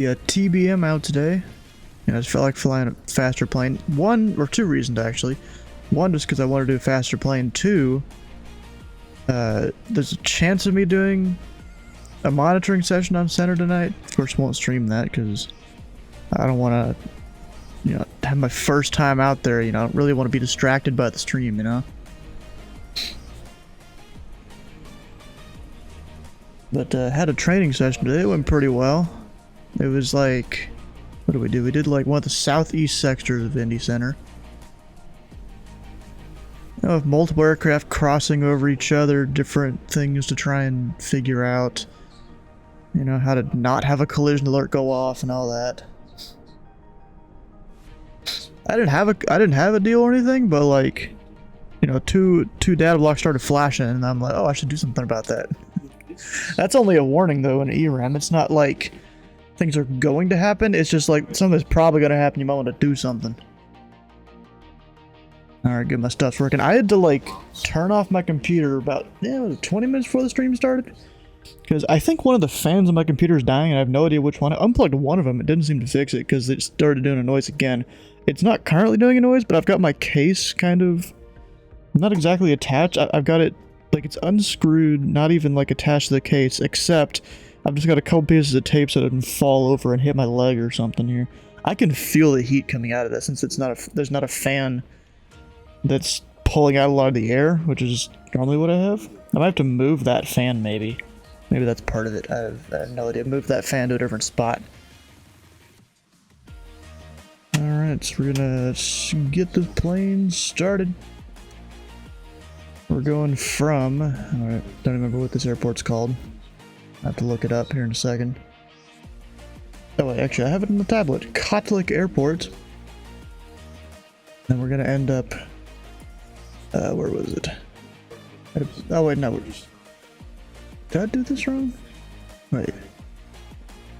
Yeah, TBM out today. I just felt like flying a faster plane. One or two reasons actually. One, just because I wanted to do a faster plane. Two, there's a chance of me doing a monitoring session on center tonight. Of course, won't stream that because I don't want to, have my first time out there. I don't really want to be distracted by the stream. But had a training session today. It went pretty well. It was like, what did we do? We did like one of the southeast sectors of Indy Center. With multiple aircraft crossing over each other, different things to try and figure out. How to not have a collision alert go off and all that. I didn't have a deal or anything, but like, two data blocks started flashing, and I'm like, oh, I should do something about that. That's only a warning though in ERAM. It's not like things are going to happen. It's just like something's probably going to happen. You might want to do something. Alright, good. My stuff's working. I had to like turn off my computer about 20 minutes before the stream started. Because I think one of the fans of my computer is dying and I have no idea which one. I unplugged one of them. It didn't seem to fix it because it started doing a noise again. It's not currently doing a noise, but I've got my case kind of not exactly attached. I've got it like it's unscrewed, not even like attached to the case, except I've just got a couple pieces of tape so it doesn't fall over and hit my leg or something here. I can feel the heat coming out of that since there's not a fan that's pulling out a lot of the air, which is normally what I have. I might have to move that fan maybe. Maybe that's part of it. I have no idea. Move that fan to a different spot. Alright, so we're gonna get the plane started. We're going from... Alright, don't remember what this airport's called. I have to look it up here in a second. Oh wait, actually I have it on the tablet. Kotlik Airport. And we're gonna end up... where was it? Oh wait, no. Did I do this wrong? Wait.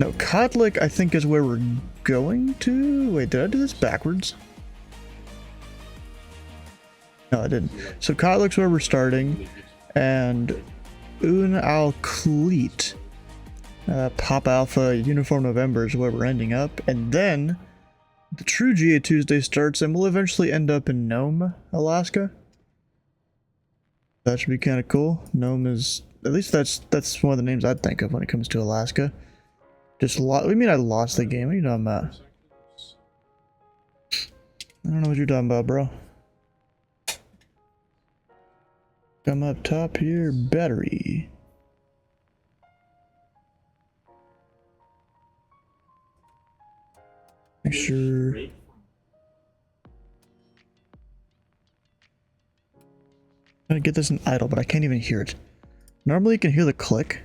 No, Kotlik I think is where we're going to? Wait, did I do this backwards? No, I didn't. So Kotlik's where we're starting, and Un Al Khalid, Pop Alpha Uniform November is where we're ending up, and then the true GA Tuesday starts, and we'll eventually end up in Nome, Alaska. That should be kind of cool. Nome is, at least that's one of the names I'd think of when it comes to Alaska. Just what do you mean I lost the game? What are you talking about? I don't know what you're talking about, bro. Come up top here, battery. Make sure. I'm gonna get this in idle, but I can't even hear it. Normally you can hear the click.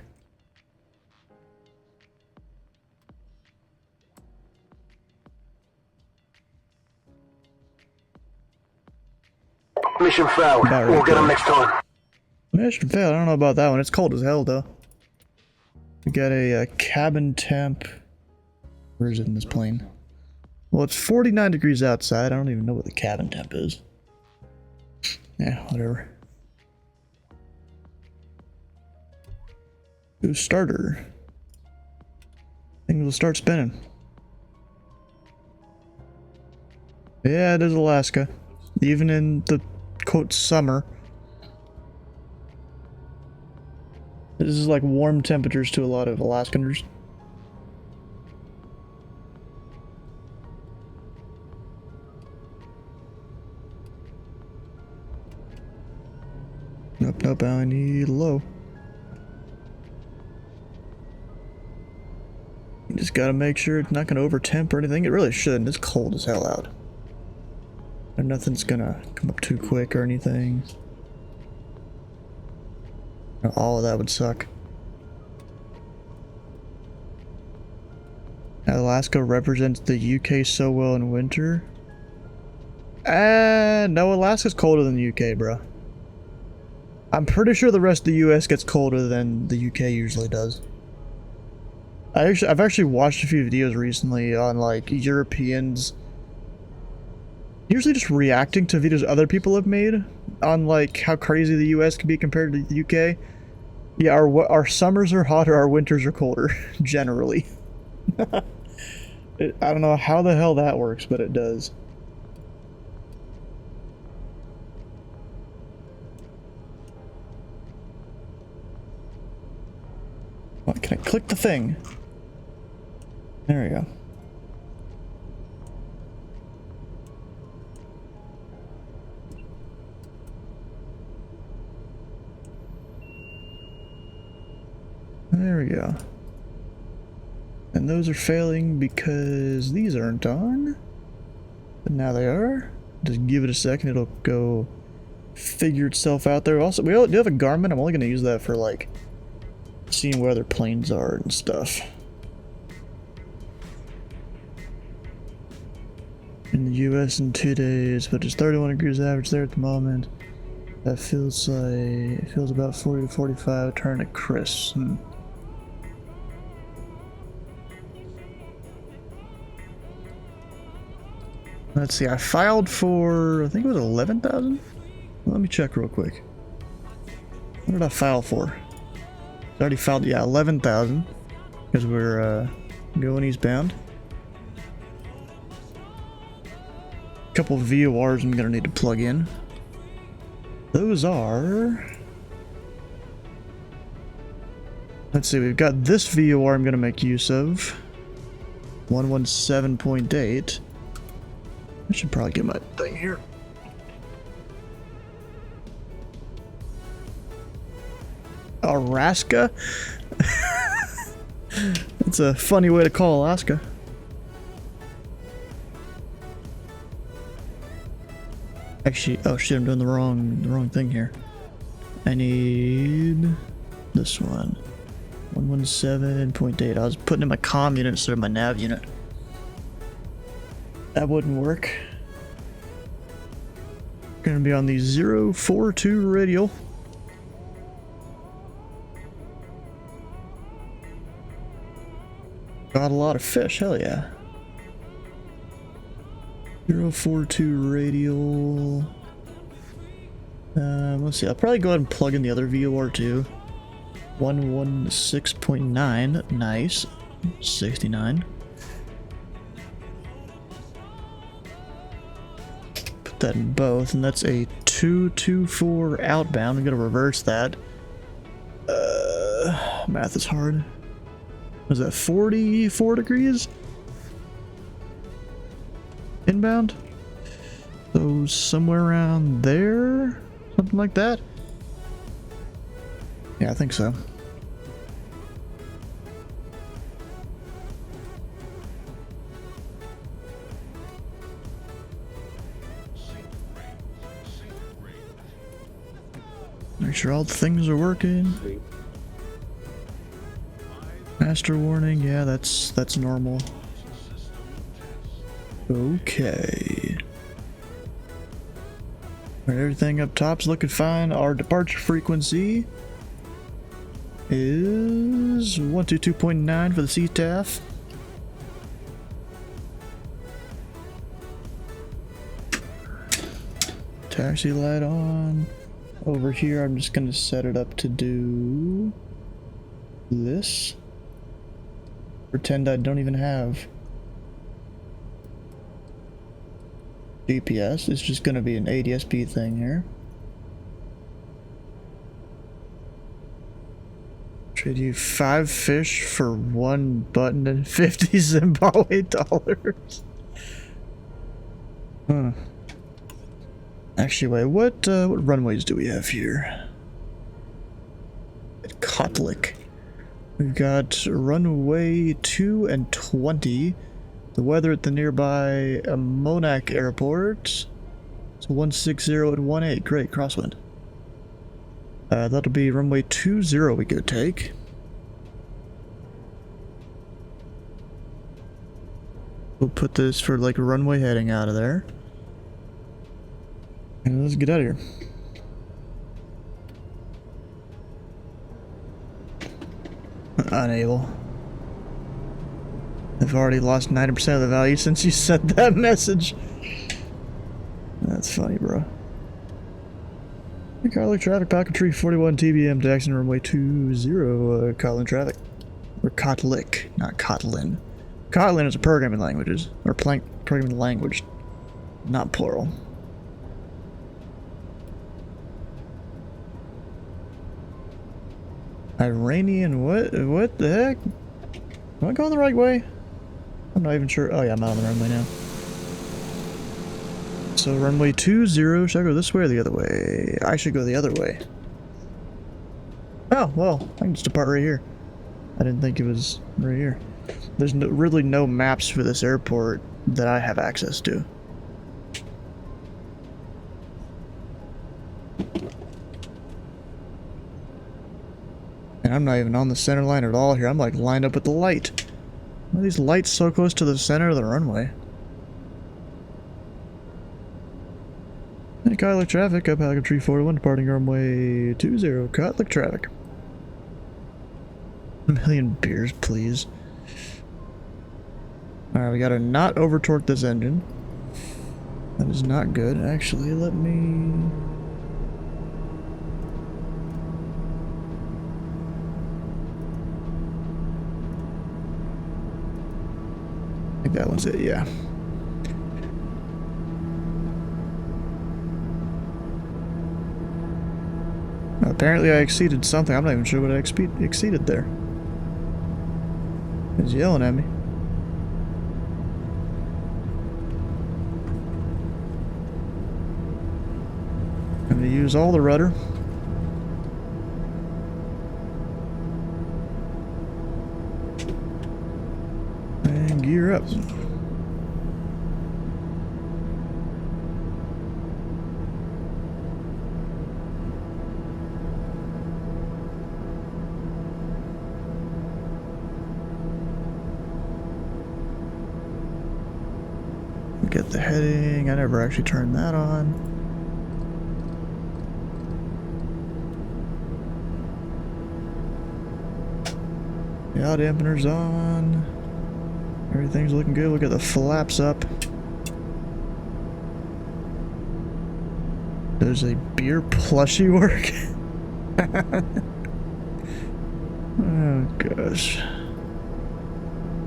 Mission failed. We'll get them next time. Mission failed. I don't know about that one. It's cold as hell, though. We got a cabin temp. Where is it in this plane? Well, it's 49 degrees outside. I don't even know what the cabin temp is. Yeah, whatever. Go starter. Things will start spinning. Yeah, it is Alaska. Even in the quote summer. This is like warm temperatures to a lot of Alaskans. Nope, I need low. You just gotta make sure it's not gonna over temp or anything. It really shouldn't. It's cold as hell out. And nothing's gonna come up too quick or anything. All of that would suck. Alaska represents the UK so well in winter. No, Alaska's colder than the UK, bro. I'm pretty sure the rest of the US gets colder than the UK usually does. I've actually watched a few videos recently on like Europeans usually just reacting to videos other people have made on like how crazy the US can be compared to the UK. Yeah, our summers are hotter, our winters are colder, generally. I don't know how the hell that works, but it does. Oh, can I click the thing? There we go. There we go. And those are failing because these aren't on. But now they are. Just give it a second, it'll go figure itself out there. Also, we do have a Garmin. I'm only going to use that for like seeing where other planes are and stuff. In the US in 2 days, but it's 31 degrees average there at the moment. That feels like, it feels about 40 to 45, turn to crisp. Let's see, I filed for, I think it was 11,000? Let me check real quick. What did I file for? I already filed, yeah, 11,000. Because we're going eastbound. A couple of VORs I'm gonna need to plug in. Those are... Let's see, we've got this VOR I'm gonna make use of. 117.8. I should probably get my thing here. Alaska? That's a funny way to call Alaska. Actually, oh shit, I'm doing the wrong thing here. I need this one. 117.8. I was putting in my comm unit instead of my nav unit. That wouldn't work. Gonna be on the 042 radial. Got a lot of fish, hell yeah. 042 radial. Let's see, I'll probably go ahead and plug in the other VOR too. 116.9, nice. 69. Put that in both, and that's a 224 outbound. I'm gonna reverse that. Math is hard. Was that 44 degrees? Inbound? So somewhere around there? Something like that? Yeah, I think so. Make sure all the things are working. Master warning, yeah, that's normal. Okay. Alright, everything up top's looking fine. Our departure frequency is 122.9 for the CTAF. Taxi light on. Over here, I'm just gonna set it up to do this. Pretend I don't even have GPS. It's just gonna be an ADSB thing here. Trade you 5 fish for 1 button and 50 Zimbabwe dollars. Huh. Actually, wait, what runways do we have here? At Kotlik. We've got runway 2 and 20. The weather at the nearby Monac airport. So 160 and 18. Great, crosswind. That'll be runway 20 we go take. We'll put this for like runway heading out of there. And let's get out of here. Unable. I've already lost 90% of the value since you sent that message. That's funny, bro. Carlin traffic, Packet Tree 41 TBM, taxi runway 20, Carlin traffic. Or Kotlik, not Kotlin. Kotlin is a programming language, or programming language, not plural. Iranian what? What the heck? Am I going the right way? I'm not even sure. Oh yeah, I'm out on the runway now. So runway 20, should I go this way or the other way? I should go the other way. Oh, well, I can just depart right here. I didn't think it was right here. There's really no maps for this airport that I have access to. And I'm not even on the center line at all here. I'm like lined up with the light. Why are these lights so close to the center of the runway? Hey, Kotlik traffic, up Pelican Tree 41, departing runway 20, Kotlik traffic. A million beers, please. Alright, we gotta not over torque this engine. That is not good. Actually, let me... I think that one's it, yeah. Apparently I exceeded something. I'm not even sure what I exceeded there. He's yelling at me. I'm gonna use all the rudder. And gear up. Get the heading. I never actually turned that on. Yaw dampener's on. Everything's looking good. Look at the flaps up. Does a beer plushie work? Oh gosh.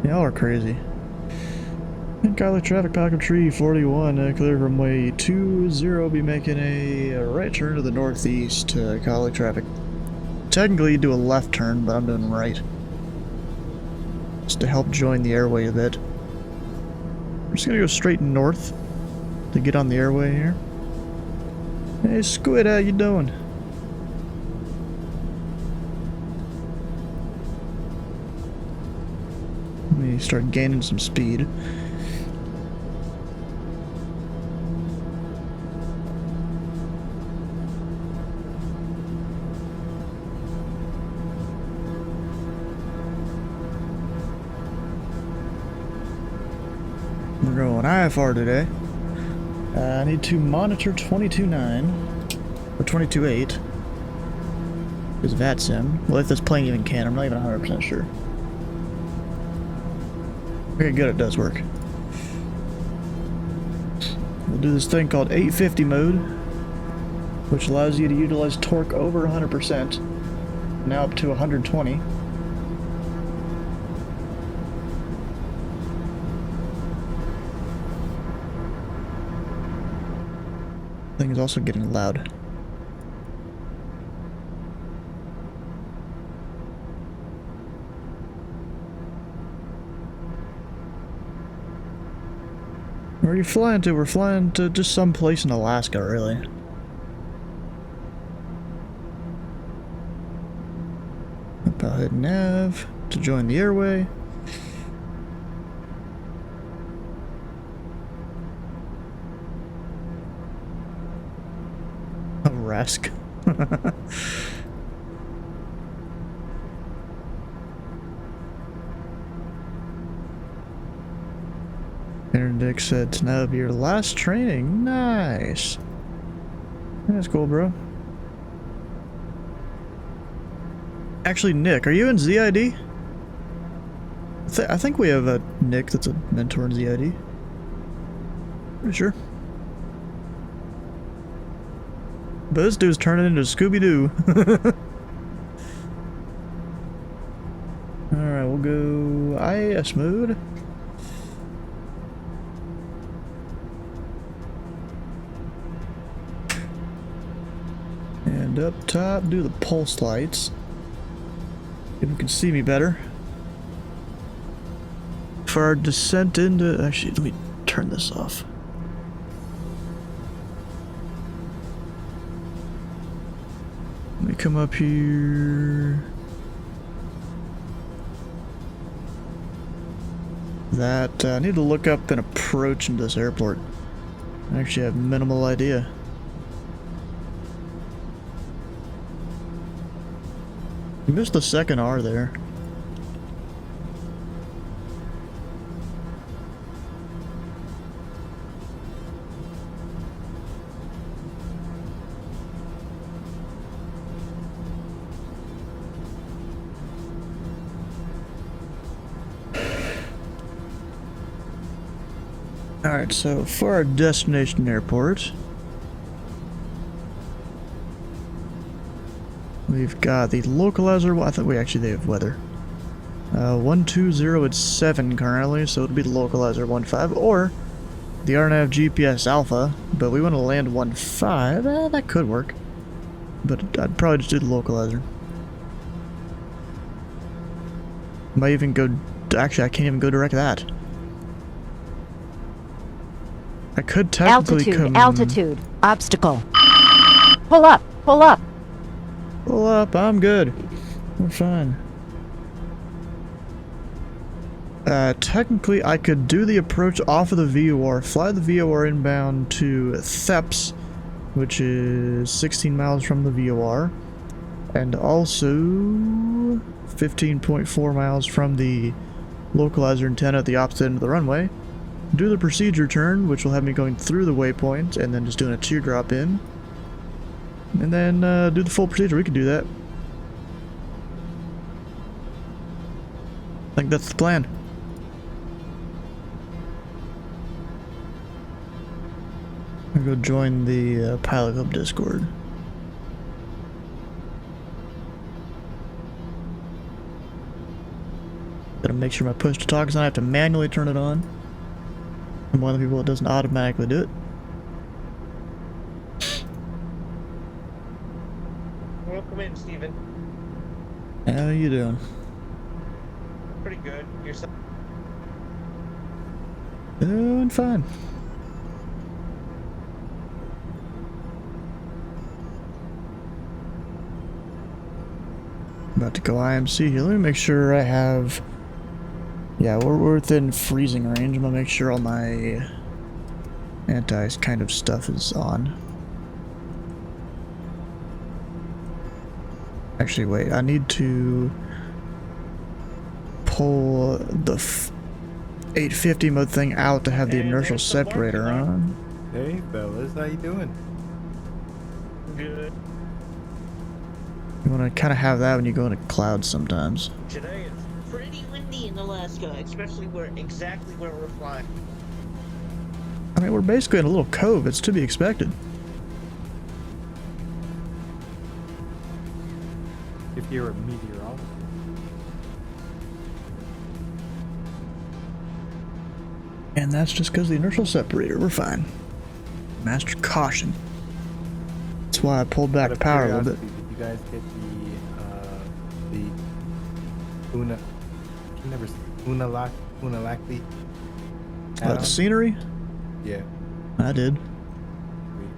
Y'all are crazy. Kotlik traffic, Pelican Tree 41, clear runway 20, be making a right turn to the northeast to Kotlik traffic. Technically, you do a left turn, but I'm doing right. Just to help join the airway a bit. I'm just gonna go straight north to get on the airway here. Hey Squid, how you doing? Let me start gaining some speed. We're going IFR today. I need to monitor 22.9 or 22.8 is VATSIM. Well, if this plane even can, I'm not even 100% sure. Okay, good, it does work. We'll do this thing called 850 mode, which allows you to utilize torque over 100%, now up to 120. Thing is also getting loud. Where are you flying to? We're flying to just some place in Alaska, really. I'll hit nav to join the airway. Rask. Interdict said to now be your last training. Nice. That's cool, bro. Actually, Nick, are you in ZID? I think we have a Nick that's a mentor in ZID. Pretty sure. But this dude's turning into Scooby-Doo. Alright, we'll go IAS mode. And up top, do the pulse lights. If you can see me better. For our descent into... Actually, let me turn this off. Let me come up here. That, I need to look up an approach into this airport. I actually have minimal idea. You missed the second R there. Alright, so for our destination airport, we've got the localizer. Well, I think they have weather. 120 at 7 currently, so it'll be the localizer 15, or the RNAV GPS Alpha, but we want to land 15. That could work, but I'd probably just do the localizer. Might even go. Actually, I can't even go direct that. I could technically altitude, obstacle. Pull up, pull up. Pull up, I'm good. We're fine. Technically, I could do the approach off of the VOR, fly the VOR inbound to Theps, which is 16 miles from the VOR, and also 15.4 miles from the localizer antenna at the opposite end of the runway. Do the procedure turn, which will have me going through the waypoint and then just doing a teardrop in. And then do the full procedure. We could do that. I think that's the plan. I'll go join the Pilot Club Discord. Gotta make sure my push to talk is on. I have to manually turn it on. I'm one of the people that doesn't automatically do it. Welcome in, Steven. How you doing? Pretty good. Yourself? Doing fine. About to go IMC here. Let me make sure I have... Yeah, we're within freezing range. I'm gonna make sure all my anti kind of stuff is on. Actually, wait. I need to pull the 850 mode thing out to have the inertial separator on. Hey, fellas, how you doing? Good. You want to kind of have that when you go into clouds sometimes. Today it's pretty windy in Alaska, especially exactly where we're flying. I mean, we're basically in a little cove. It's to be expected. If you're a meteorologist. And that's just because of the inertial separator. We're fine. Master caution. That's why I pulled back power a little bit. Did you guys get the Unalakli? The scenery? Yeah. I did. Sweet.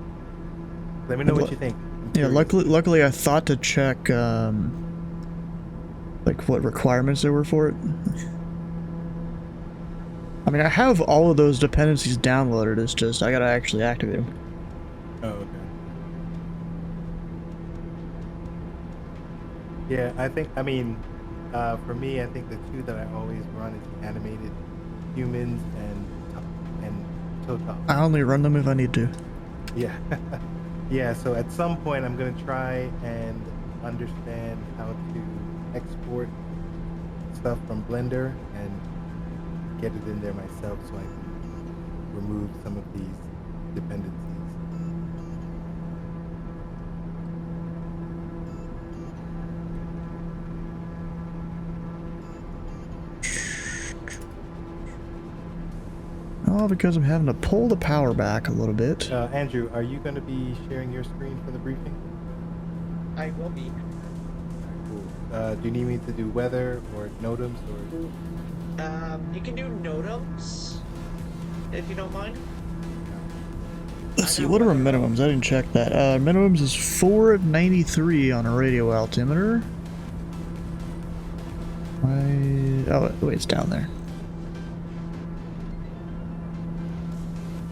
Let me know what you think. Yeah, luckily I thought to check like what requirements there were for it. I mean, I have all of those dependencies downloaded. It's just I gotta actually activate them. Oh, okay. Yeah, I mean, for me, I think the two that I always run is animated humans and Total. I only run them if I need to. Yeah. Yeah, so at some point I'm going to try and understand how to export stuff from Blender and get it in there myself so I can remove some of these dependencies. Oh, because I'm having to pull the power back a little bit. Andrew, are you going to be sharing your screen for the briefing? I will be. Cool. Do you need me to do weather or NOTAMs or? You can do NOTAMs if you don't mind. Let's see, what are our minimums? I didn't check that. Minimums is 493 on a radio altimeter. Oh, wait, it's down there.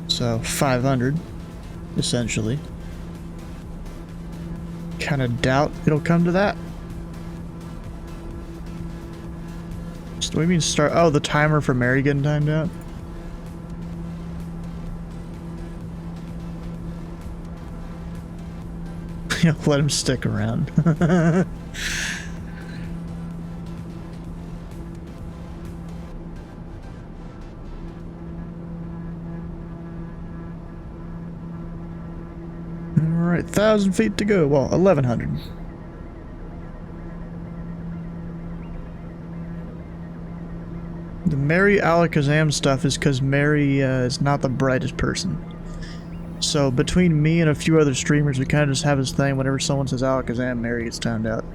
So 500, essentially. Kind of doubt it'll come to that. What do you mean start? Oh, the timer for Mary getting timed out? Yeah, let him stick around. Alright, 1,000 feet to go. Well, 1,100. The Mary Alakazam stuff is because Mary is not the brightest person. So between me and a few other streamers, we kind of just have this thing whenever someone says Alakazam, Mary gets timed out.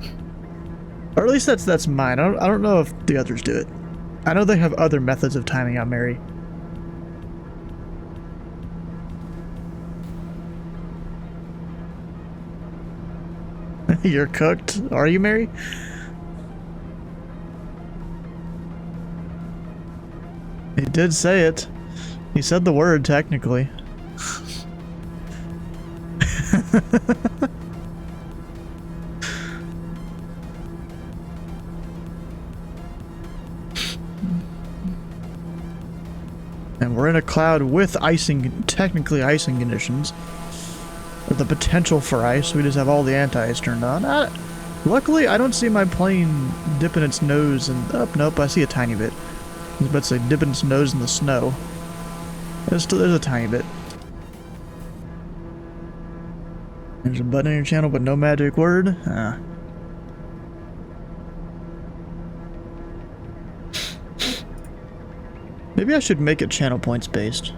Or at least that's mine. I don't know if the others do it. I know they have other methods of timing out Mary. You're cooked? Are you, Mary? He did say it. He said the word, technically. And we're in a cloud with icing, technically icing conditions. Or the potential for ice. We just have all the anti-ice turned on. Luckily, I don't see my plane dipping its nose and... Oh, nope, I see a tiny bit. I was about to say dipping its nose in the snow. There's a tiny bit. There's a button in your channel, but no magic word. Maybe I should make it channel points based.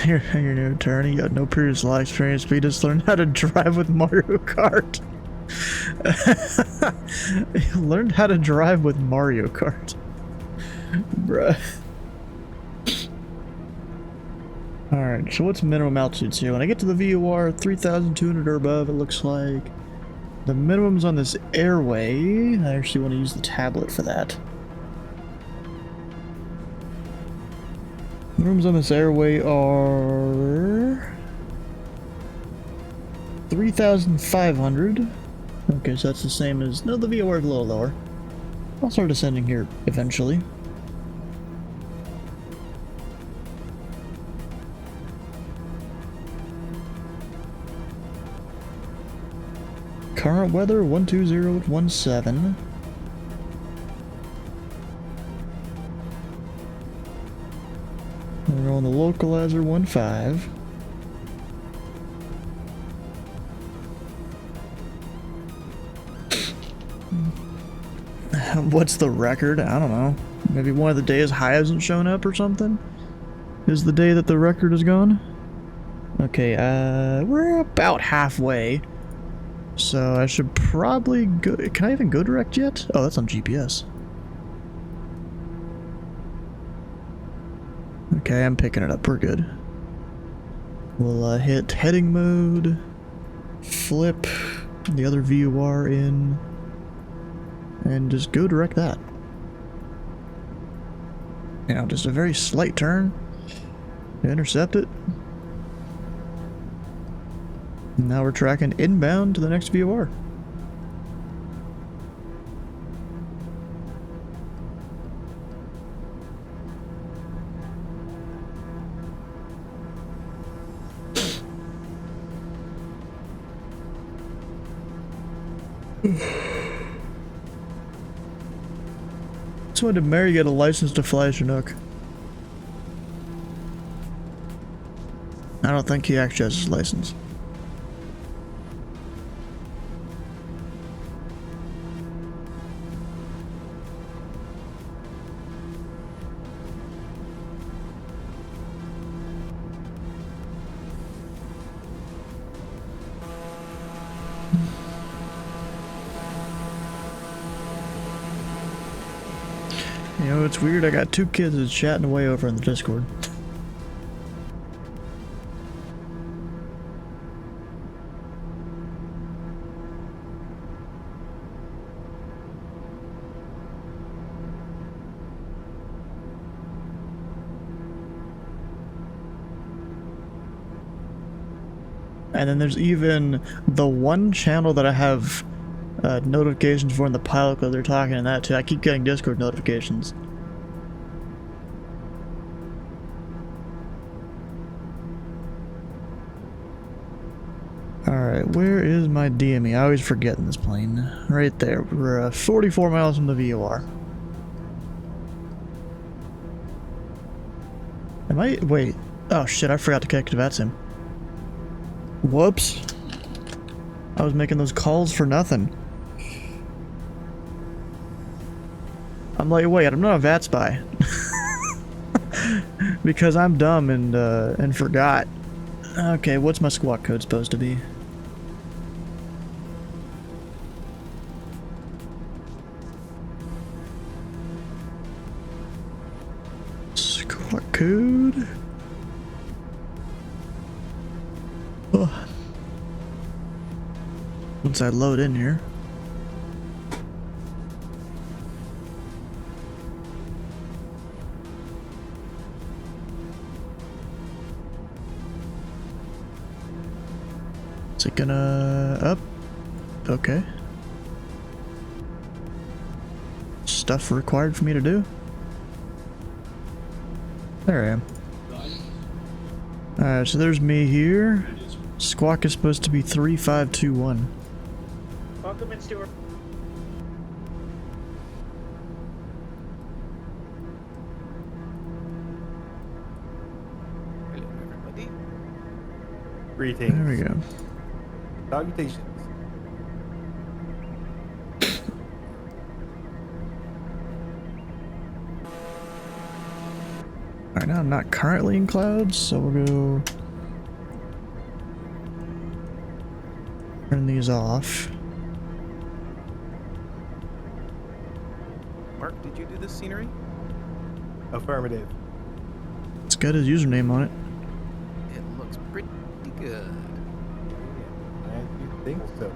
You're a new attorney, you got no previous life experience, but you just learned how to drive with Mario Kart. You learned how to drive with Mario Kart. Bruh. Alright, so what's minimum altitudes here? When I get to the VOR, 3,200 or above, it looks like. The minimums on this airway, I actually want to use the tablet for that. Minimums on this airway are 3,500. Okay, so that's the same as... No, the VOR is a little lower. I'll start descending here eventually. Current weather 120.17. We're on the localizer 1.5. What's the record? I don't know. Maybe one of the days high hasn't shown up or something? Is the day that the record is gone? Okay, we're about halfway. So I should probably go... Can I even go direct yet? Oh, that's on GPS. Okay, I'm picking it up. We're good. We'll hit heading mode. Flip the other VOR in. And just go direct that. You know, just a very slight turn. Intercept it. And now we're tracking inbound to the next VOR. So when did Mary get a license to fly a Chinook? I don't think he actually has his license. You know, it's weird. I got 2 kids that's chatting away over in the Discord. And then there's even the one channel that I have notifications for in the pilot because they're talking in that too. I keep getting Discord notifications. Alright, where is my DME? I always forget in this plane. Right there. We're 44 miles from the VOR. Am I? Wait. Oh shit, I forgot to connect to VATSIM. Whoops. I was making those calls for nothing. I'm like, wait, I'm not a VAT spy. Because I'm dumb and forgot. Okay, what's my squawk code supposed to be? Squawk code? Oh. Once I load in here. Is it gonna up? Okay. Stuff required for me to do? There I am. Alright, so there's me here. Squawk is supposed to be 3521. Welcome in, Stuart. Hello, everybody. Greetings. There we go. Salutations. Alright, now I'm not currently in clouds, so we'll go turn these off. Mark, did you do this scenery? Affirmative. It's got his username on it. It looks pretty good. I do think so.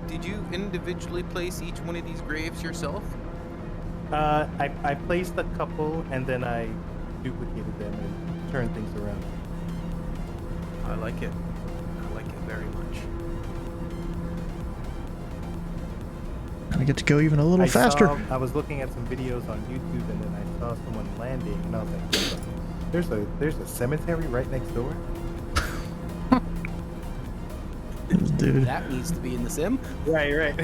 Did you individually place each one of these graves yourself? I placed a couple and then I duplicated them and turned things around. I like it. I like it very much. I get to go even a little faster. I was looking at some videos on YouTube and then I saw someone landing and I was like, there's a cemetery right next door? Dude. That needs to be in the sim. Right.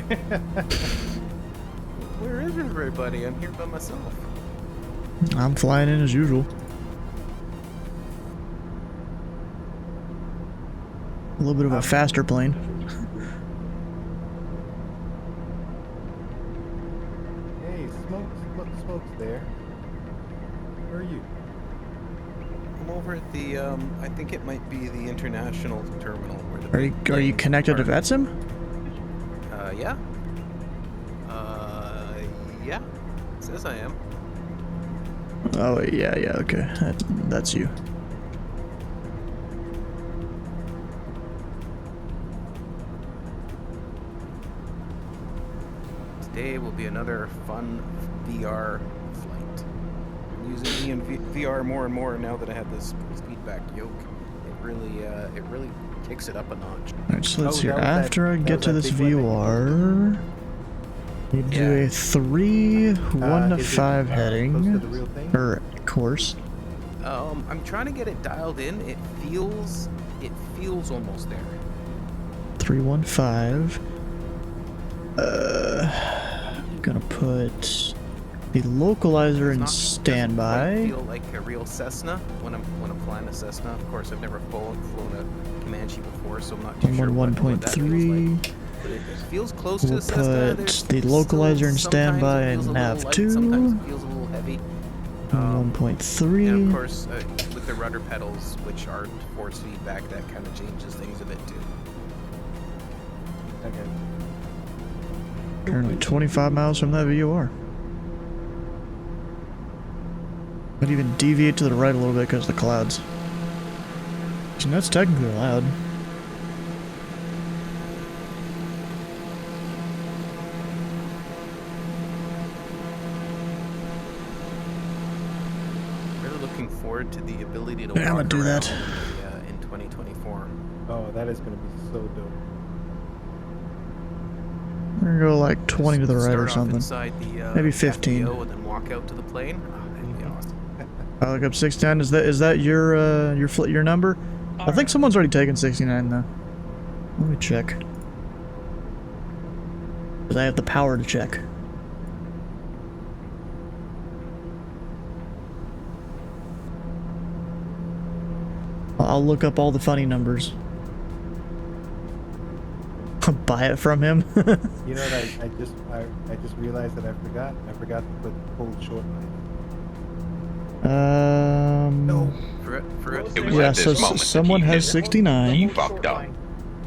Where is everybody? I'm here by myself. I'm flying in as usual. A little bit of a faster plane. Hey, smoke's there. Where are you? I'm over at the, I think it might be the international terminal. Where the Are you connected to VATSIM? Yeah. Yeah. It says I am. Oh yeah, okay. That's you. Today will be another fun VR flight. I'm using VR more and more now that I have this speedback yoke. It really kicks it up a notch. Alright, so let's Oh, see. that was After I that get was to that this big one VOR, you do Yeah. a 3 1 to Is it, 5 close to heading the real thing? or course. I'm trying to get it dialed in. It feels almost there. 315. Gonna put the localizer in It's not- standby. doesn't quite feel like a real Cessna when I'm flying a Cessna. Of course, I've never flown a Comanche before, so I'm not too sure what that feels 1.3. like. But it feels close to We'll a Cessna. put the localizer in standby and nav 2. Sometimes it feels a little heavy. 1.3. And of course, with the rudder pedals, which are force feedback, that kind of changes things a bit too. Okay. Currently 25 miles from that VOR. Might even deviate to the right a little bit because of the clouds. And that's technically allowed. Really looking forward to the ability to Yeah, I'm walk gonna do that. around in 2024. Oh, that is gonna be so dope. We're gonna go like 20 to the right Start or off something. inside the, Maybe 15. FBO and then walk out to the plane. Oh, that'd be awesome. I look up 69. Is that your number? I think someone's already taken 69 though. Let me check. Cause I have the power to check. I'll look up all the funny numbers. Buy it from him. You know what? I just realized that I forgot to put hold short line. No. For It was yeah, at so this moment someone that he has did it. 69. He fucked up.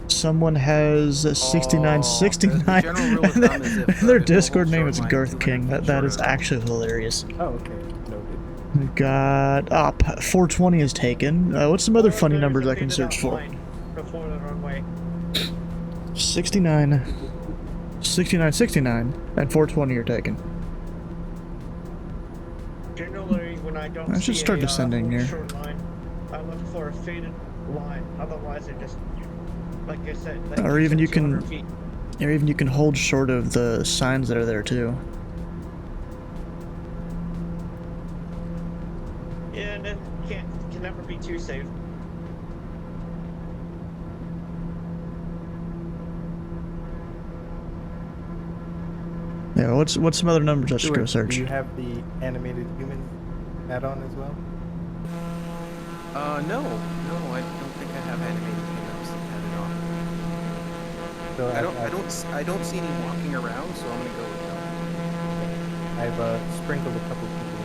Someone has 69, the 69, general rule of and thumb is if, their if Discord the whole name is short line Girth 200 King. feet That is shorter. actually hilarious. Oh, okay. Noted. We got 420 is taken. What's some other funny numbers I can search for? Before the runway. 69, 69, 69, and 420 are taken. Generally, when I don't I should see start a, descending full here. short line, I look for a faded line. Otherwise, it just, like I said, that Or keeps even it you can- 200 feet. Or even you can hold short of the signs that are there too. Yeah, and it can never be too safe. Yeah, what's some other numbers I should go Stuart, search? do you have the animated humans add-on as well? No, I don't think I have animated humans added on. So I don't see any walking around, so I'm gonna go with no. I've sprinkled a couple people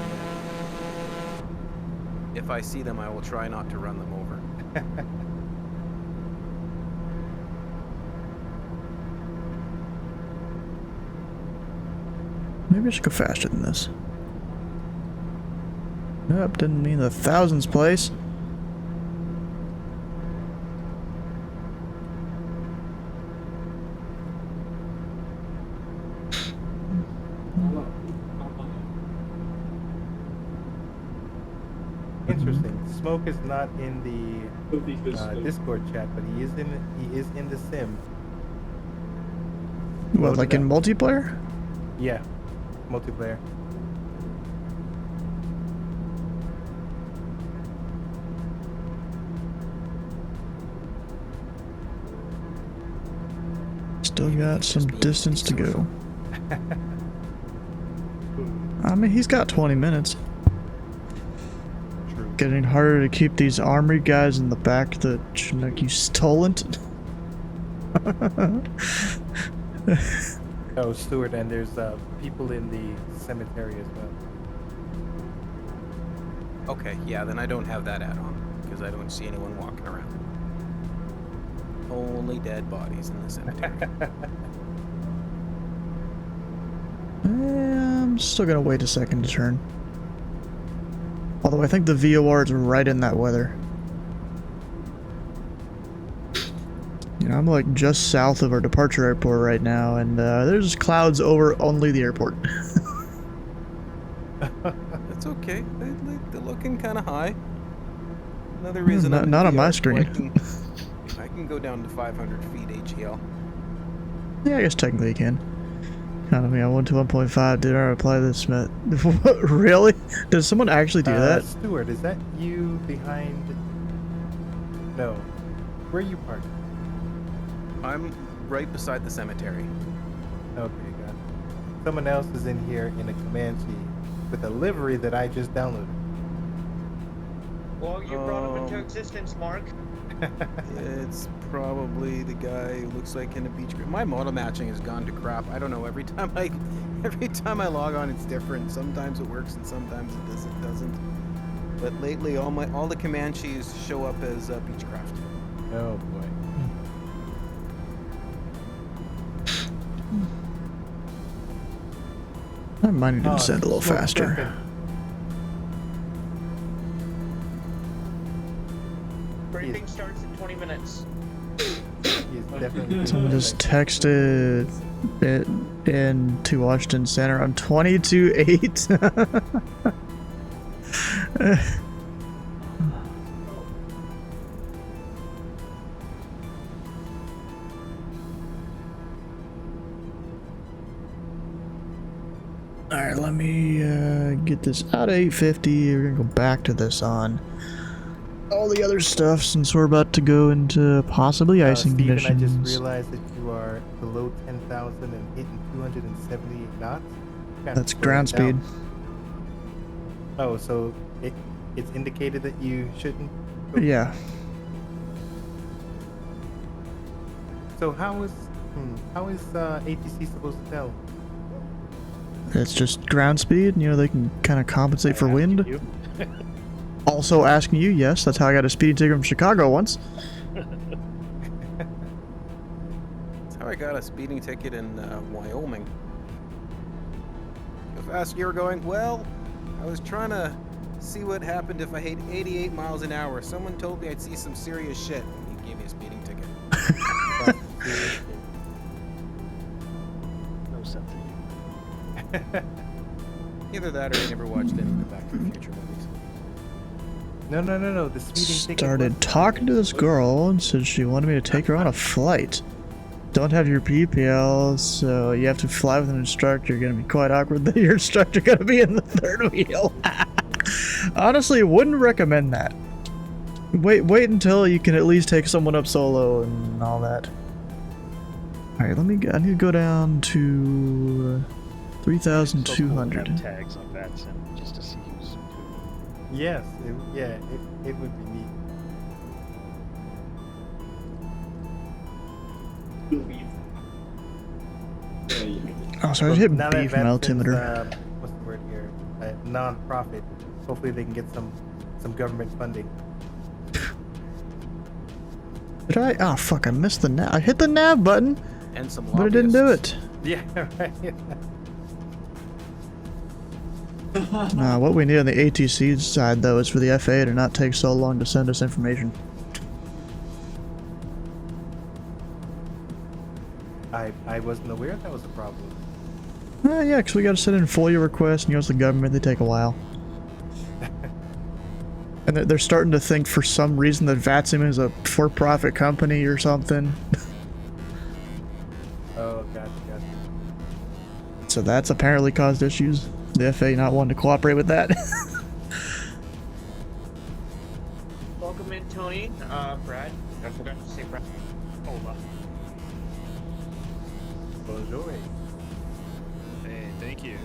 in If I see them, I will try not to run them over. there. Maybe I should go faster than this. Nope, didn't mean the thousands place. Interesting. Smoke is not in the Discord chat, but he is in the sim. What, Load like it in up. multiplayer? Yeah, multiplayer. Still got some distance to go. I mean, he's got 20 minutes. True. Getting harder to keep these armory guys in the back that like you stolen. Oh, Stuart, and there's people in the cemetery as well. Okay, yeah, then I don't have that add-on because I don't see anyone walking around. Only dead bodies in the cemetery. I'm still gonna wait a second to turn. Although I think the VOR is right in that weather. You know, I'm like just south of our departure airport right now, and there's clouds over only the airport. That's okay. They're looking kind of high. Another reason I'm in not on my VR, so screen. I can go down to 500 feet HEL. Yeah, I guess technically you can. Kind of me, I went to 1.5. Did I reply to this? Really? Does someone actually do that? Stuart, is that you behind? No. Where are you parked? I'm right beside the cemetery. Okay, got it. Someone else is in here in a Comanche with a livery that I just downloaded. Well, you brought him into existence, Mark. It's probably the guy who looks like in a beach group. My model matching has gone to crap. I don't know. Every time I log on, it's different. Sometimes it works and sometimes it doesn't. But lately, all the Comanches show up as Beechcraft. Oh boy. I might need to descend a little Smoke faster. Stephen. stream starts in 20 minutes. He's definitely. Someone just texted it into Washington Center. I'm 22-8. Alright, let me get this out of 850. We're gonna go back to this on all the other stuff since we're about to go into possibly icing Steven, conditions. I just realized that you are below 10,000 and hitting 278 knots. Kinda That's slowing ground speed. down. Oh, so it's indicated that you shouldn't go. Yeah. So how is ATC supposed to tell? It's just ground speed. You know, they can kind of compensate for wind. You? Also asking you, yes, that's how I got a speeding ticket from Chicago once. That's how I got a speeding ticket in Wyoming. How fast you were going? Well, I was trying to see what happened if I hit 88 miles an hour. Someone told me I'd see some serious shit. And he gave me a speeding ticket. No sense in you. Either that or I never watched any of the Back to the Future movies. No. The speeding ticket. Started talking to this girl and said she wanted me to take her on a flight. Don't have your PPL, so you have to fly with an instructor. You're gonna be quite awkward that your instructor gonna be in the third wheel. Honestly, wouldn't recommend that. Wait until you can at least take someone up solo and all that. Alright, I need to go down to 3,200. Tags on that sim just to see who's. Yes. It would be neat. Oh, sorry, I hit Now that B from Vanson's, altimeter. what's the word here? Non-profit. Hopefully they can get some government funding. Did I? Oh, fuck, I missed the nav. I hit the nav button, And some but it didn't do lobbyists. it. Yeah, right. Nah, what we need on the ATC side, though, is for the FAA to not take so long to send us information. I wasn't aware that was a problem. Yeah, because we got to send in FOIA requests, and the government, they take a while. And they're starting to think for some reason that VATSIM is a for-profit company or something. Oh, gotcha. So that's apparently caused issues. The FAA not wanting to cooperate with that. Welcome in, Tony. Brad. I forgot to say Brad. Hola. Bonjour. Hey, thank you.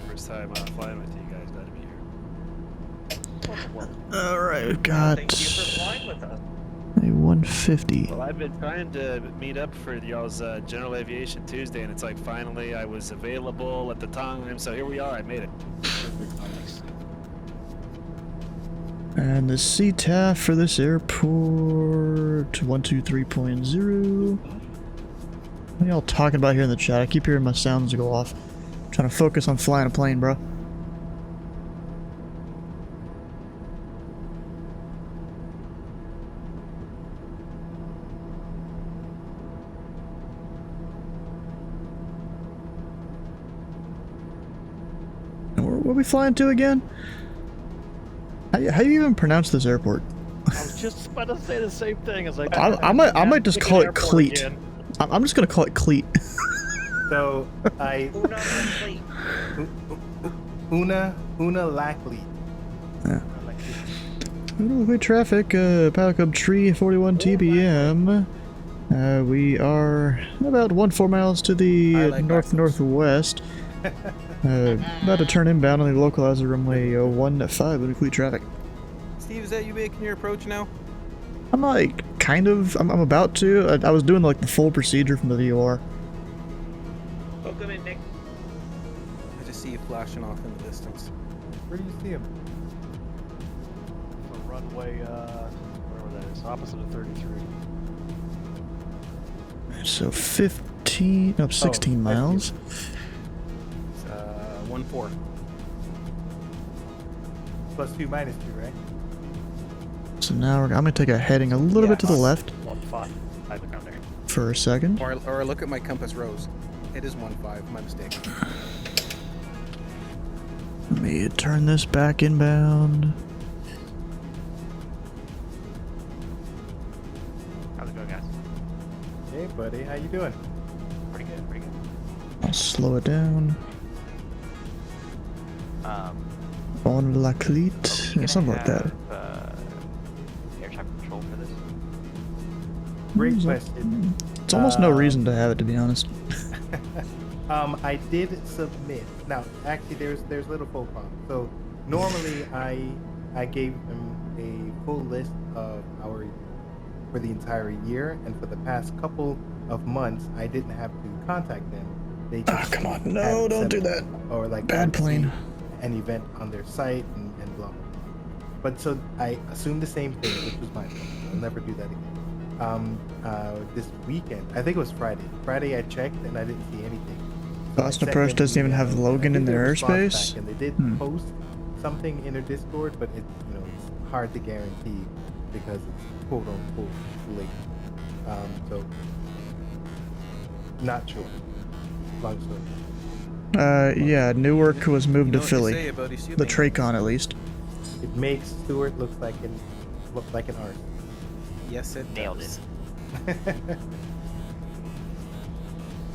First time flying with you guys. Glad to be here. Alright, we've got Thank you for flying with us. a 150. Well, I've been trying to meet up for y'all's General Aviation Tuesday, and it's like finally I was available at the time, so here we are. I made it. And the CTAF for this airport, 123.0. What are y'all talking about here in the chat? I keep hearing my sounds go off. I'm trying to focus on flying a plane, bro. And where are we flying to again? How do you even pronounce this airport? I was just about to say the same thing. As like, I might just call it Cleat. I'm just gonna call it Cleat. So Una Lackley. Way traffic, Pilot Club Tree 41 TBM. We are about 1.4 miles to the northwest. About to turn inbound on the localizer runway 15 with Cleat traffic. Steve, is that you making your approach now? I'm like, kind of. I'm about to. I was doing like the full procedure from the VOR. Welcome in, Nick. I just see you flashing off in the distance. Where do you see him? the runway, whatever that is, opposite of 33. So 15, no, 16 miles. It's 1-4. +2 -2, right? So now I'm gonna take a heading a little bit to the left 1-5. I look down there. for a second. Or look at my compass rose. It is 1-5. My mistake. Let me turn this back inbound. How's it going, guys? Hey, buddy, how you doing? Pretty good, pretty good. I'll slow it down. Um, On la are cleat. we Yeah, something like that. have, air traffic control for this? Great question. It's almost no reason to have it, to be honest. I did submit. Now, actually, there's little full problem. So normally I gave them a full list of our for the entire year, and for the past couple of months, I didn't have to contact them. They just come on. had No, it don't set do up, that. or like Bad wanted to see plane. an event on their site and blah blah. But so I assumed the same thing, which was my fault. I'll never do that again. This weekend, I think it was Friday. Friday I checked and I didn't see anything. So I Boston sent Approach them doesn't even email, have and I Logan in think they their responded airspace. back, and they did post something in their Discord, but it's hard to guarantee because it's quote unquote late. So not sure. Long story. Yeah, Newark was moved You know to what they Philly. say about assuming. The Tracon, at least. It makes Stewart look like an artist. Yes, it Nailed does.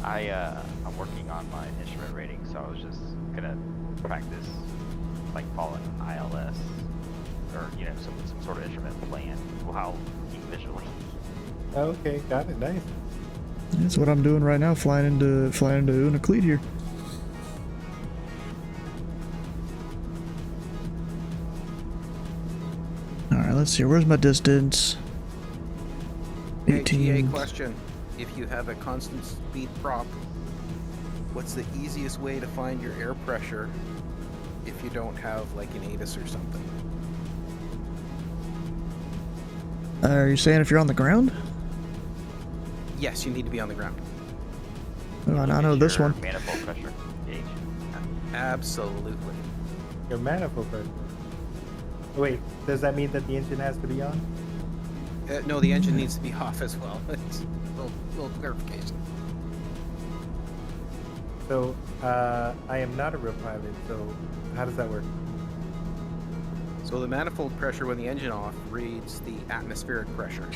I'm working on my instrument rating, so I was just gonna practice like following ILS or some sort of instrument plan while visually. Okay, got it. Nice. That's what I'm doing right now, flying into Unacleat here. Alright, let's see. Where's my distance? Hey, GA 18. question. If you have a constant speed prop, what's the easiest way to find your air pressure if you don't have like an ATIS or something? Are you saying if you're on the ground? Yes, you need to be on the ground. Oh, I know this Your one. Manifold pressure gauge. Absolutely. Your manifold pressure. Wait, does that mean that the engine has to be on? No, the engine needs to be off as well. It's a little clarification. So, I am not a real pilot, so how does that work? So the manifold pressure when the engine off reads the atmospheric pressure.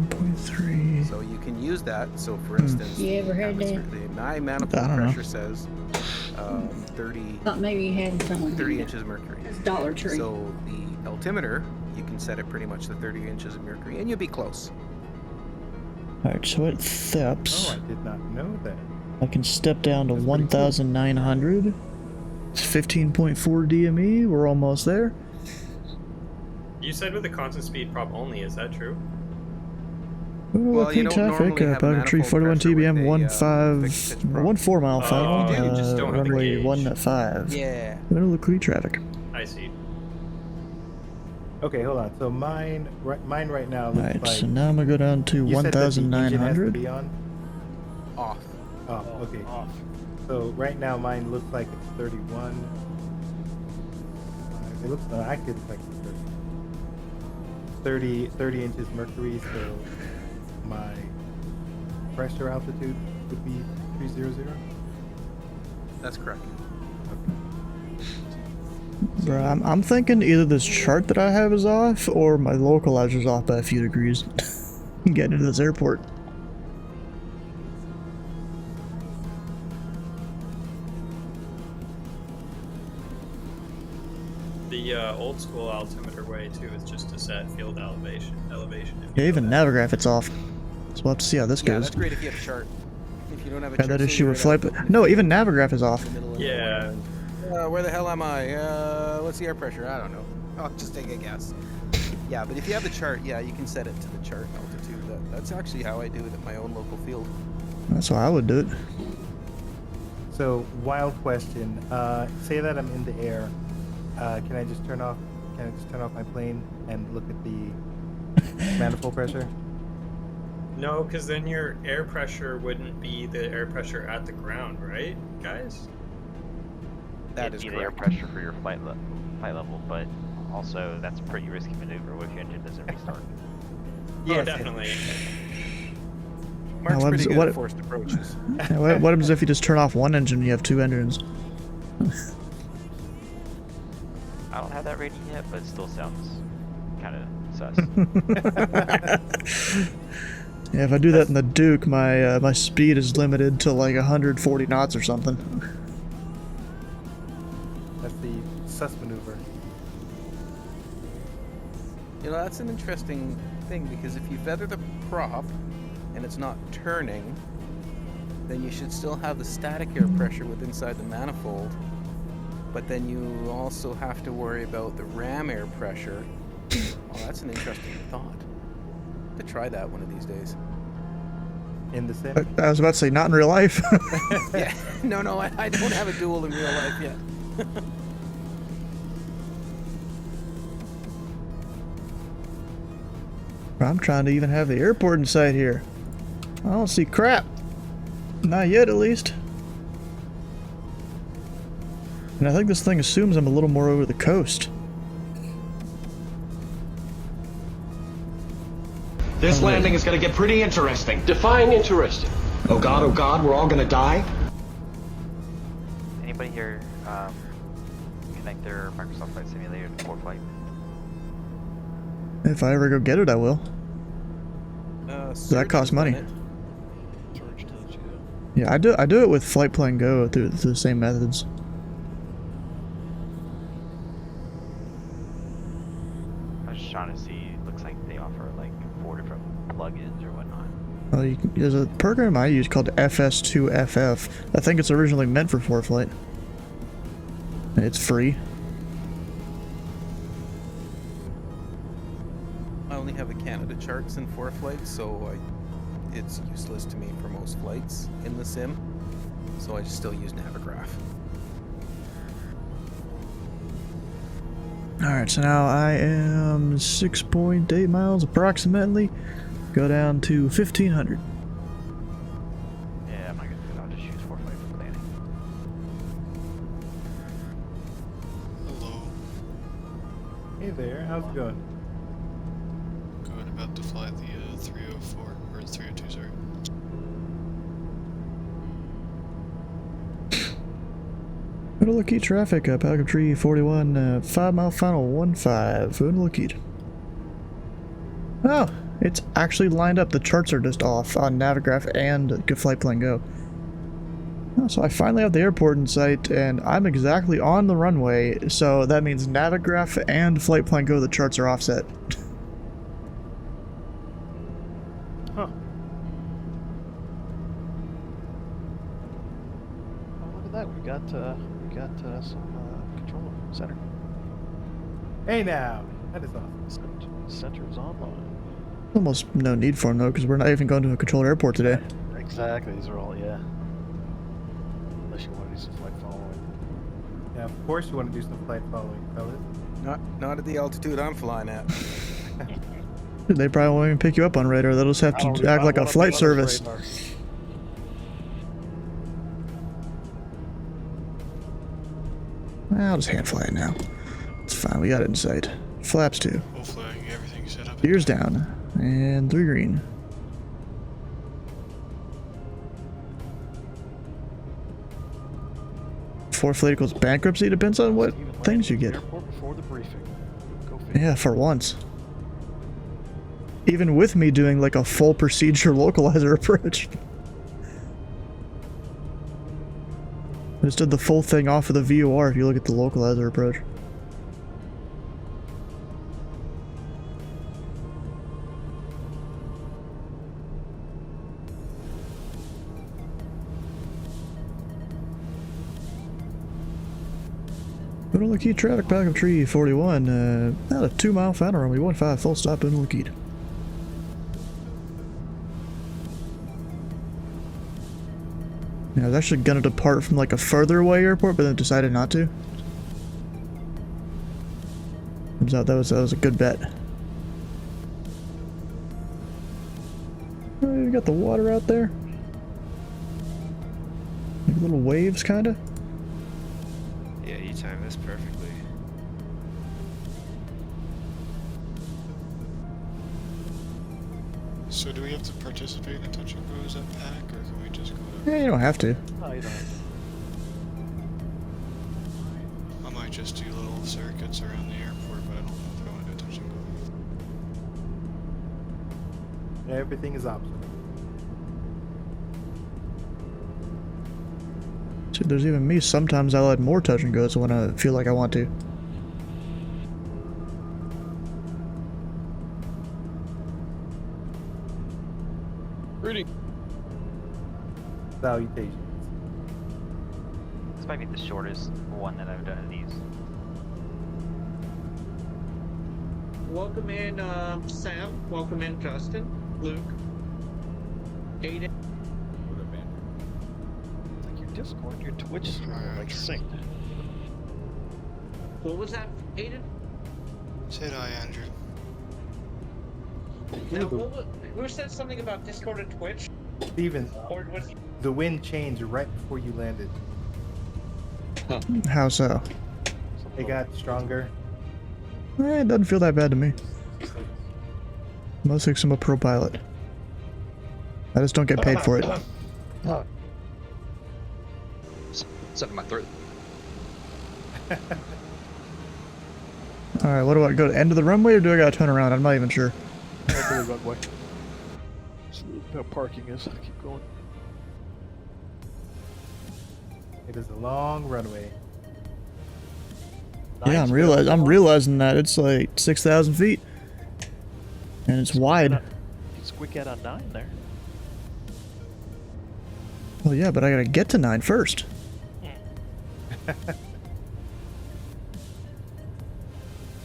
1.3. So you can use that. So for instance, You ever heard that? my manifold I don't know. pressure says 30 Thought maybe you had someone. 30 inches of mercury. It's Dollar Tree. So the altimeter, you can set it pretty much to 30 inches of mercury, and you'll be close. Alright, so it Oh, steps. I did not know that. I can step down to That's pretty cool. 1,900. It's 15.4 DME. We're almost there. You said with a constant speed prop only, is that true? Well, you Clean don't traffic, normally have a Pelican Tree, manifold 41 pressure with TBM, a, fixed pitch prop. 14 mile Oh, final, you just don't have the runway gauge. 15. Yeah. Middle of Cleat traffic. I see. Okay, hold on. So mine right now looks Alright, like. so now I'm gonna go down to You said that the engine has to 1,900. be on? Off. Oh, okay. Off. So right now mine looks like it's 31. It looks actually looks like it's 30 inches mercury. So my pressure altitude would be 300. That's correct. Bro, I'm thinking either this chart that I have is off or my localizer's off by a few degrees. Getting into this airport. The old school altimeter way too is just to set field elevation. If Yeah, you even know that. Navigraph, it's off. So we'll have to see how this Yeah, goes. that's great if you have a chart. If you don't have a Had chart, that say issue you're with at flight. a- No, even Navigraph is off. in the middle of Yeah. Where the hell am I? What's the air pressure? I don't know. I'll just take a guess. Yeah, but if you have the chart, yeah, you can set it to the chart altitude. That's actually how I do it at my own local field. That's how I would do it. So wild question. Say that I'm in the air. Can I just turn off my plane and look at the manifold pressure? No, because then your air pressure wouldn't be the air pressure at the ground, right, guys? That It'd is be the air correct. pressure for your flight level, but Also, that's a pretty risky maneuver. What if your engine doesn't restart? Oh, definitely. Mark's what pretty is- good what- at forced approaches. Yeah, what happens if you just turn off one engine and you have two engines? I don't have that rating yet, but it still sounds kind of sus. Yeah, if I do that in the Duke, my speed is limited to like 140 knots or something. That's the sus maneuver. You know, that's an interesting thing, because if you feather the prop and it's not turning, then you should still have the static air pressure within inside the manifold, but then you also have to worry about the ram air pressure. Oh, that's an interesting thought. To try that one of these days. In the sim? I was about to say, not in real life. Yeah, no, I don't have a duel in real life yet. I'm trying to even have the airport in sight here. I don't see crap. Not yet, at least. And I think this thing assumes I'm a little more over the coast. This landing is gonna get pretty interesting. Define interesting. Oh god, we're all gonna die? Anybody here connect their Microsoft Flight Simulator to ForeFlight? If I ever go get it, I will. That costs money. Yeah, I do it with Flight Plan Go through the same methods. I was just trying to see. Looks like they offer like 4 different plugins or whatnot. There's a program I use called FS2FF. I think it's originally meant for ForeFlight. It's free. I only have the Canada charts in ForeFlight, so it's useless to me for most flights in the sim. So I just still use Navigraph. Alright, so now I am 6.8 miles approximately. Go down to 1500. Yeah, I'm not gonna do it. I'll just use ForeFlight for planning. Hello. Hey there, how's it going? Good, about to fly the 304, or 302, sorry. Unlucky traffic, Pelican Tree 41, 5 mile final 15. Unlucky. Oh, it's actually lined up. The charts are just off on Navigraph and Flight Plan Go. Oh, so I finally have the airport in sight, and I'm exactly on the runway, so that means Navigraph and Flight Plan Go, the charts are offset. Huh. Oh, look at that. We got some control center. Hey now! That is awesome. Center is online. Almost no need for them, though, because we're not even going to a controlled airport today. Exactly. These are all, yeah. Unless you want to do some flight following. Yeah, of course you want to do some flight following, fellas. Not at the altitude I'm flying at. They probably won't even pick you up on radar. They'll just have to act like a flight service. I'll just hand fly it now. It's fine, we got it in sight. Flaps too. Full flag, everything set up. Gears down. And 3 green. 4 flight equals bankruptcy, depends on what things you get. Before the briefing. Yeah, for once. Even with me doing like a full procedure localizer approach. I just did the full thing off of the VOR if you look at the localizer approach. Unlucky traffic back of tree 41, about a 2 mile final runway 15 full stop unlucky. Yeah, I was actually gonna depart from like a further away airport, but then decided not to. Turns out that was a good bet. Oh, you got the water out there. Like little waves, kinda. Yeah, you timed this perfectly. So do we have to participate in touch and goes at PAC, or can we just go to... Yeah, you don't have to. Oh, you don't have to. I might just do little circuits around the airport, but I don't know if I want to do touch and go. Everything is optional. See, there's even me. Sometimes I'll add more touch and goes when I feel like I want to. Rudy. Salutations. This might be the shortest one that I've done of these. Welcome in, Sam. Welcome in, Justin. Luke. Aiden. Like your Discord, your Twitch stream are like synced. What was that, Aiden? Say hi, Andrew. Now, who said something about Discord and Twitch? Steven, Or was the wind changed right before you landed. How so? It got stronger. It doesn't feel that bad to me. Most like I'm a pro pilot. I just don't get paid for it. Stuck in my throat. Alright, what do I go to end of the runway or do I gotta turn around? I'm not even sure. End of the runway. No parking is. Keep going. It is a long runway. Yeah, I'm realizing that it's like 6,000 feet. And it's wide. You can squeak out on 9 there. Well, yeah, but I gotta get to 9 first.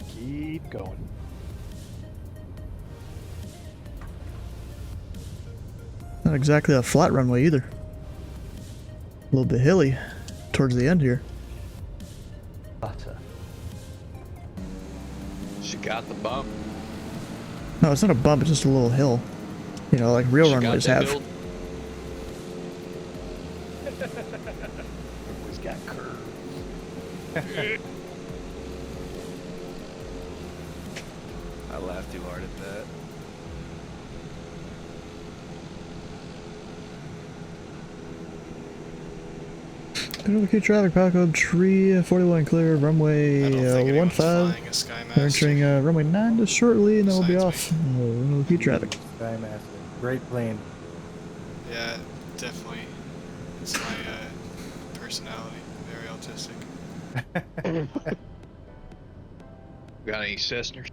Keep going. Not exactly a flat runway either. A little bit hilly towards the end here. Butter. She got the bump. No, it's not a bump, it's just a little hill. You know, like real runways have. Build. Everybody's got curves. I laughed too hard at that. Key traffic, pilot code tree 41 clear, runway 15. We're entering runway 9 just shortly, and then we'll be off. Key traffic. Skymaster. Great plane. Yeah, definitely. It's my personality. Very autistic. Got any Cessners?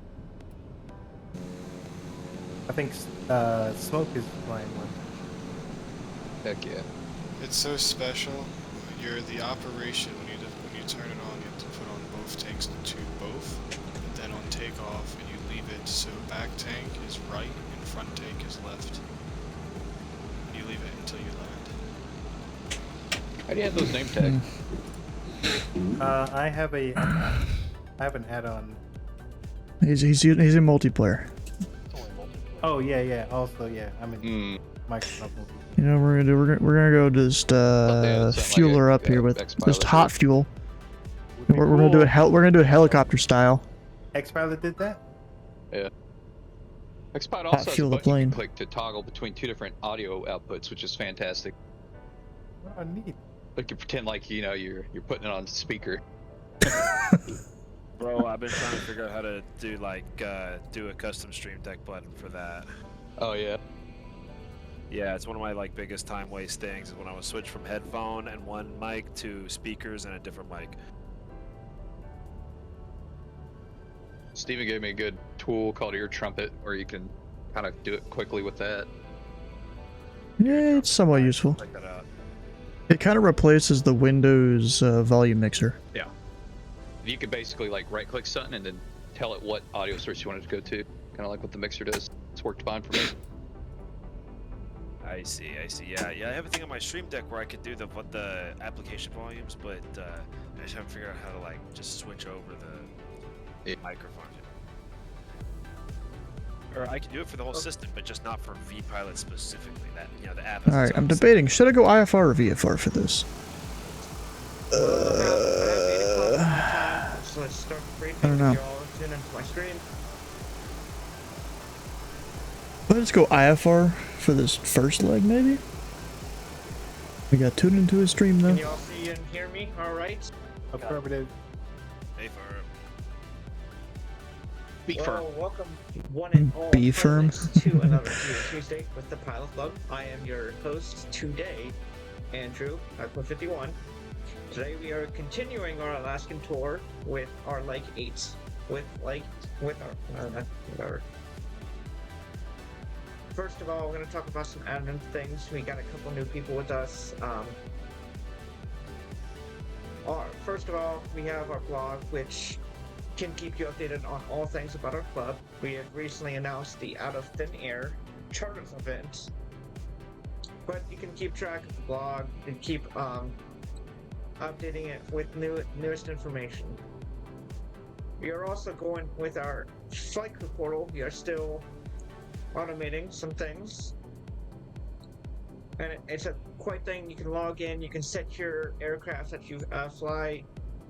I think Smoke is flying one. Heck yeah. It's so special. You're the operation when you turn it on. You have to put on both tanks to both, and then on takeoff, and you leave it so back tank is right and front tank is left. You leave it until you land. How do you have those name tags? I have an add-on. He's in multiplayer. Oh yeah. Also yeah, I'm in Microsoft. You know, we're gonna go just fuel her up here with just hot fuel. We're gonna do a helicopter style. X-Pilot did that? Yeah. X-Pilot also has a fuel the button you plane. can click to toggle between 2 different audio outputs, which is fantastic. Oh, neat. Like you pretend like you're putting it on speaker. Bro, I've been trying to figure out how to do do a custom stream deck button for that. Oh yeah. Yeah, it's one of my biggest time waste things is when I would switch from headphone and one mic to speakers and a different mic. Steven gave me a good tool called Ear Trumpet, where you can kind of do it quickly with that. Yeah, it's somewhat useful. Check that out. It kind of replaces the Windows volume mixer. Yeah. You could basically right-click something and then tell it what audio source you want it to go to, kind of like what the mixer does. It's worked fine for me. I see. Yeah, I have a thing on my stream deck where I could do the application volumes, but I just haven't figured out how to just switch over the microphone. Or I can do it for the whole system, but just not for vPilot specifically. That the app. All right, I'm debating. Should I go IFR or VFR for this? So let's start I don't know. y'all tune into my stream. let's go IFR for this first leg, maybe? We got tuned into his stream, though. Can y'all see and hear me? All right. Affirmative. Hey, for Be firm. Well, welcome one and all Be firm. pilots, to another Tuesday with the Pilot Club. I am your host today, Andrew, Aqua 51. Today we are continuing our Alaskan tour with our Leg 8. With our First of all, we're going to talk about some admin things. We got a couple new people with us. First of all, we have our blog, which can keep you updated on all things about our club. We have recently announced the Out of Thin Air Charters event, but you can keep track of the blog and keep updating it with newest information. We are also going with our flight crew portal. We are still automating some things, and it's a quite thing. You can log in, you can set your aircraft that you fly,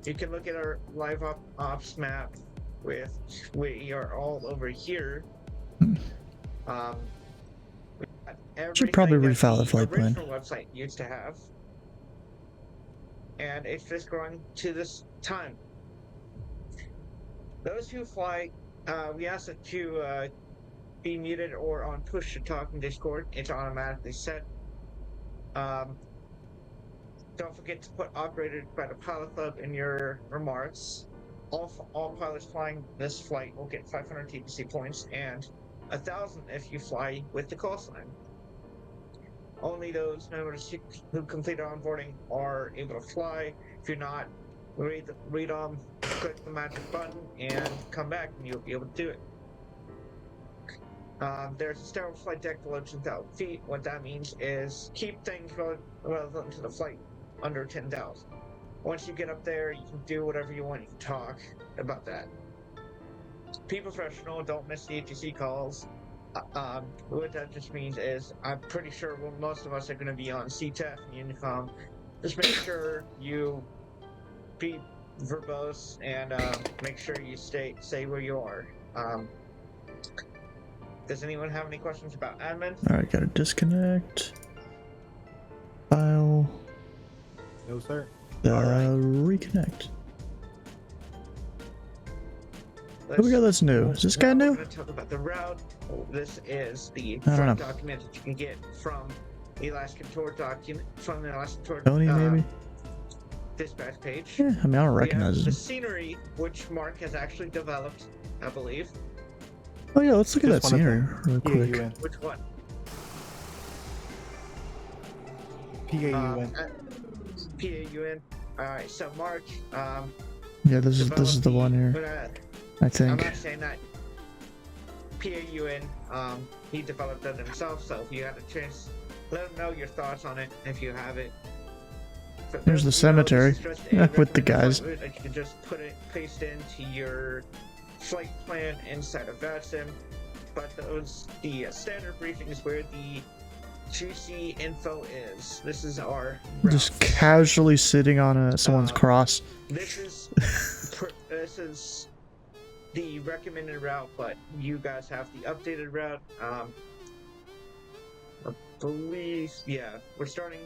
you can look at our live ops map. We are all over here. Should probably everything refile the that flight plan. original website used to have, and it's just growing to this time. Those who fly, we ask that you be muted or on push to talk in Discord. It's automatically set. Don't forget to put operated by the Pilot Club in your remarks. All pilots flying this flight will get 500 TPC points and 1,000 if you fly with the call sign. Only those members who complete onboarding are able to fly. If you're not, read them, click the magic button, and come back, and you'll be able to do it. There's a sterile flight deck below 10,000 feet. What that means is keep things relevant to the flight under 10,000. Once you get up there, you can do whatever you want. You can talk about that. Be professional. Don't miss the ATC calls. What that just means is I'm pretty sure most of us are going to be on CTF and Unicom. Just make sure you be verbose and make sure you say where you are. Does anyone have any questions about admin? Alright, gotta disconnect. File. No, sir. Reconnect. Who we got that's new? Is this guy new? We're going to talk about the route. This is the I don't know. document that you can get from the Alaskan Tour document, from the Alaskan Tour Tony, maybe? dispatch page. Yeah, I mean, I don't We have recognize the him. scenery, which Mark has actually developed, I believe. Oh yeah, let's look at that Just one of scenery them. real quick. PAUN. Which one? PAUN. PAUN. Alright, so Mark, Yeah, this is the one here. I I'm think. not saying that. PAUN, he developed it himself, so if you had a chance, let him know your thoughts on it if you have it. For There's those the who know, this cemetery. is just a Yeah, with the recommended guys. flight route that you can just paste into your flight plan inside of VATSIM. But the standard briefing is where the juicy info is. This is our route. Just casually sitting on someone's cross. This is this is the recommended route, but you guys have the updated route. I believe, yeah, we're starting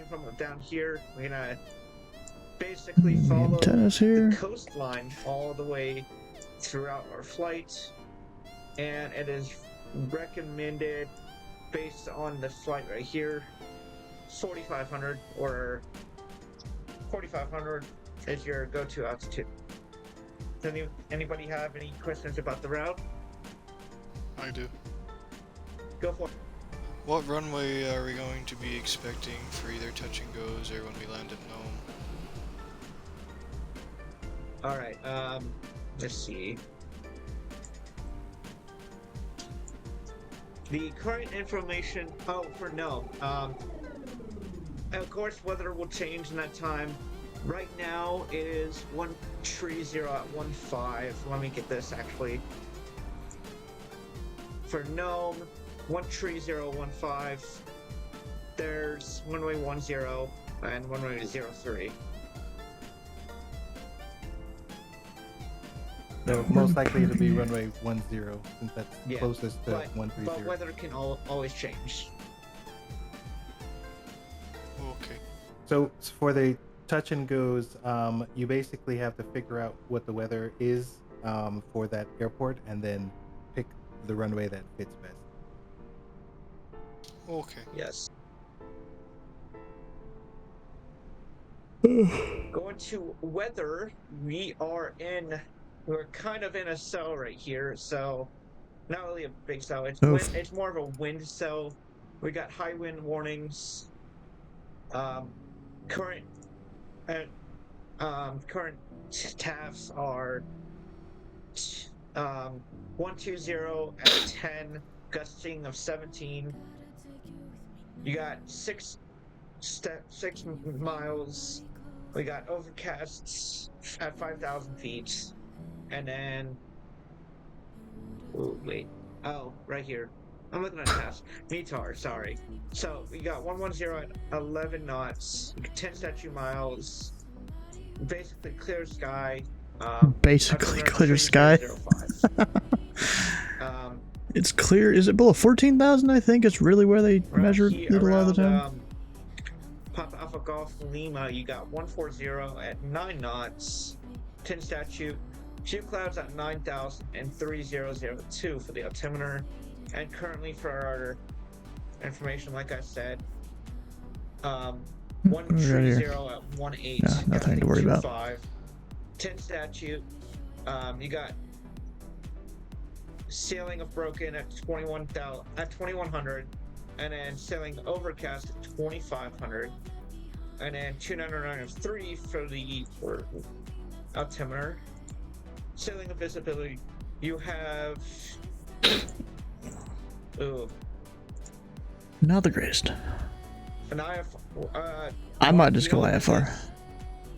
from down here. We're gonna basically follow Antennas here. the coastline all the way throughout our flight, and it is recommended based on the flight right here, 4,500 or 4,500 is your go-to altitude. Does anybody have any questions about the route? I do. Go for it. What runway are we going to be expecting for either touch and goes or when we land at Nome? All right. Let's see. The current information. Oh, for no. Of course, weather will change in that time. Right now it is 130 at 15. Let me get this actually. For Nome, 130.15. There's runway 10 and runway 03. So most likely it'll be runway 10 since that's Yeah, closest to but 130. weather can always change. Okay. So for the touch and goes, you basically have to figure out what the weather is for that airport and then pick the runway that fits best. Okay. Yes. Going to weather, we're kind of in a cell right here, so not really a big cell. It's more of a wind cell. We got high wind warnings. Current TAFs are 120 at 10, gusting of 17. You got 6 miles. We got overcasts at 5,000 feet, and then right here. I'm looking at TAFs. METAR, sorry. So we got 110 at 11 knots, 10 statute miles, basically clear sky. Basically clear sky. It's clear. Is it below 14,000? I think it's really where they measure it a lot of the time. Papa Alpha Golf Lima, you got 140 at 9 knots, 10 statute, 2 clouds at 9,000 and 3002 for the altimeter. And currently for our information, like I said, 130 at 18. No, nothing to worry about. 10 statute. You got sailing of broken at 2100, and then sailing overcast at 2500, and then 299 of 3 for the altimeter. Sailing of visibility, you have Not the greatest. an IFR. I might just go IFR.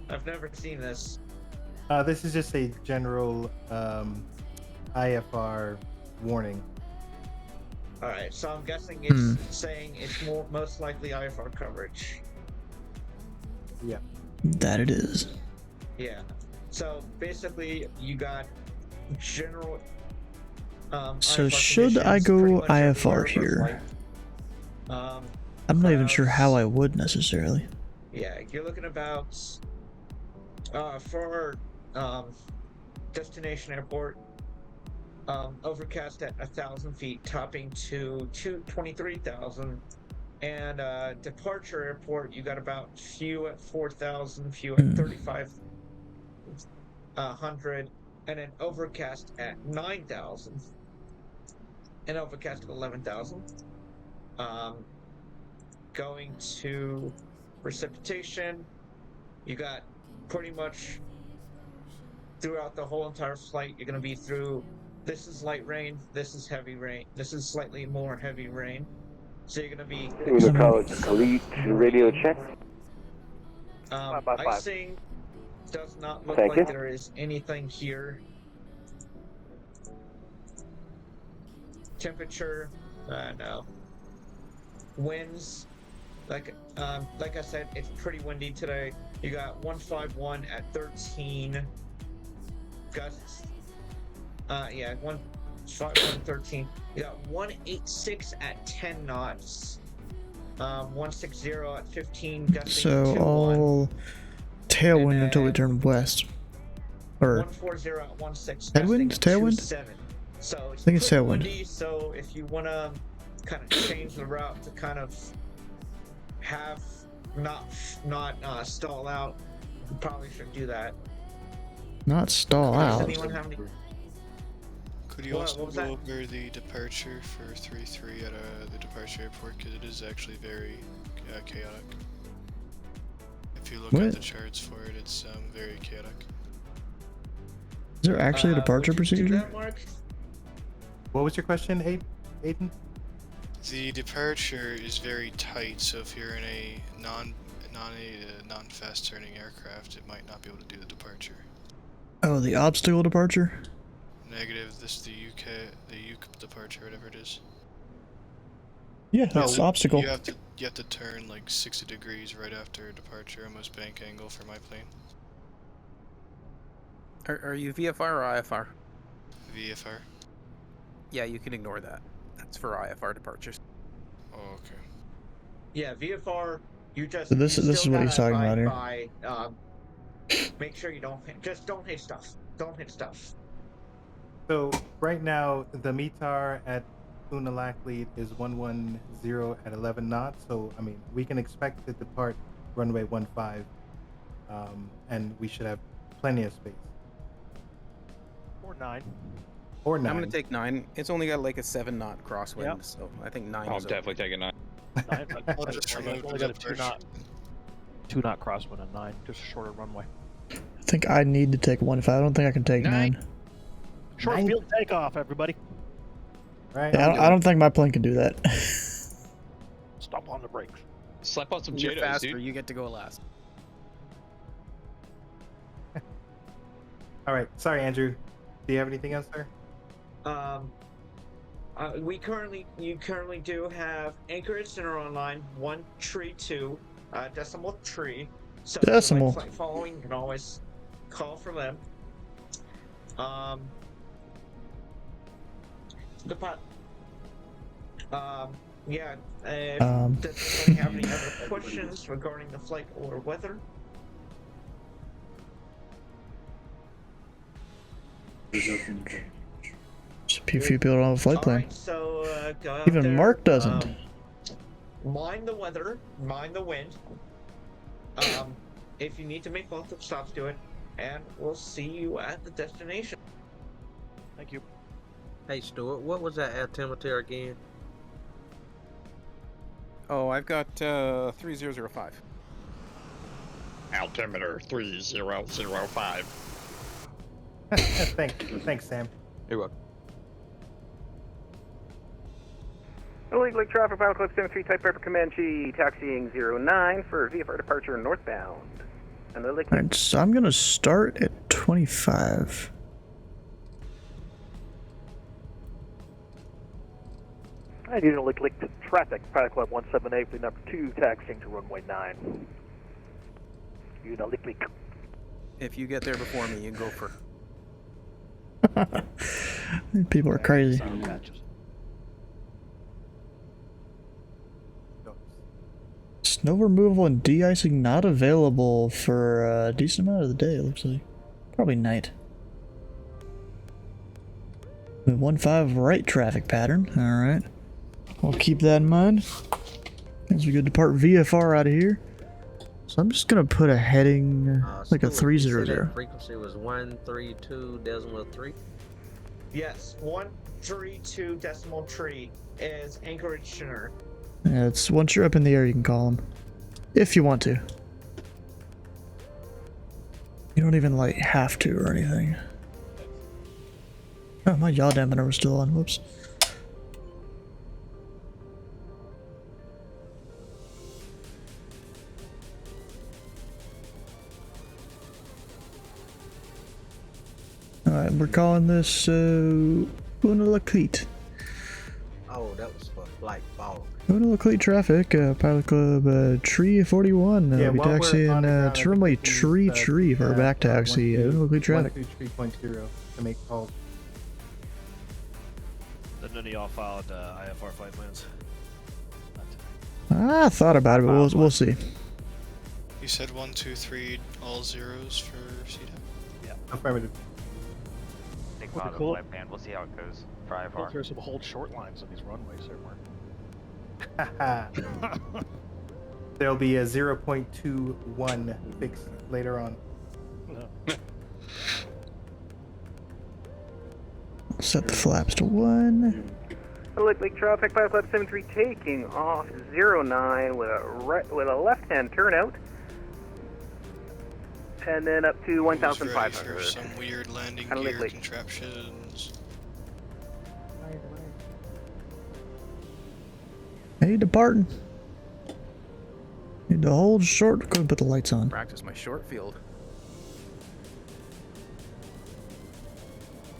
I've never seen this. This is just a general IFR warning. Alright, so I'm guessing it's saying it's most likely IFR coverage. Yeah. That it is. Yeah. So basically, you got general. So IFR should I conditions go pretty much everywhere IFR here? for flight. I'm not even sure how I would necessarily. Yeah, you're looking about for destination airport, overcast at 1,000 feet, topping to 23,000, and departure airport you got about few at 4,000, few at 3,500, and then overcast at 9,000, and overcast at 11,000. Going to precipitation, you got pretty much throughout the whole entire flight, you're going to be through, this is light rain, this is heavy rain, this is slightly more heavy rain. So you're going to be... Elite radio check. Icing does not look like there is anything here. Temperature, no. Winds, like I said, it's pretty windy today. You got 151 at 13 gusts. 151 13. You got 186 at 10 knots. 160 at 15 gusting. So all tailwind until we turn west. Or 140 at 16. headwind? Tailwind? 7. So it's I think it's pretty tailwind. windy, so if you want to kind of change the route to kind of have not stall out, you probably should do that. Not stall Does out. anyone have any? Could you also go over the departure for 3-3 at the departure airport, because it is actually very chaotic. If you look at the charts for it, it's very chaotic. Is there actually a departure procedure? What was your question, Aiden? The departure is very tight, so if you're in a non-fast turning aircraft, it might not be able to do the departure. Oh, the obstacle departure? Negative. This is the UK departure, whatever it is. Yeah, that's obstacle. You have to turn like 60 degrees right after departure, almost bank angle for my plane. Are you VFR or IFR? VFR. Yeah, you can ignore that. That's for IFR departures. Oh, okay. Yeah, VFR. You just. So this you is still what he's gotta talking about abide here. by, make sure you don't hit stuff. Don't hit stuff. So right now the METAR at Unalakleet is 110 at 11 knots. So I mean we can expect to depart runway 15, and we should have plenty of space. Or 9. Or 9. I'm gonna take 9. It's only got like a 7-knot crosswind, Yep. so I think 9 I'm is definitely taking 9. 9, but I'll just only remove got a the 2-knot crosswind and 9, just a shorter runway. I think I need to take 1 if I don't think I can take 9. Short field takeoff, everybody. Right. Yeah, I don't think my plane can do that. Stomp on the brakes. Slap on some You're JDOs, faster, dude. you get to go last. All right. Sorry, Andrew. Do you have anything else, sir? You currently do have Anchorage Center online 132 decimal tree. So if you Decimal. like flight following, you can always call for them. Yeah. Does anybody have any other questions regarding the flight or weather? Just a few people don't have a flight plan. Alright, so go out Even there, Mark doesn't. Mind the weather, mind the wind. If you need to make multiple stops, do it, and we'll see you at the destination. Thank you. Hey Stuart, what was that altimeter again? Oh, I've got 3005. Altimeter 3005. Thanks, Sam. You're welcome. Illegally traffic, Pilot Club 73, Type Pepper Comanche, taxiing 09 for VFR departure northbound. And Alright, so I'm gonna start at 25. And using Lick traffic, Pilot Club 178, fleet number 2, taxiing to runway 9. Using Lick. If you get there before me, you can go for. People are crazy. Snow removal and de-icing not available for a decent amount of the day, it looks like. Probably night. 1-5 right traffic pattern, alright. I'll keep that in mind as we go depart VFR out of here. So I'm just gonna put a heading, like a Stuart, you said 300. that frequency was 132.3. Yes, 132 decimal tree is Anchorage Center. Yeah, it's once you're up in the air, you can call them. If you want to. You don't even, like, have to or anything. Oh, my yaw dampener was still on. Whoops. Alright, we're calling this, Unalakleet. Oh, that was for flight ball. Unalakleet traffic, Pilot Club, Tree 41. Yeah, We'll be while we're taxiing, on the ground, to runway Tree for our back taxi, Unalakleet traffic. 123.0 to make calls. Then none of y'all followed IFR flight plans. I thought about it, but we'll see. You said 1, 2, 3, all zeros for CDAP? Yeah. Affirmative. Think Would be about the cool. flight plan. We'll see how it goes for Well, IFR. there's some hold short lines on these runways somewhere. There'll be a 0.21 fix later on. Set the flaps to 1. Illegally traffic, Pilot Club 73, taking off 09 with a left-hand turnout. And then up to Ready 1,500. for some weird landing Kinda gear like- contraptions. Hey, departing. Need to hold short. Go and put the lights on. Practice my short field.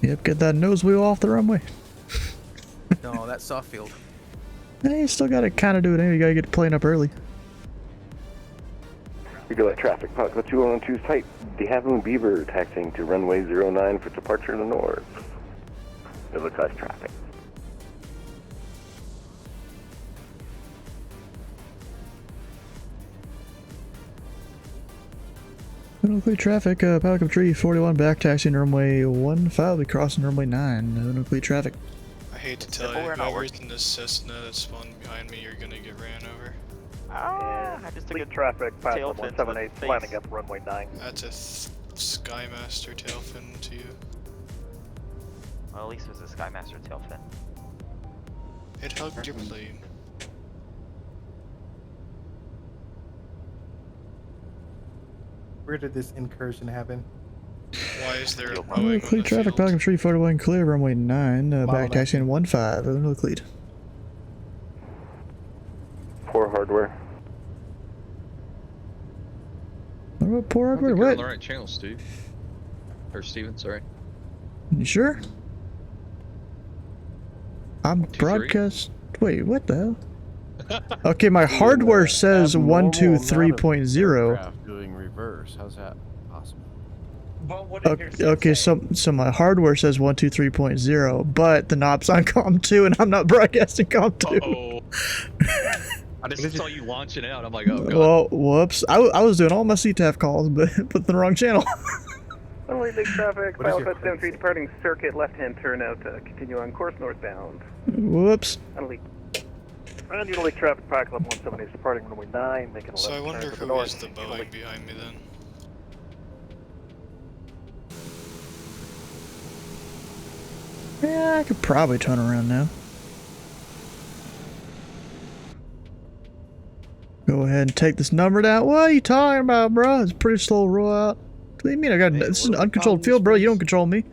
Yep, get that nose wheel off the runway. No, that's soft field. Hey, you still gotta kind of do it anyway. You gotta get the plane up early. Regular traffic, Pelican 2112 type. De Havilland Beaver taxiing to runway 09 for departure in the north. Localized traffic. Unclear traffic, Pelican Tree 41 back taxiing runway 15, will be crossing runway 9. Unclear traffic. I hate to tell you, whoever's in this Cessna that spawned behind me, you're gonna get ran over. Ah, I just took a traffic, tail Pilot fin to the 178, landing at runway 9. That's a Skymaster tail fin to you. Well, at least it was a Skymaster tail fin. It hugged your plane. Where did this incursion happen? Why is there a Boeing Clear on the traffic, field? Pelican Tree 41 clear, runway 9, back taxiing 15, unclear. Poor hardware. What about poor I hardware? think you're on What? the right channel, Steve. Or Steven, sorry. You sure? I'm 2, 3. broadcast. Wait, what the hell? Okay, my hardware says 123.0. Aircraft doing reverse. How's that possible? But what did your Okay, so my hardware says 123.0, but the knob's on COM 2 and I'm not broadcasting COM 2. Uh-oh. I just saw you launching out. I'm like, oh god. Well, whoops. I was doing all my CTAF calls, but put the wrong channel. Runway big traffic, What is your Pilot 73 departing circuit, left-hand turnout to continue on course northbound. Whoops. Unleak. And Unilink traffic, Pilot 178 departing runway 9, making a left So I turn wonder to the who north. is the Boeing behind me then. Yeah, I could probably turn around now. Go ahead and take this number down. What are you talking about, bro? It's a pretty slow rollout. What do you mean? This is an uncontrolled field, bro. You don't control me.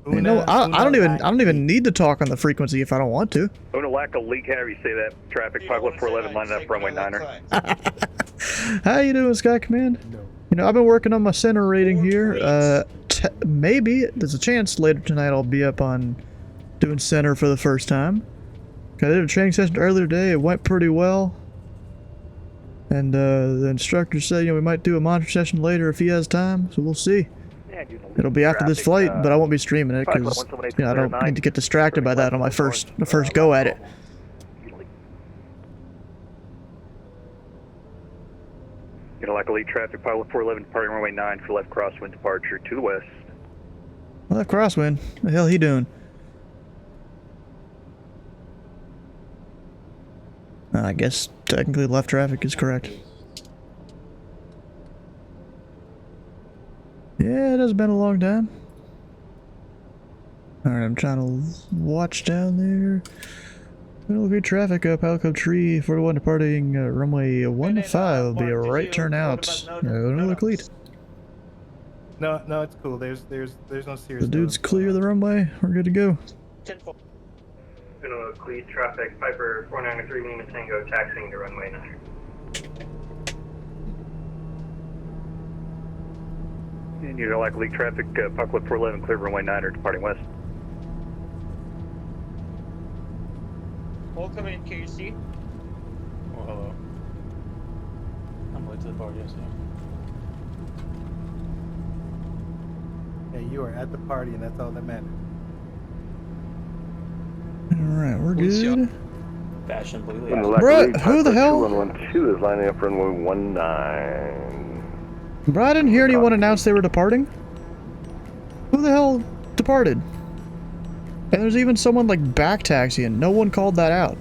You know, I don't even need to talk on the frequency if I don't want to. Unalaka leak, how you say that? Traffic, Pilot 411, lining up runway 9er. How you doing, Sky Command? You know, I've been working on my center rating here. Maybe there's a chance later tonight I'll be up on doing center for the first time. I did a training session earlier today. It went pretty well. And the instructor said, you know, we might do a monitor session later if he has time. So we'll see. It'll be after this flight, but I won't be streaming it because you know, I don't need to get distracted by that on my first go at it. Unalaka lead traffic, Pilot 411 departing runway 9 for left crosswind departure to the west. Well, that crosswind, what the hell he doing? I guess technically left traffic is correct. Yeah, it has been a long time. Alright, I'm trying to watch down there. Good traffic up Pelican Tree 41 departing runway 15 will be a right turn out. No lead. No, it's cool. There's no serious. The dude's clear the runway. We're good to go. Lead traffic, Piper 493 Lima Tango taxiing to runway 9. And Unalaka lead traffic, Pilot 411 clear runway 9 or departing west. Welcome in, KC. Oh, hello. I'm late to the party, yes, Hey, you are at the party, and that's all that matters. Alright, we're good. Fashion blue. Bruh, who the hell? 2112 is lining up runway 19. Bruh, I didn't hear anyone announce they were departing. Who the hell departed? And there's even someone like back taxiing. No one called that out.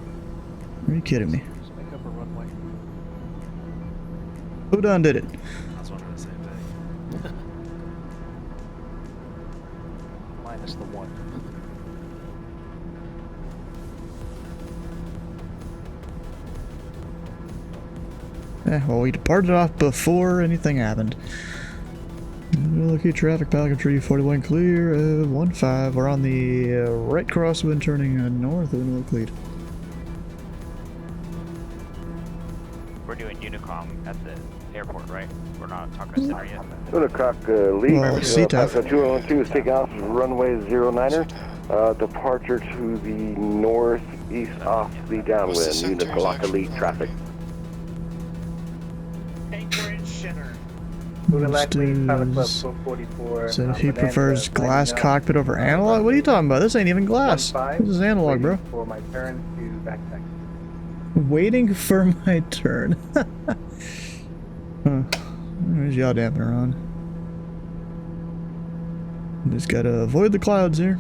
Are you kidding me? Just make up a runway. Who done did it? I was wondering the same thing. Minus the one. Well, we departed off before anything happened. Lucky traffic, Pelican Tree 41 clear, 15. We're on the right crosswind turning north of North Lead. We're doing Unicom at the airport, right? We're not talking to center yet. Unicom lead, Well, CTAF. 2112 is taking off runway 09er. Departure to the northeast off the downwind. Unicom lead traffic. So he prefers glass cockpit over analog? What are you talking about? This ain't even glass. This is analog, bro. For my turn to backpack. Waiting for my turn. Huh. There's y'all damping around. Just gotta avoid the clouds here.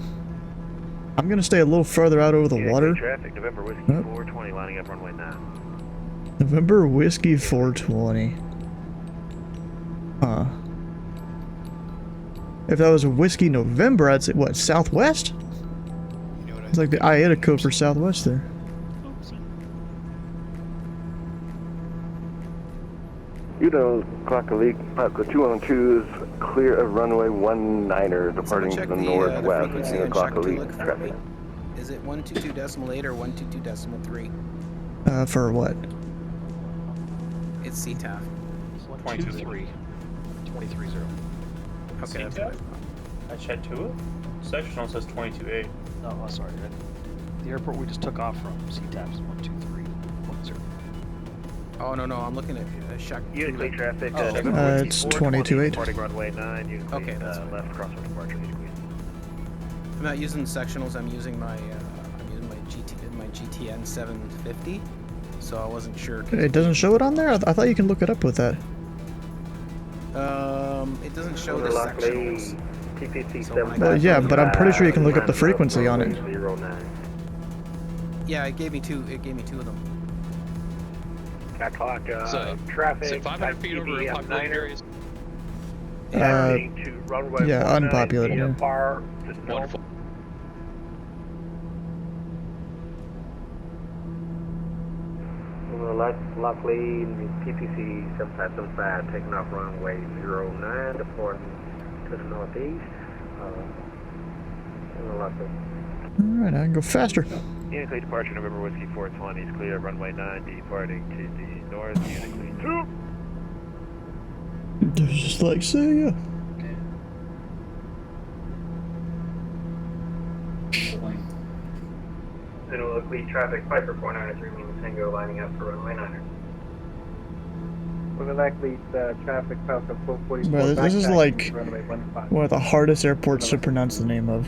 I'm gonna stay a little further out over the water. Traffic, November Whiskey 420, lining up runway 9. November Whiskey 420. Huh. If that was a Whiskey November, I'd say, what, Southwest? You know what It's like the IATA code for Southwest there. Clock League, the 212 is clear of runway 19er, departing to the northwest. Frequency and Clock check League to look for traffic. me. Is it 122.8 or 122.3? For what? It's CTAF. 23. 23.0. Okay, that's good. I checked to it. Sectional says 22.8. Oh, sorry. The airport we just took off from, CTAF is 123.0. Oh, no, I'm looking at Shack. Unically traffic, it's 22.8. departing runway 9, Unically, Okay, that's fine. left crossword departure, Unically. I'm not using sectionals. I'm using my GTN 750. So I wasn't sure. It doesn't show it on there? I thought you can look it up with that. It doesn't show the sectionals. Well, yeah, but I'm pretty sure you can look up the frequency on it. Yeah, it gave me two. It gave me two of them. Cat clock, So, traffic. is it 500 feet over TBM populated 9er, areas? turning to runway Yeah, 19 unpopulated, via yeah. far to north. Wonderful. Luckily, PPC 7575 taking off runway 09, departing to the northeast. Alright, I can go faster. Unically departure November Whiskey 420 is clear, runway 9, departing to the north, Unically 2. Just like, see ya. Luckily, traffic Piper 493 Lima Tango lining up for runway 9er. Likely traffic Falcon 444. Bro, this is like one of the hardest airports to pronounce the name of.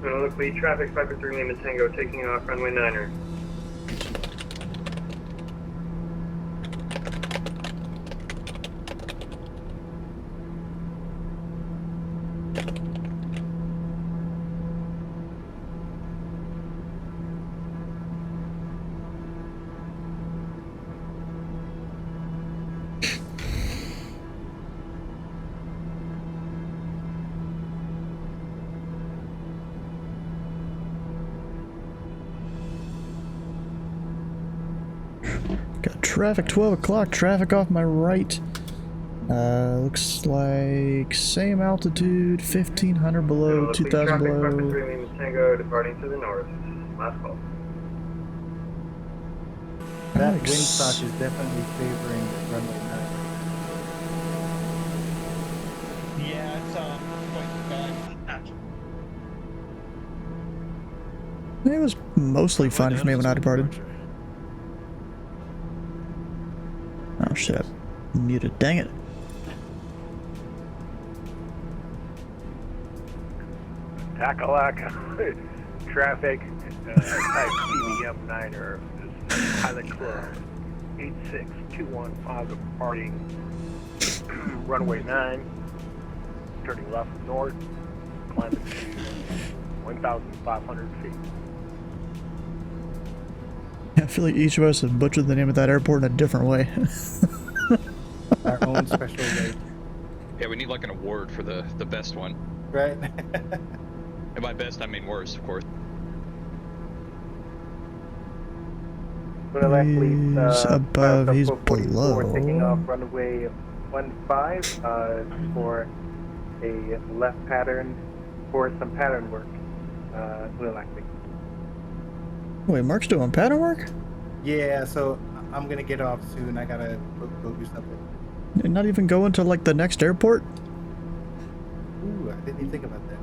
Luckily, traffic Piper 3 Lima Tango taking off runway 9er. Got traffic 12 o'clock, traffic off my right. Looks like same altitude, 1500 below, 2000 below. Traffic Piper 3 Lima Tango departing to the north. Last call. That wind stock is definitely favoring runway 9. Yeah, it's quite bad. It was mostly fine for me when I departed. Oh shit, I muted, dang it. Takalaka traffic, type TBM 9er, Pilot Club 86215 departing runway 9, turning left north, climbing to 1,500 feet. I feel like each of us have butchered the name of that airport in a different way. Our own special way. Yeah, we need like an award for the best one. Right? And by best, I mean worst, of course. He's above, he's below. Taking off runway 15 for a left pattern for some pattern work. Will likely. Wait, Mark's doing pattern work? Yeah, so I'm gonna get off soon. I gotta go do something. And not even going to like the next airport? Ooh, I didn't even think about that.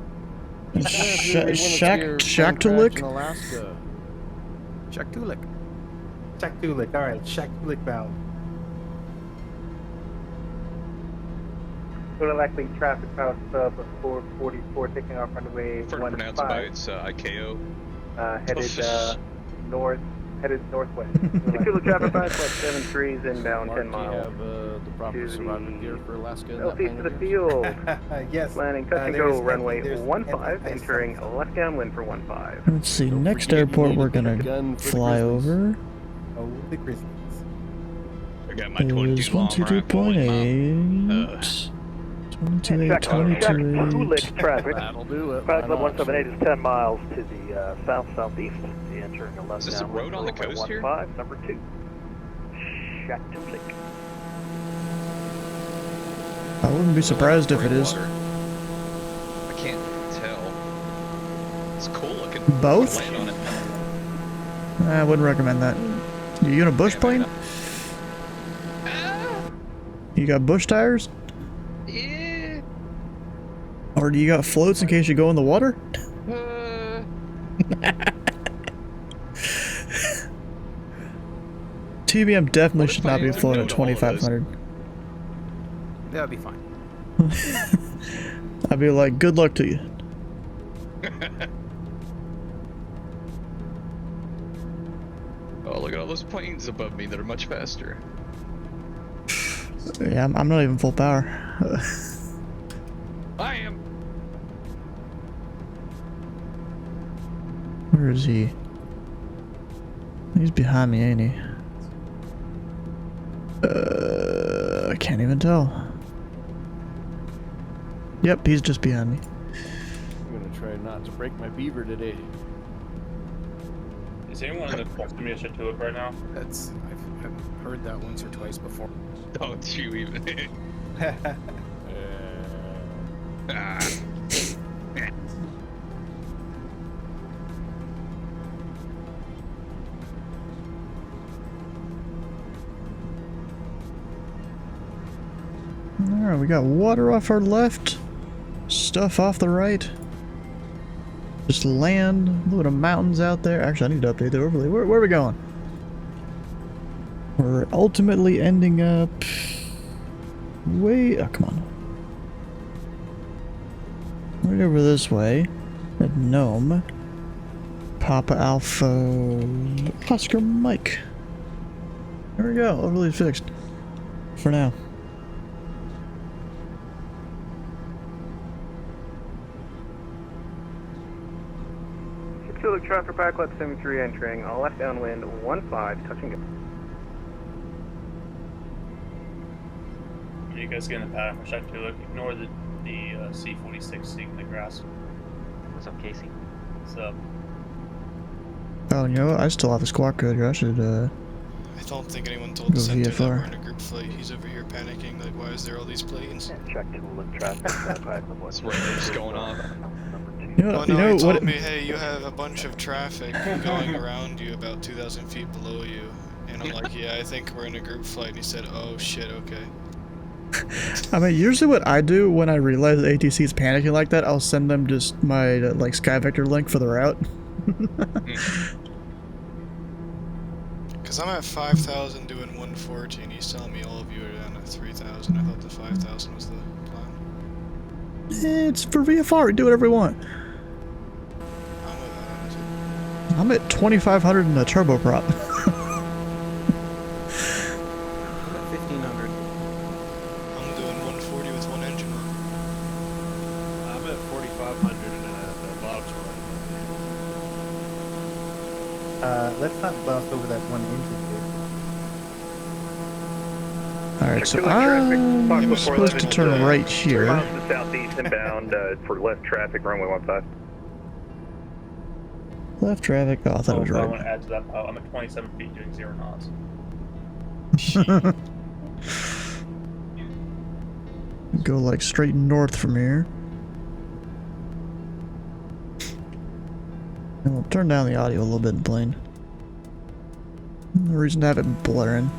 Shaktoolik? Alaska. Shaktoolik. Shaktoolik. All right, Shaktoolik bound. Will likely traffic power sub 444 taking off runway Prefer to pronounce it by its ICAO. Headed northwest. Shaktoolik traffic power sub 73s inbound 10 miles. Have the proper survival gear for Alaska. Southeast to the field. Yes. Landing touch and go runway 15, entering left downwind for 15. Let's see, next airport we're gonna fly over Oh, the Grizzlies. I got my is 22 long rifle. 122.8. 22.8, 22.8. traffic. That'll do it. Pilot Club 178 is 10 miles to the south-southeast. Entering a left Is this a road on the coast here? 15, number 2. Shaktoolik. I wouldn't be surprised if it is. Water. I can't tell. It's cool looking. Both? Land on it. I wouldn't recommend that. You in a bush plane? You got bush tires? Yeah. Or do you got floats in case you go in the water? TBM definitely should not be floating at 2,500. That'll be fine. I'd be like, good luck to you. Oh, look at all those planes above me that are much faster. Yeah, I'm not even full power. I am. Where is he? He's behind me, ain't he? I can't even tell. Yep, he's just behind me. I'm gonna try not to break my beaver today. Is anyone in the proximity of Shaktoolik right now? I've heard that once or twice before. Don't you even. Alright, we got water off our left, stuff off the right. Just land, a little bit of mountains out there. Actually, I need to update the overlay. Where are we going? We're ultimately ending up way... Oh, come on. Right over this way. At Nome. Papa Alpha... Oscar Mike. There we go. Overlay fixed. For now. Shaktoolik traffic Pilot Club 73 entering left downwind 15, touch and go. You guys get in the pattern for Shaktoolik. Ignore the C-46 seeking the grass. What's up, Casey? What's up? Oh, you know what? I still have a squawk code here. I should, I don't think anyone told the go center that VFR. we're in a group flight. He's over here panicking, like, why is there all these planes? Shaktoolik traffic. What's just going on? Oh no, he told me, hey, you have a bunch of traffic going around you about 2,000 feet below you. And I'm like, yeah, I think we're in a group flight. And he said, oh shit, okay. I mean, usually what I do when I realize that ATC is panicking like that, I'll send them just my, like, SkyVector link for the route. Because I'm at 5,000 doing 140, and he's telling me all of you are down at 3,000. I thought the 5,000 was the plan. It's for VFR. Do whatever you want. I'm with that attitude. I'm at 2,500 in the turboprop. I'm at 1,500. I'm doing 140 with one engine on. I'm at 4,500 and the bottom's right. Let's not gloss over that one engine. Alright, so I'm supposed to turn right here. Miles to southeast inbound for left traffic, runway 15. Left traffic. Oh, I thought it was I right. want to add to that pile. I'm at 27 feet doing 0 knots. Go like straight north from here. And we'll turn down the audio a little bit in plane. No reason to have it blaring.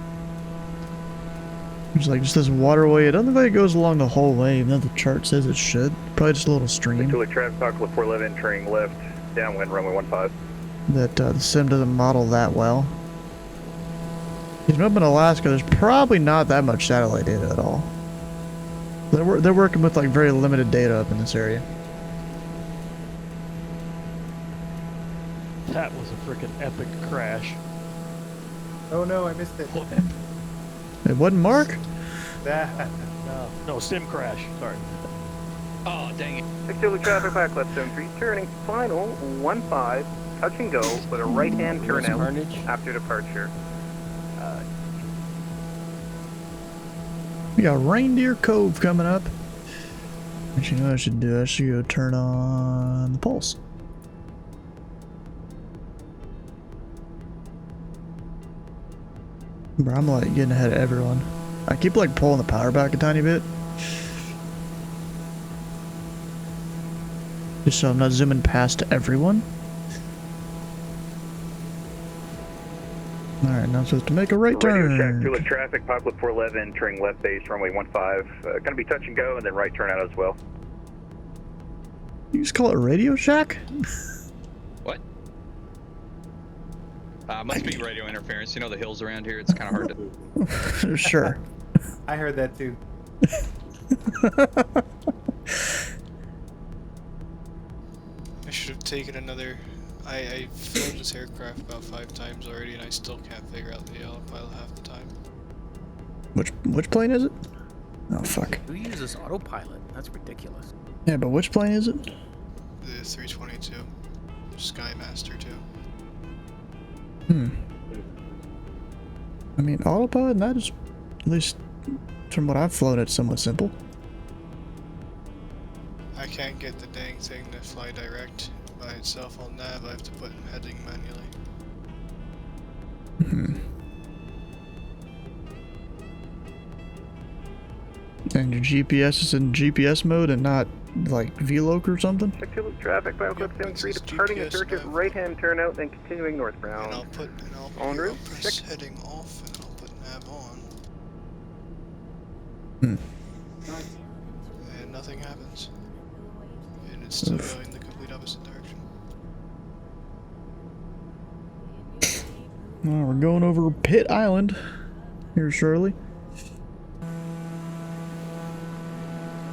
It's like just this waterway. It doesn't look like it goes along the whole way, even though the chart says it should. Probably just a little stream. Traffic Apocalypse 411, turning left, downwind runway 15. That the sim doesn't model that well. Even up in Alaska, there's probably not that much satellite data at all. They're working with like very limited data up in this area. That was a freaking epic crash. Oh no, I missed it. It wasn't Mark? No, sim crash. Sorry. Oh, dang it. Zulu Traffic Apocalypse 73, turning final 15, touch and go with a right-hand turnout after departure. We got Reindeer Cove coming up. Actually, you know what I should do? I should go turn on the pulse. Bro, I'm like getting ahead of everyone. I keep like pulling the power back a tiny bit. Just so I'm not zooming past everyone. Alright, now I'm supposed to make a right turn. Radio check, traffic, Apocalypse 411, turning left base, runway 15. Gonna be touch and go, and then right turn out as well. You just call it Radio Shack? What? Must be radio interference. You know the hills around here, it's kind of hard to... Sure. I heard that too. I should have taken another... I flown this aircraft about 5 times already and I still can't figure out the autopilot half the time. Which plane is it? Oh fuck. Who uses autopilot? That's ridiculous. Yeah, but which plane is it? The 322. Skymaster 2. I mean, autopilot, and that is, at least from what I've flown, it's somewhat simple. I can't get the dang thing to fly direct by itself on nav. I have to put heading manually. And your GPS is in GPS mode and not like VLOC or something? Traffic, Apocalypse 73, departing a circuit, right-hand turnout, then continuing northbound. And I'll put En route, press heading off and I'll put nav on. And nothing happens. And it's still going the complete opposite direction. Well, we're going over Pitt Island here shortly.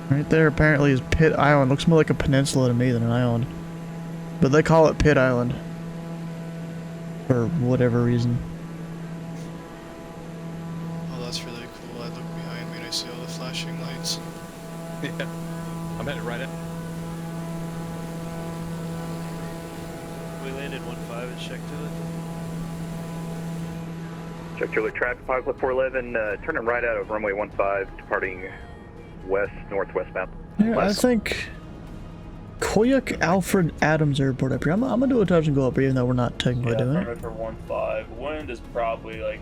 Right there apparently is Pitt Island. Looks more like a peninsula to me than an island. But they call it Pitt Island. For whatever reason. Oh, that's really cool. I look behind me and I see all the flashing lights. Yeah. I'm headed right at... We landed 15 and check to it. Check Juliet traffic, Apocalypse 411, turning right out of runway 15, departing northwestbound. Yeah, I think Koyuk Alfred Adams Airport up here. I'm gonna do a touch and go up here, even though we're not technically doing it. For 15. Wind is probably like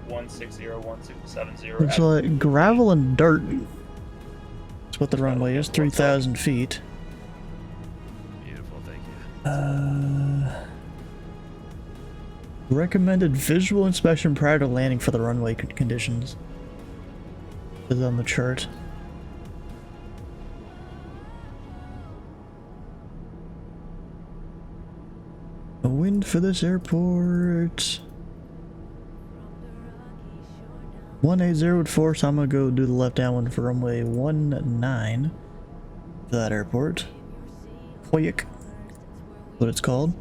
160, 1670. It's like gravel and dirt. That's what the runway is, 3,000 feet. Beautiful, thank you. Recommended visual inspection prior to landing for the runway conditions. Is on the chart. The wind for this airport. 180 with force. So I'm gonna go do the left downwind for runway 19 for that airport. Koyuk. What it's called.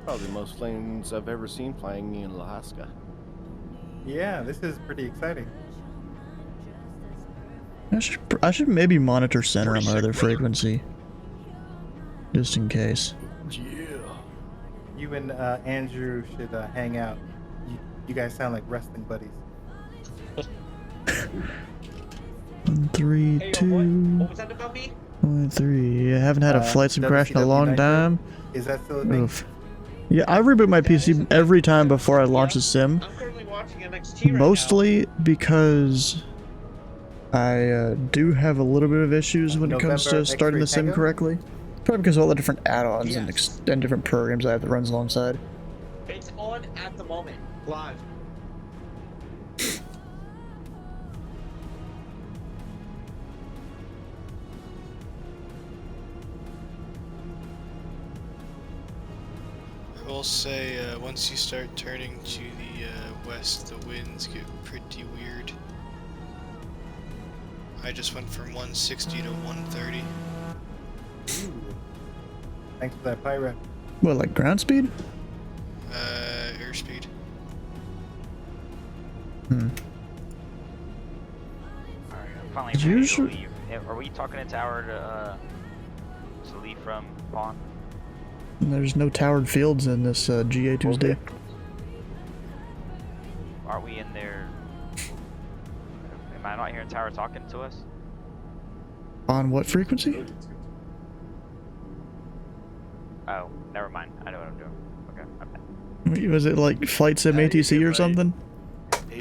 Probably the most planes I've ever seen flying in Alaska. Yeah, this is pretty exciting. I should maybe monitor center on my other frequency. Just in case. Yeah. You and Andrew should hang out. You guys sound like wrestling buddies. 1, 3, 2. What was that about me? 1, 3. I haven't had a flight sim crash in a long time. Is that still a thing? Oof. Yeah, I reboot my PC every time before I launch the sim. I'm currently watching NXT right Mostly because I do have a little bit of issues when it comes to starting the sim correctly. Probably because of all the different add-ons and different programs I have that runs alongside. It's on at the moment, live. I will say, once you start turning to the west, the winds get pretty weird. I just went from 160 to 130. Ooh. Thanks for that pirate. What, like ground speed? Airspeed. Hmm. Alright, I'm finally Did ready you to leave. Are we talking a tower to leave from Pawn? There's no towered fields in this GA Tuesday. Are we in there? Am I not hearing tower talking to us? On what frequency? Oh, never mind. I know what I'm doing. Okay, I'm bad. Was it like Flight Sim ATC or something?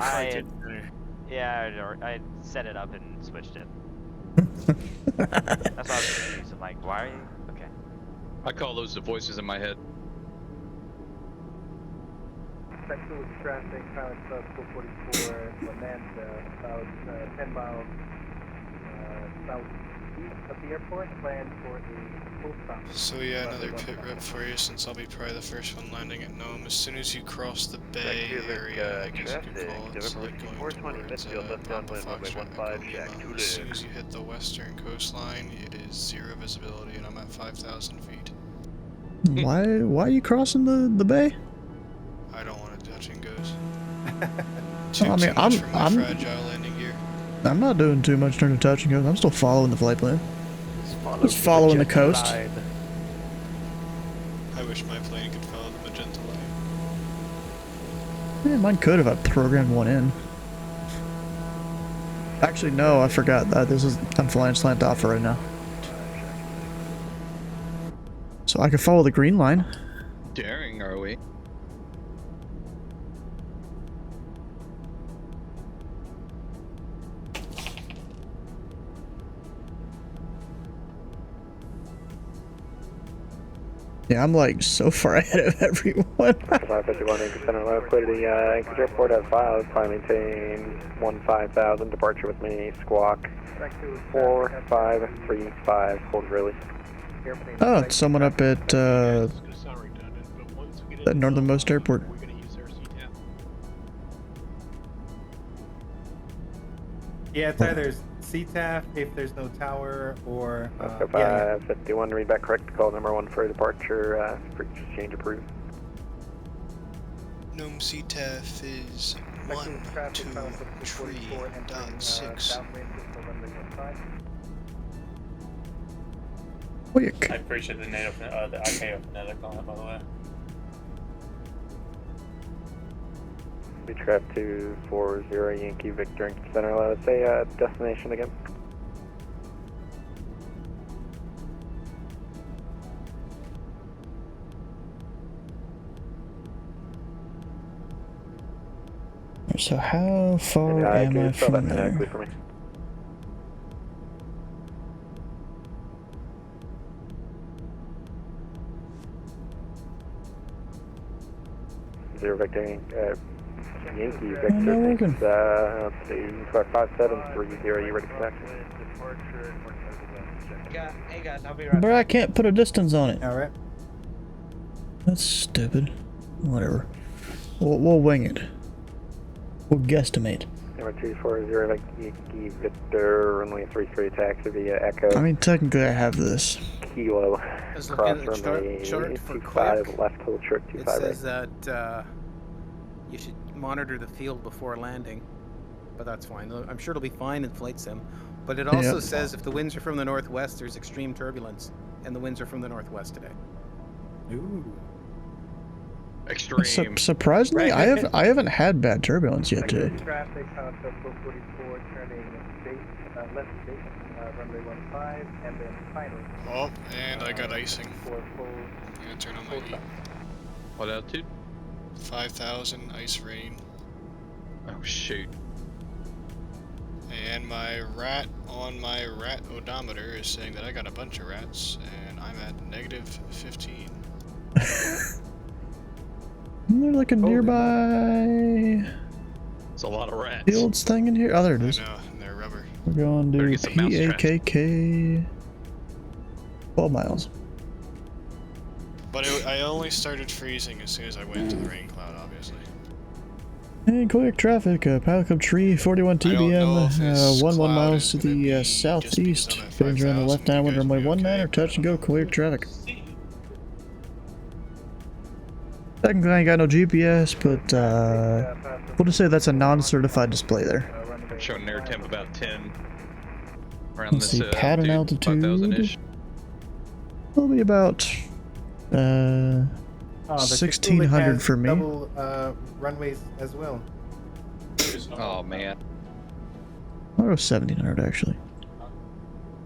I set it up and switched it. That's why I was confused. I'm like, why are you? Okay. I call those the voices in my head. Central traffic, pilot sub 444, Bonanza, about 10 miles southeast of the airport, planned for a full stop. So yeah, another pit rep for you, since I'll be probably the first one landing at Nome. As soon as you cross the bay area, I guess you could call it, so like going towards Papa Fox Lima. As soon as you hit the western coastline, it is 0 visibility, and I'm at 5,000 feet. Why are you crossing the bay? I don't want to touch and goes. I mean, much for my fragile landing gear. I'm not doing too much during the touch and goes. I'm still following the flight plan. Just following the coast. I wish my plane could follow the magenta line. Yeah, mine could if I programmed one in. Actually, no, I forgot that. I'm flying slant alpha right now. So I could follow the green line. Daring, are we? Yeah, I'm like so far ahead of everyone. 551 anchor center left, clear to the Anchorage Airport at 5, climb maintain 15,000, departure with me, squawk 4535, hold release. Oh, it's someone up at the northernmost airport. Yeah, it's either CTAF if there's no tower, or 551, read back correct, call number 1 for departure, change approved. Nome CTAF is 123.6. I appreciate the the IKO phonetic on it, by the way. Beechcraft 240 Yankee Victor Anchor Center, let's say destination again. So how far am I from there? For me. Zero Victor Yankee Victor, let's see, 5730, you ready for taxi? Hey guys, I'll be right But I can't put a distance on it. Alright. That's stupid. Whatever. We'll wing it. We'll guesstimate. Number 240 Yankee Victor, runway 33 taxi via Echo. I mean, technically I have this. Kilo, Let's look cross at the runway chart for 25, quick. left hold short It 25 says right. that you should monitor the field before landing, but that's fine. I'm sure it'll be fine in flight sim. But it also says if the winds are from the northwest, there's extreme turbulence, and the winds are from the northwest today. Ooh. Extreme. Surprisingly, I haven't had bad turbulence yet today. Traffic, pilot sub 444, turning left base, runway 15, and then finally. Oh, and I got icing. I'm gonna turn on my heat. What altitude? 5,000, ice rain. Oh shoot. And my rat on my rat odometer is saying that I got a bunch of rats, and I'm at -15. Is there like a nearby It's a lot of rats. fields thing in here? Oh, there it is. I know, and they're rubber. We're going Better to get some mousetraps. PAKK 12 miles. But I only started freezing as soon as I went into the rain cloud, obviously. Hey, quick traffic, Pilot Club Tree, 41 TBM, 11 miles to the southeast. Bearings around the left downwind runway 19 or touch and go, clear traffic. Technically I ain't got no GPS, but we'll just say that's a non-certified display there. I'm showing an air temp about 10. Around Let's this see, pattern altitude. 5,000-ish. It'll be about 1600 for me. Double runways as well. Oh man. I'll go 1700 actually.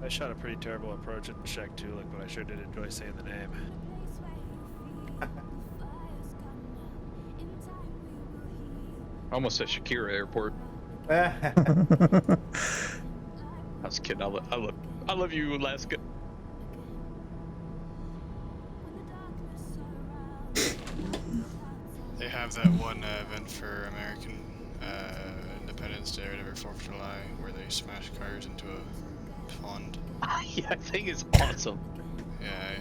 I shot a pretty terrible approach at Shack Tulik, but I sure did enjoy saying the name. Almost at Shakira Airport. I was kidding. I love you, Alaska. They have that one event for American Independence Day or whatever, 4th of July, where they smash cars into a pond. Yeah, I think it's awesome. Yeah.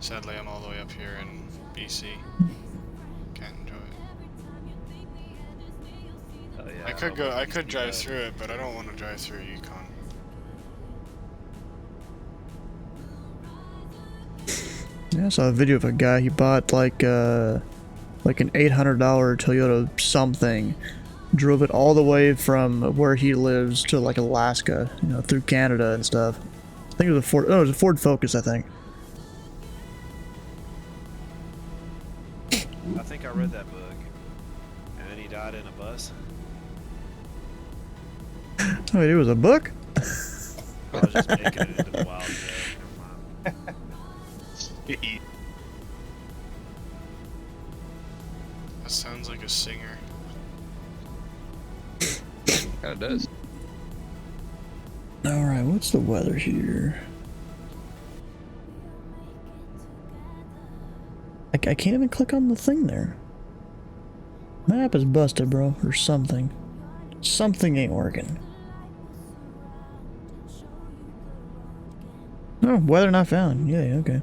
Sadly, I'm all the way up here in BC. Can't enjoy it. Oh, yeah, I could drive through it, but I don't want to drive through Yukon. Yeah, I saw a video of a guy, he bought like an $800 Toyota something, drove it all the way from where he lives to like Alaska, you know, through Canada and stuff. I think it was a Ford, oh, it was a Ford Focus, I think. I think I read that book, and then he died in a bus. Oh, wait, it was a book? I was just making it into the wild joke. Never mind. That sounds like a singer. Kinda does. Alright, what's the weather here? I can't even click on the thing there. Map is busted, bro, or something. Something ain't working. Oh, weather not found. Yeah, okay.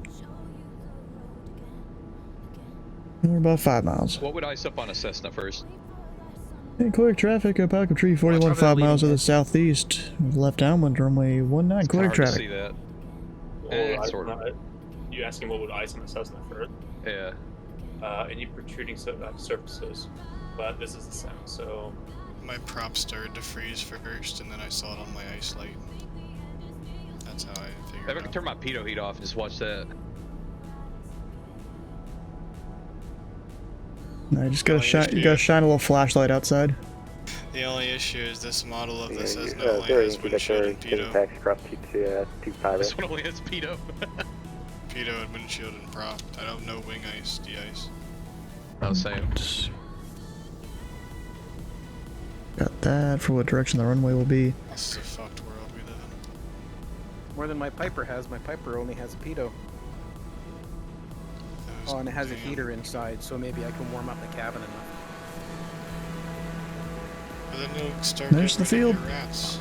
We're about 5 miles. What would ice up on a Cessna first? Hey, quick traffic, Pack Tree, 41, 5 miles to the southeast. Left downwind, runway 19, quick Hard to see traffic. that. Sort of. You asking what would ice on the Cessna first? Yeah. Any protruding surfaces, but this is the sound, so... My prop started to freeze first, and then I saw it on my ice light. That's how I figured If I it could out. turn my pitot heat off and just watch that. I just gotta shine. You gotta shine a little flashlight outside. The only issue is this model of the Cessna only has windshield and pitot. Taxi across T5. This one only has pitot. Pitot and windshield and prop. I don't know wing ice, de-ice. Oh, same. Got that for what direction the runway will be. This is a fucked world we live in. More than my Piper has. My Piper only has a pitot. Oh, and it has a heater inside, so maybe I can warm up the cabin enough. But then you'll start There's the getting rid of field. your rats.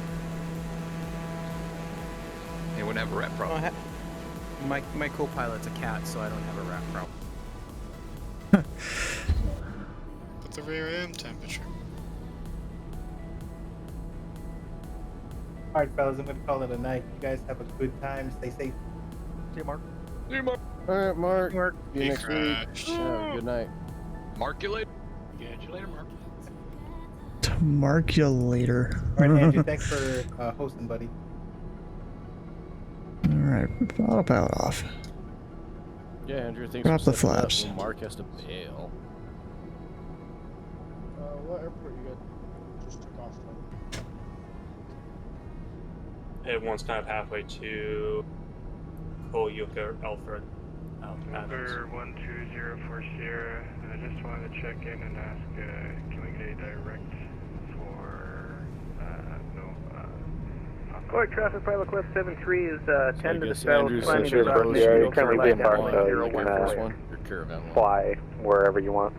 You wouldn't have a rat problem. My co-pilot's a cat, so I don't have a rat problem. But the rear AM temperature. Alright, fellas, I'm gonna call it a night. You guys have a good time. Stay safe. See you, Mark. See you, Mark. Alright, Mark. Mark. See you He next crashed. week. Have a good night. Mark you later. Catch you later, Mark. Mark you later. Alright, Andrew, thanks for hosting, buddy. Alright, autopilot off. Yeah, Andrew, thanks Drop for the setting it up flaps. when Mark has to bail. What airport you got? Just took off from. Everyone's kind of halfway to Koyuka Alfred. Number 12040, I just wanted to check in and ask, can we get a direct for Core traffic pilot Cliff 73 is 10 to the guess south, Andrews, climbing since you're about close, mission you're filter currently left being down parked, so you can, 101. your caravan one. Fly wherever you want.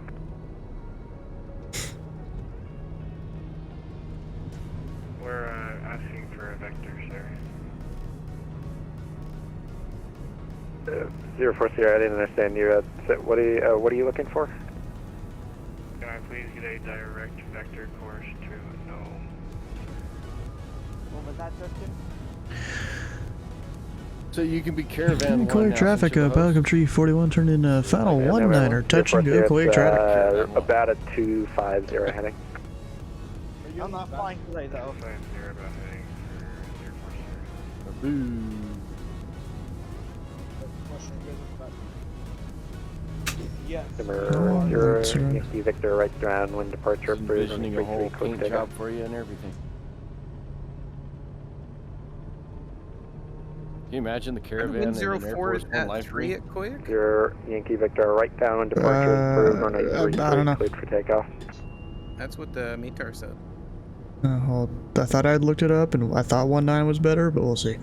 We're asking for a vector, sir. 040, I didn't understand you. What are you looking for? Can I please get a direct vector course to Nome? What was that, Justin? So you can be caravan one Quake now, traffic, since you're the host. Pelican Tree 41 turned in final 1-9er. Touch and go, Quake traffic. About a 250 heading. I'm not flying today, though. 50 about heading for 040. Boo. Yes. Yankee Victor, right ground, wind departure, approved on Envisioning a whole 33, paint job for you and everything. Can you imagine the caravan in an Air 104 Force is One at life 3 ring? at Quick? Your Yankee Victor, right down, wind departure, approved on I don't know. cleared for takeoff. That's what the Mitar said. Well, I thought I'd looked it up, and I thought 1-9 was better, but we'll see.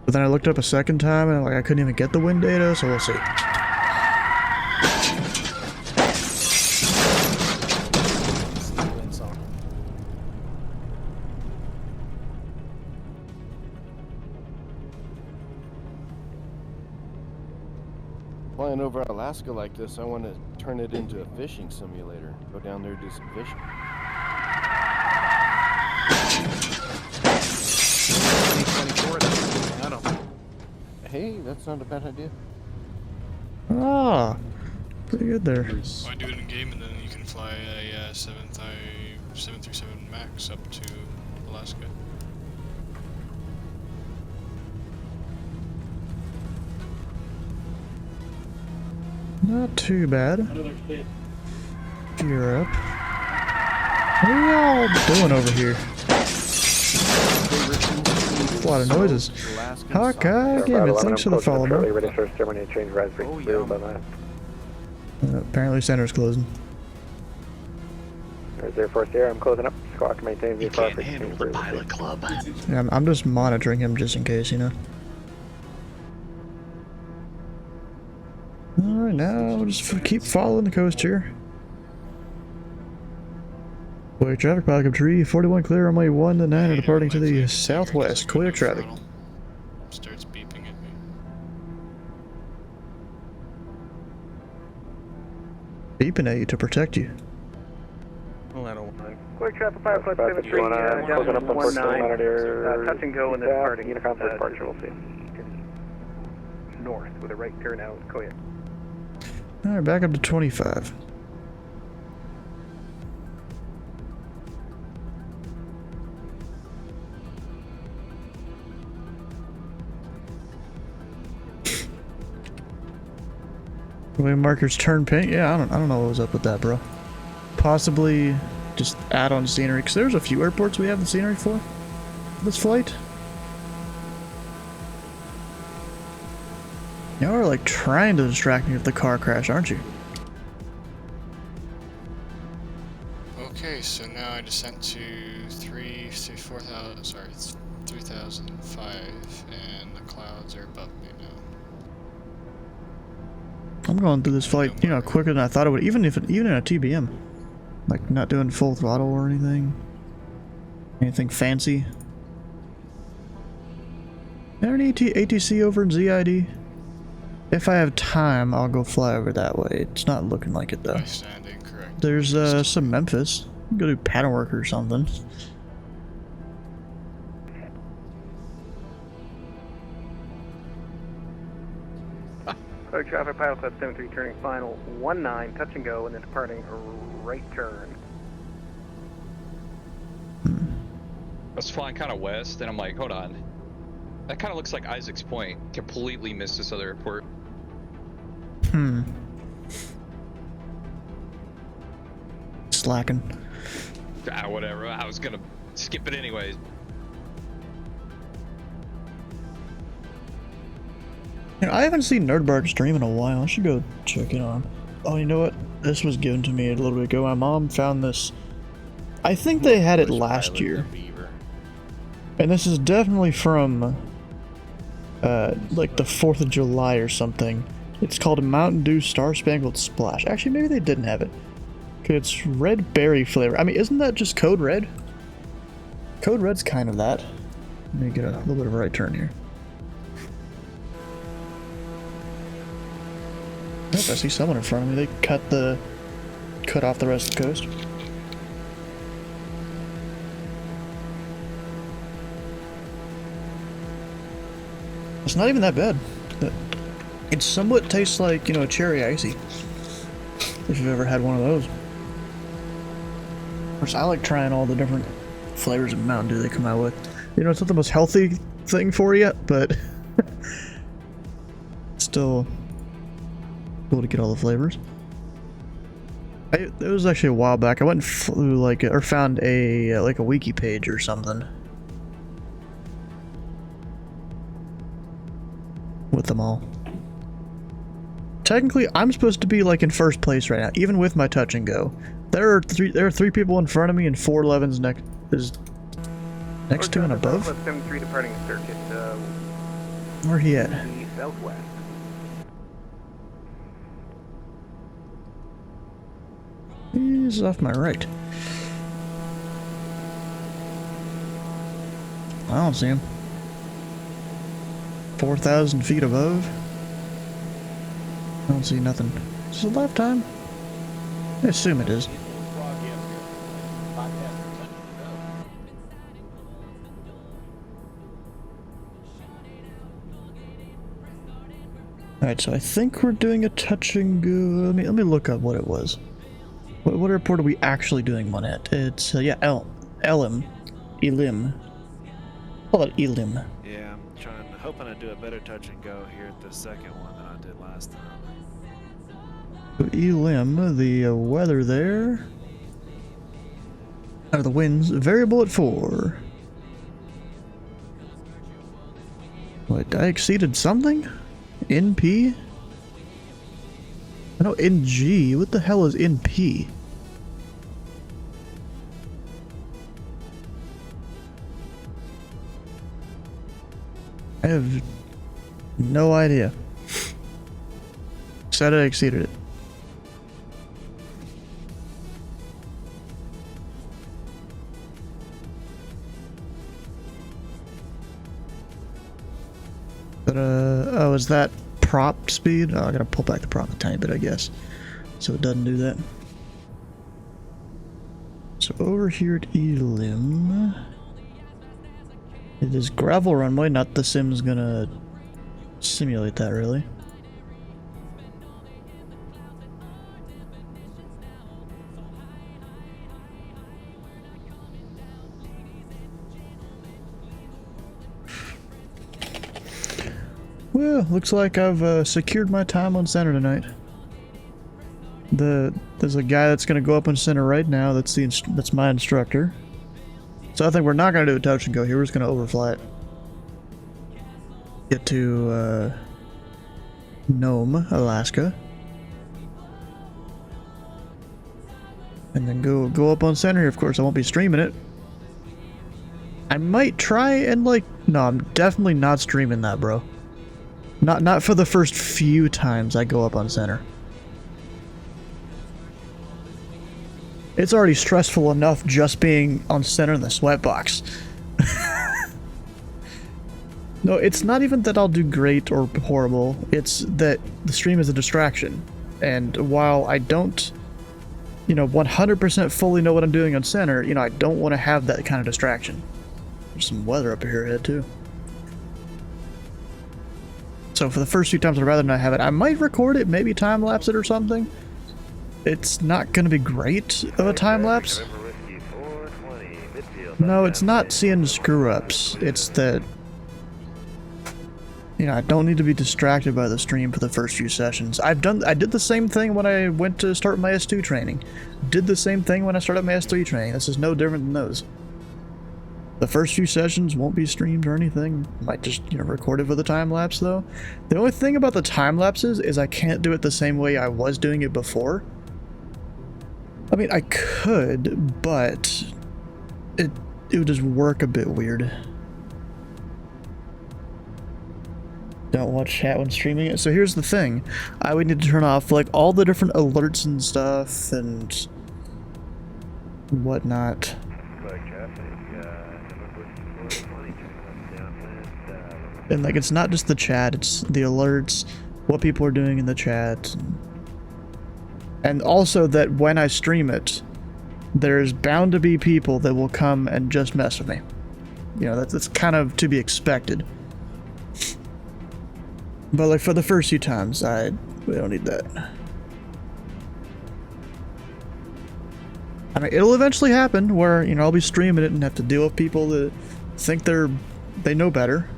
But then I looked up a second time, and I couldn't even get the wind data, so we'll see. Flying over Alaska like this, I want to turn it into a fishing simulator. Go down there and do some fishing. Hey, that's not a bad idea. Ah, pretty good there. Why do it in game and then you can fly a 737 Max up to Alaska? Not too bad. You're up. What are y'all doing over here? A lot of noises. Hawkeye, again, and thanks for the follow, bro. Ready for ceremony to change raspberry blue by that. Apparently center's closing. 040, I'm closing up. Squawk maintain the Can't handle the pilot club. Yeah, I'm just monitoring him just in case, you know. Alright, now we'll just keep following the coast here. Clear traffic, Pelican Tree 41 clear, runway 19 are departing to the southwest. Clear traffic. Starts beeping at me. Beeping at you to protect you. Well, I don't mind. Quick traffic pilot Cliff 73, down closing up on 19, touch and go and then departing. Unicom for departure, we'll see. North with a right turn out, Koyak. Alright, back up to 25. Way markers turn pink. Yeah, I don't know what was up with that, bro. Possibly just add on scenery, because there's a few airports we have the scenery for this flight. Y'all are like trying to distract me with the car crash, aren't you? Okay, so now I descent to 3005, and the clouds are above me now. I'm going through this flight, you know, quicker than I thought it would, even in a TBM. Like, not doing full throttle or anything. Anything fancy. There any ATC over in ZID? If I have time, I'll go fly over that way. It's not looking like it, though. Standing correct. There's, some Memphis. Go do pattern work or something. Clear traffic pilot Cliff 73 turning final 19, touch and go, and then departing a right turn. I was flying kind of west, and I'm like, hold on. That kind of looks like Isaac's Point. Completely missed this other airport. Slacking. Ah, whatever. I was gonna skip it anyways. You know, I haven't seen Nerdbark stream in a while. I should go check it on. Oh, you know what? This was given to me a little bit ago. My mom found this I think they had it last year. And this is definitely from like the 4th of July or something. It's called a Mountain Dew Star Spangled Splash. Actually, maybe they didn't have it. Okay, it's red berry flavor. I mean, isn't that just Code Red? Code Red's kind of that. Let me get a little bit of a right turn here. Oh, I see someone in front of me. They cut off the rest of the coast. It's not even that bad. It somewhat tastes like, you know, a cherry icy. If you've ever had one of those. Of course, I like trying all the different flavors of Mountain Dew they come out with. You know, it's not the most healthy thing for you, but still cool to get all the flavors. It was actually a while back. I went and flew like, or found a like a wiki page or something with them all. Technically, I'm supposed to be like in first place right now, even with my touch and go. There are three people in front of me and 411's next to and above. 73 departing circuit. Where he at? Southwest. He's off my right. I don't see him. 4,000 feet above. I don't see nothing. Is it lap time? I assume it is. Alright, so I think we're doing a touch and go. Let me look up what it was. What airport are we actually doing one at? It's yeah, Elim. Call it Elim. Yeah, I'm hoping to do a better touch and go here at the second one than I did last time. So Elim, the weather there. Out of the winds, variable at 4. What, I exceeded something? NP? I know NG. What the hell is NP? I have no idea. Said I exceeded it. But oh, is that prop speed? Oh, I gotta pull back the prop a tiny bit, I guess, so it doesn't do that. So over here at Elim, it is gravel runway, not the sim's gonna simulate that really. Well, looks like I've secured my time on center tonight. There's a guy that's gonna go up on center right now. That's my instructor. So I think we're not gonna do a touch and go here. We're just gonna overfly it. Get to Nome, Alaska, and then go up on center here. Of course, I won't be streaming it. I might try and no, I'm definitely not streaming that, bro. Not for the first few times I go up on center. It's already stressful enough just being on center in the sweatbox. No, it's not even that I'll do great or horrible. It's that the stream is a distraction. And while I don't, 100% fully know what I'm doing on center, I don't want to have that kind of distraction. There's some weather up here ahead too. So for the first few times, I'd rather not have it. I might record it, maybe time lapse it or something. It's not going to be great of a time lapse. No, it's not seeing screw ups. It's that, I don't need to be distracted by the stream for the first few sessions. I did the same thing when I went to start my S2 training. Did the same thing when I started my S3 training. This is no different than those. The first few sessions won't be streamed or anything. Might just, record it for the time lapse though. The only thing about the time lapses is I can't do it the same way I was doing it before. I mean, I could, but it would just work a bit weird. Don't watch chat when streaming it. So here's the thing. I would need to turn off like all the different alerts and stuff and whatnot. And like it's not just the chat, it's the alerts, what people are doing in the chat. And also that when I stream it, there's bound to be people that will come and just mess with me. You know, that's kind of to be expected. But like for the first few times, we don't need that. I mean, it'll eventually happen where, you know, I'll be streaming it and have to deal with people that think they know better.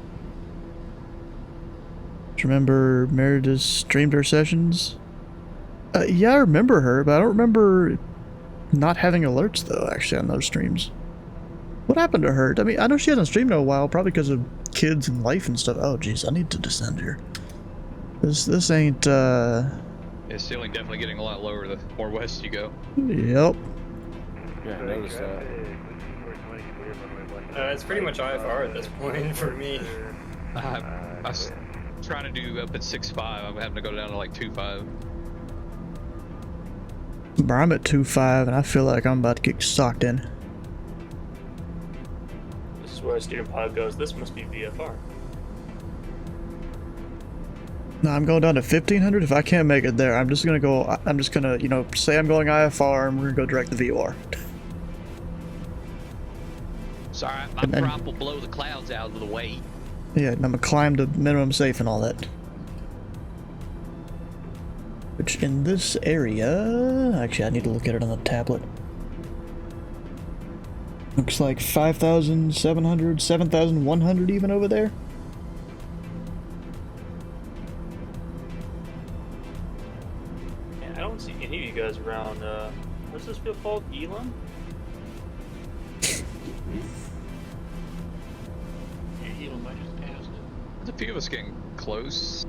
Do you remember Meredith streamed her sessions? Yeah, I remember her, but I don't remember not having alerts though, actually, on those streams. What happened to her? I mean, I know she hasn't streamed in a while, probably because of kids and life and stuff. Oh, jeez, I need to descend here. This ain't, Yeah, ceiling definitely getting a lot lower the more west you go. Yep. Yeah, I noticed that. It's pretty much IFR at this point for me. I was trying to do up at 6.5. I'm having to go down to like 2.5. Bro, I'm at 2.5 and I feel like I'm about to get socked in. This is where our student pod goes. This must be VFR. No, I'm going down to 1500. If I can't make it there, I'm just gonna, you know, say I'm going IFR and we're gonna go direct to VOR. Sorry, my prop will blow the clouds out of the way. Yeah, and I'm gonna climb to minimum safe and all that. Which in this area, actually I need to look at it on the tablet. Looks like 5,700, 7,100 even over there. I don't see any of you guys around, what's this field called? Elam? Yeah, Elam, I just passed it. There's a few of us getting close.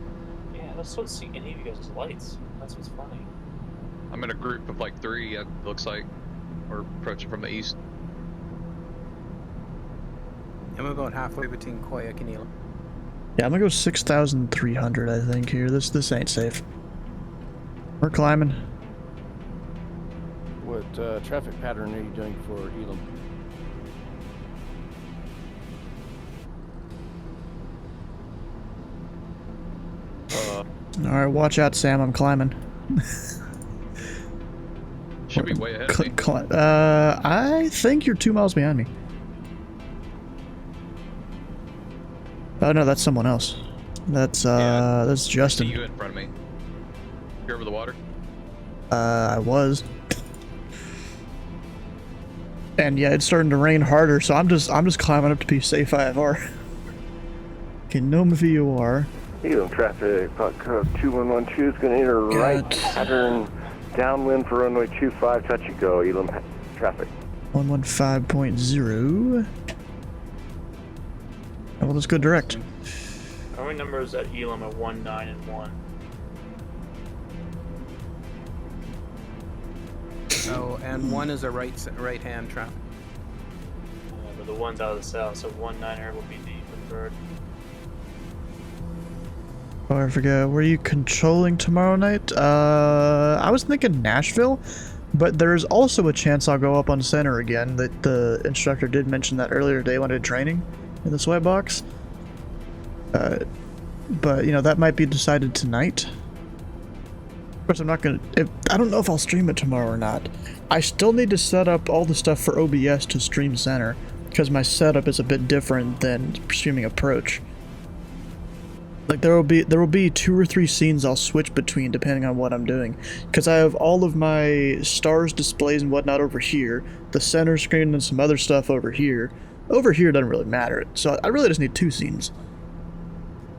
Yeah, I just don't see any of you guys' lights. That's what's funny. I'm in a group of like 3, it looks like. We're approaching from the east. And we're going halfway between Koyak and Elam. Yeah, I'm gonna go 6,300 I think here. This ain't safe. We're climbing. What traffic pattern are you doing for Elam? Alright, watch out, Sam, I'm climbing. Should be way ahead of me. I think you're 2 miles behind me. Oh no, that's someone else. That's Justin. I see you in front of me. You're over the water? I was. And yeah, it's starting to rain harder, so I'm just climbing up to be safe IFR. Okay, know me who you are. Elam traffic, code 2112 is going to enter right pattern downwind for runway 25, touch and go. Elam traffic. 115.0. Well, let's go direct. Our number is at Elam at 19 and 1. Oh, and 1 is a right-hand traffic. But the one's out of the south, so 19er will be the preferred. Oh, I forget. Were you controlling tomorrow night? I was thinking Nashville, but there's also a chance I'll go up on center again. That the instructor did mention that earlier today when I did training in the sweat box. But you know, that might be decided tonight. Of course, I'm not gonna. I don't know if I'll stream it tomorrow or not. I still need to set up all the stuff for OBS to stream center because my setup is a bit different than streaming approach. Like there will be 2 or 3 scenes I'll switch between depending on what I'm doing, because I have all of my stars displays and whatnot over here, the center screen and some other stuff over here. Over here doesn't really matter, so I really just need 2 scenes.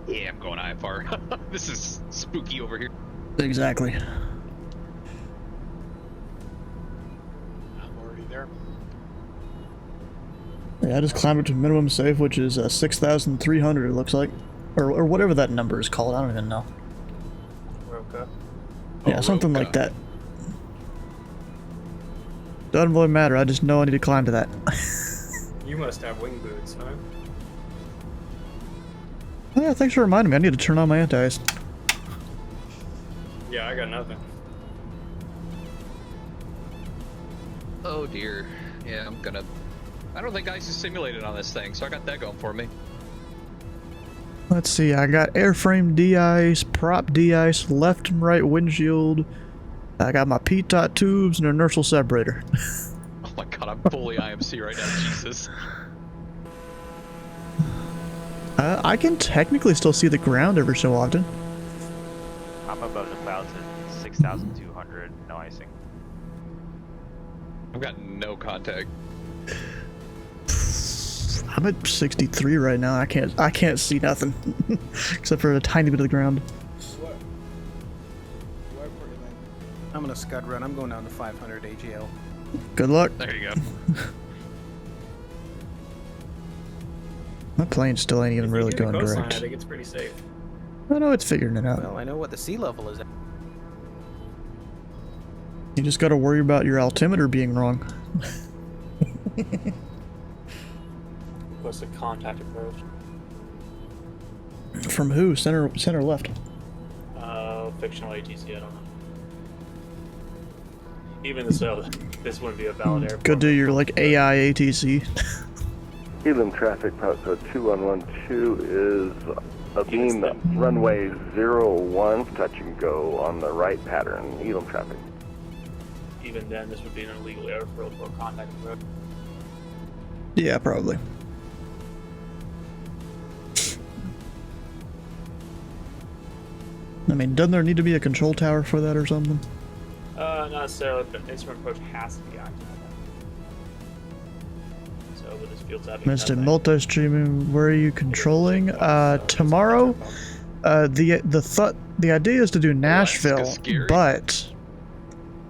Yeah, I'm going IFR. This is spooky over here. Exactly. I'm already there. Yeah, I just climbed up to minimum safe, which is 6,300 it looks like. Or whatever that number is called, I don't even know. Roca. Yeah, something like that. Doesn't really matter. I just know I need to climb to that. You must have wing boots, huh? Yeah, thanks for reminding me. I need to turn on my anti-ice. Yeah, I got nothing. Oh dear. Yeah, I don't think ice is simulated on this thing, so I got that going for me. Let's see. I got airframe de-ice, prop de-ice, left and right windshield. I got my P-tot tubes and inertial separator. Oh my god, I'm fully IMC right now, Jesus. I can technically still see the ground every so often. I'm above the clouds at 6,200, no icing. I've got no contact. I'm at 63 right now. I can't see nothing except for a tiny bit of the ground. I'm gonna scud run. I'm going down to 500 AGL. Good luck. There you go. My plane still ain't even really If you do going the coastline, direct. I think it's pretty safe. I know it's figuring it out. Well, I know what the sea level is at. You just gotta worry about your altimeter being wrong. What's the contact approach? From who? Center left. Fictional ATC, I don't know. Even so, this wouldn't be a valid airport. Go do your like AI ATC. Elam traffic, pilot code 2112 is a beam runway 01, touch and go on the right pattern. Elam traffic. Even then, this would be an illegal airfield for contact approach. Yeah, probably. I mean, doesn't there need to be a control tower for that or something? Not necessarily, but instrument approach has to be active. So with this field having Mr. Multi-streaming, where are you controlling? Tomorrow, the idea is to do Nashville, but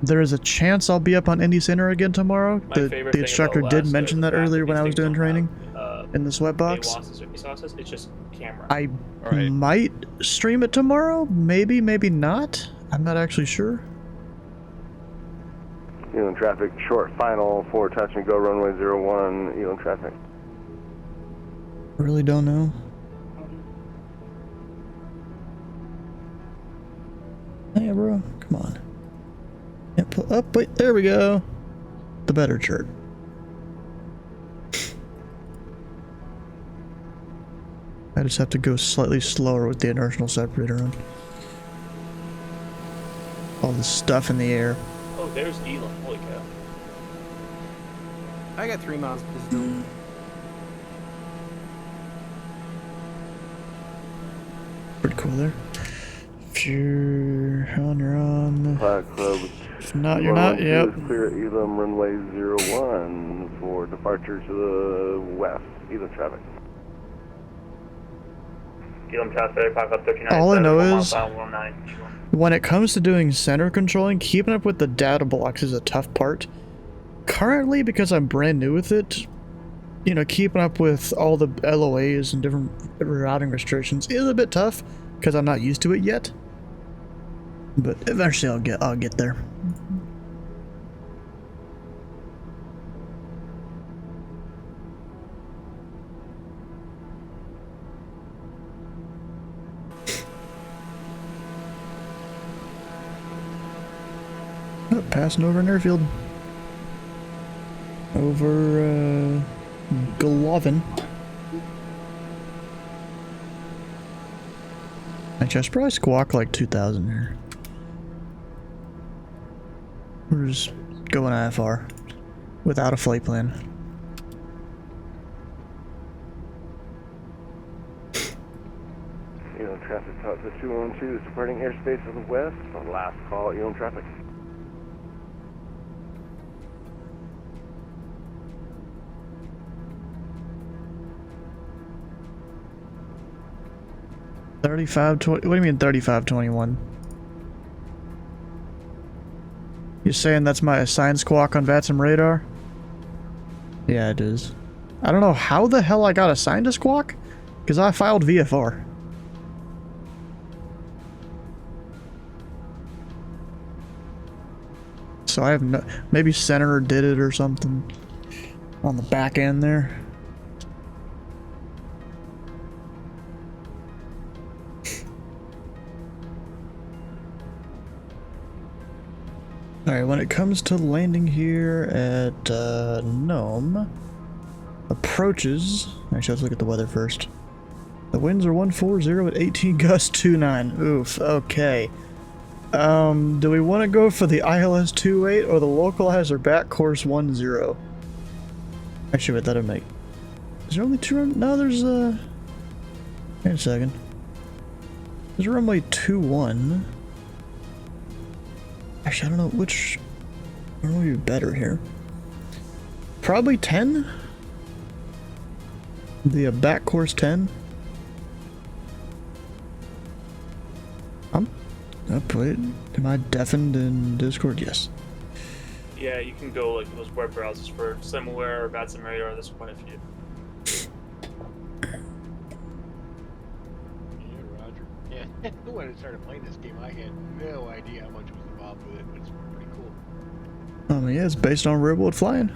there is a chance I'll be up on Indy Center again tomorrow. The instructor did mention that earlier when I was doing training in the sweatbox. It's just camera. I might stream it tomorrow, maybe not. I'm not actually sure. Elam traffic, short final for touch and go runway 01, Elam traffic. Really don't know. Hey, bro, come on. Yeah, pull up, wait, there we go. The better chart. I just have to go slightly slower with the inertial separator on. All the stuff in the air. Oh, there's Elam. Holy cow. I got 3 miles per zone. Pretty cool there. If you're on, you're on. If not, you're not. Yep. Clear Elam runway 01 for departure to the west. Elam traffic. Elam traffic, back up 39. All I know is, when it comes to doing center controlling, keeping up with the data blocks is a tough part. Currently, because I'm brand new with it, you know, keeping up with all the LOAs and different routing restrictions is a bit tough because I'm not used to it yet. But eventually I'll get there. Oh, passing over an airfield. Over, Golovin. Actually, I should probably squawk like 2,000 here. We're just going IFR without a flight plan. Elam traffic, pilot code 212 is departing airspace of the west. On last call, Elam traffic. What do you mean 3521? You're saying that's my assigned squawk on VATSIM radar? Yeah, it is. I don't know how the hell I got assigned a squawk, because I filed VFR. so I have no. Maybe Senator did it or something on the back end there. Alright, when it comes to landing here at Nome, approaches. Actually, let's look at the weather first. The winds are 140 at 18 gusts 29. Oof, okay. Do we want to go for the ILS 28 or the localizer back course 10? Actually, wait, that'll make. Is there only 2? No, there's wait a second. There's runway 21. Actually, I don't know which one would be better here. Probably 10? The back course 10? Wait, am I deafened in Discord? Yes. Yeah, you can go like those web browsers for SimWare or Bad Sim Radar. There's quite a few. Yeah, Roger. Yeah, when I started playing this game, I had no idea how much was involved with it, but it's pretty cool. Yeah, it's based on real world flying.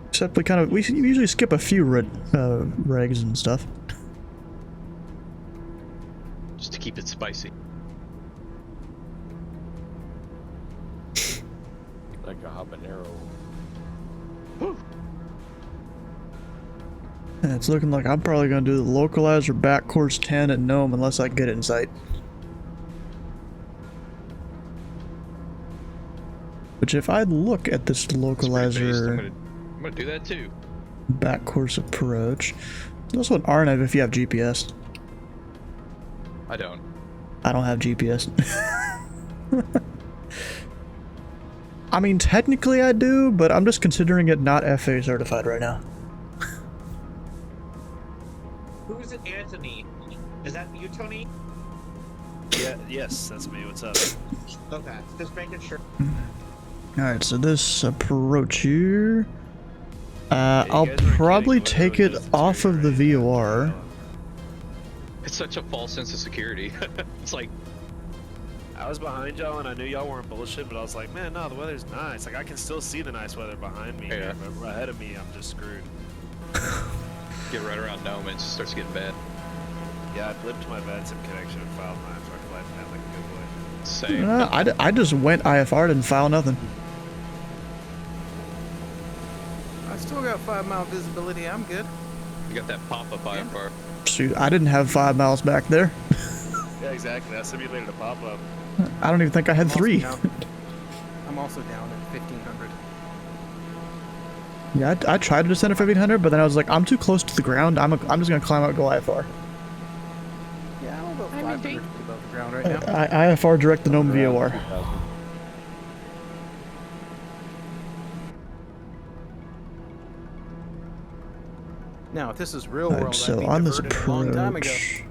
Except we usually skip a few regs and stuff. Just to keep it spicy. Like a habanero. And it's looking like I'm probably going to do the localizer back course 10 at Nome unless I can get it in sight. Which if I look at this localizer I'm gonna do that too. Back course approach, there's also an RNAV if you have GPS. I don't. I don't have GPS. I mean, technically I do, but I'm just considering it not FAA certified right now. Who's it, Anthony? Is that you, Tony? Yeah, yes, that's me. What's up? Okay, just making sure. Alright, so this approach here, I'll probably take it off of the VOR. It's such a false sense of security. It's like, I was behind y'all and I knew y'all weren't bullshit, but I was like, man, no, the weather's nice. Like, I can still see the nice weather behind me. Yeah. But ahead of me, I'm just screwed. get right around Nome and it just starts getting bad. Yeah, I blipped my bad sim connection and filed mine, so I can light that like a good boy. Same. I just went IFR, didn't file nothing. I still got 5 mile visibility. I'm good. You got that pop-up IFR. Shoot, I didn't have 5 miles back there. Yeah, exactly. I simulated a pop-up. I don't even think I had 3. I'm also down at 1500. Yeah, I tried to descend at 1500, but then I was like, I'm too close to the ground. I'm just gonna climb out and go IFR. Yeah, I'm about 500 feet above the ground right now. IFR direct the Nome VOR. Now, if this is real world, So I'd be on this diverted a long time ago. approach,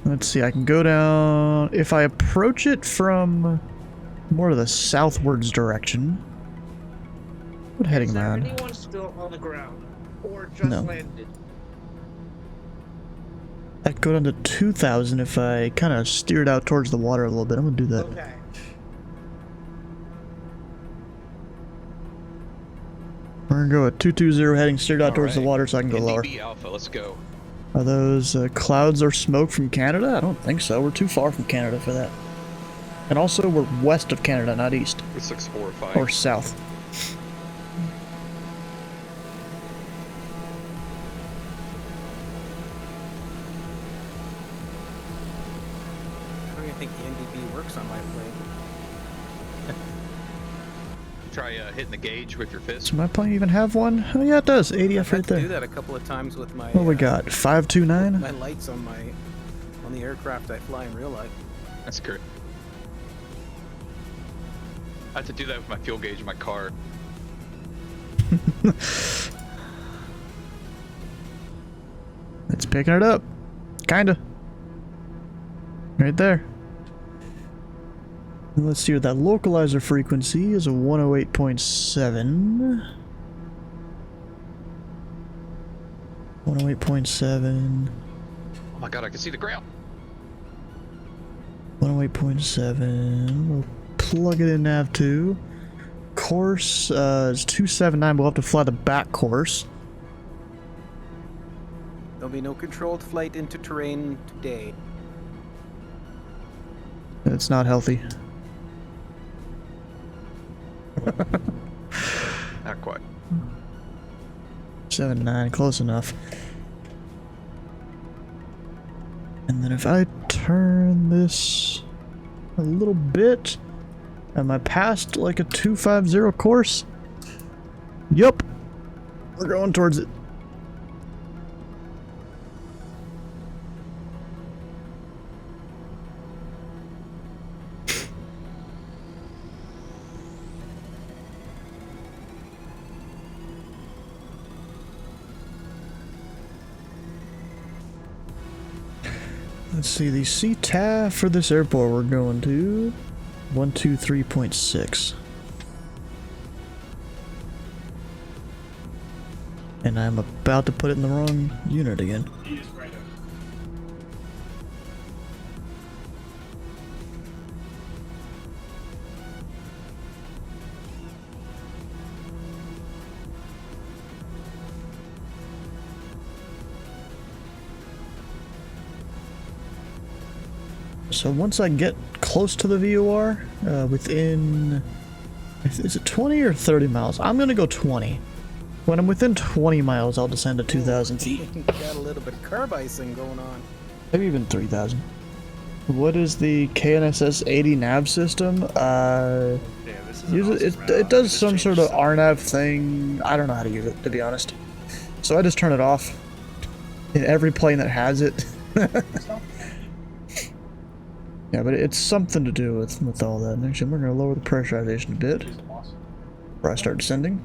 let's see, I can go down, if I approach it from more to the southwards direction. What heading am I on? Is anyone still on the ground? Or just No. landed? I could go down to 2,000 if I kind of steered out towards the water a little bit. I'm gonna do that. Okay. We're gonna go at 220 heading steered out towards the Alright. water so I can go lower. NDB Alpha, let's go. Are those clouds or smoke from Canada? I don't think so. We're too far from Canada for that. And also, we're west of Canada, not east. We're 645. Or south. I don't even think the NDB works on my plane. Try hitting the gauge with your fist. Does my plane even have one? Oh yeah, it does. ADF I've had right to do there. that a couple of times with my. What we got? 529? My lights on the aircraft I fly in real life. That's great. I had to do that with my fuel gauge in my car. It's picking it up. Kinda. Right there. And let's see what that localizer frequency is, a 108.7. 108.7. Oh my god, I can see the ground. 108.7. We'll plug it in nav2. Course is 279. We'll have to fly the back course. There'll be no controlled flight into terrain today. It's not healthy. Not quite. 79, close enough. And then if I turn this a little bit, am I past like a 250 course? Yup. We're going towards it. Let's see, the CTAF for this airport we're going to 123.6. And I'm about to put it in the wrong unit again. So once I get close to the VOR, within, is it 20 or 30 miles? I'm gonna go 20. When I'm within 20 miles, I'll descend to 2,000 feet. Got a little bit of curb icing going on. Maybe even 3,000. What is the KNSS 80 nav system? It does some sort of RNAV thing. I don't know how to use it, to be honest. So I just turn it off in every plane that has it. Yeah, but it's something to do with all that. Actually, we're going to lower the pressurization a bit before I start descending.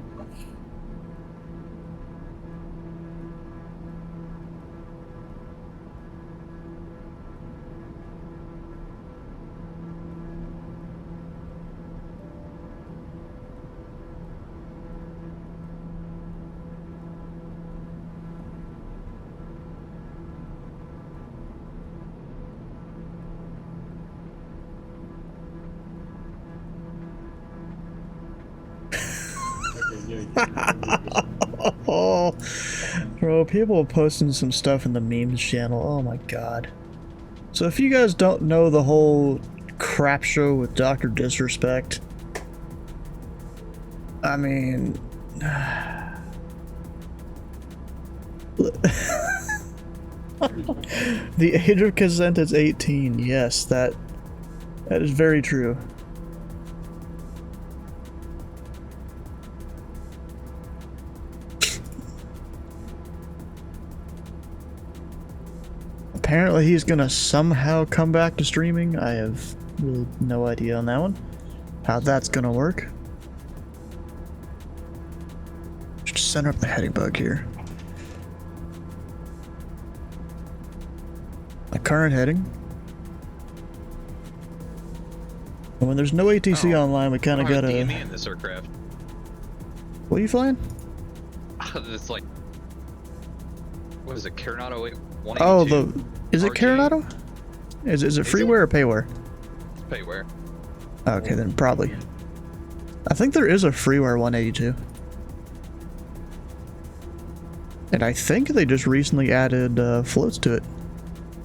Oh, bro, people are posting some stuff in the memes channel. Oh my god. So if you guys don't know the whole crap show with Dr. Disrespect, I mean, the age of consent is 18. Yes, that is very true. Apparently he's gonna somehow come back to streaming. I have really no idea on that one. How that's gonna work. Just center up the heading bug here. My current heading. And when there's no ATC online, we kind of gotta. DME in this aircraft. What are you flying? It's like, what is it, Coronado 182? Oh, is it Coronado? Is it freeware or payware? It's payware. Okay, then probably. I think there is a freeware 182. And I think they just recently added floats to it.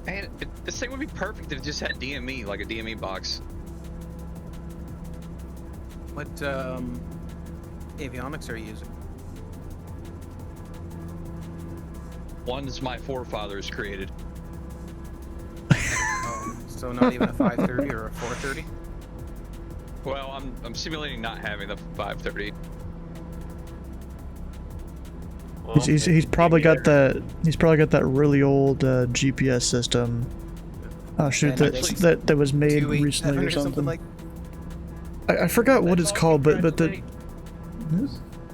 Man, this thing would be perfect if it just had DME, like a DME box. What avionics are you using? Ones my forefathers created. So not even a 530 or a 430? Well, I'm simulating not having the 530. Well, he's probably got that. He's probably got that really old GPS system. Oh shoot, that was made recently or something. Like. I forgot what it's called, but the.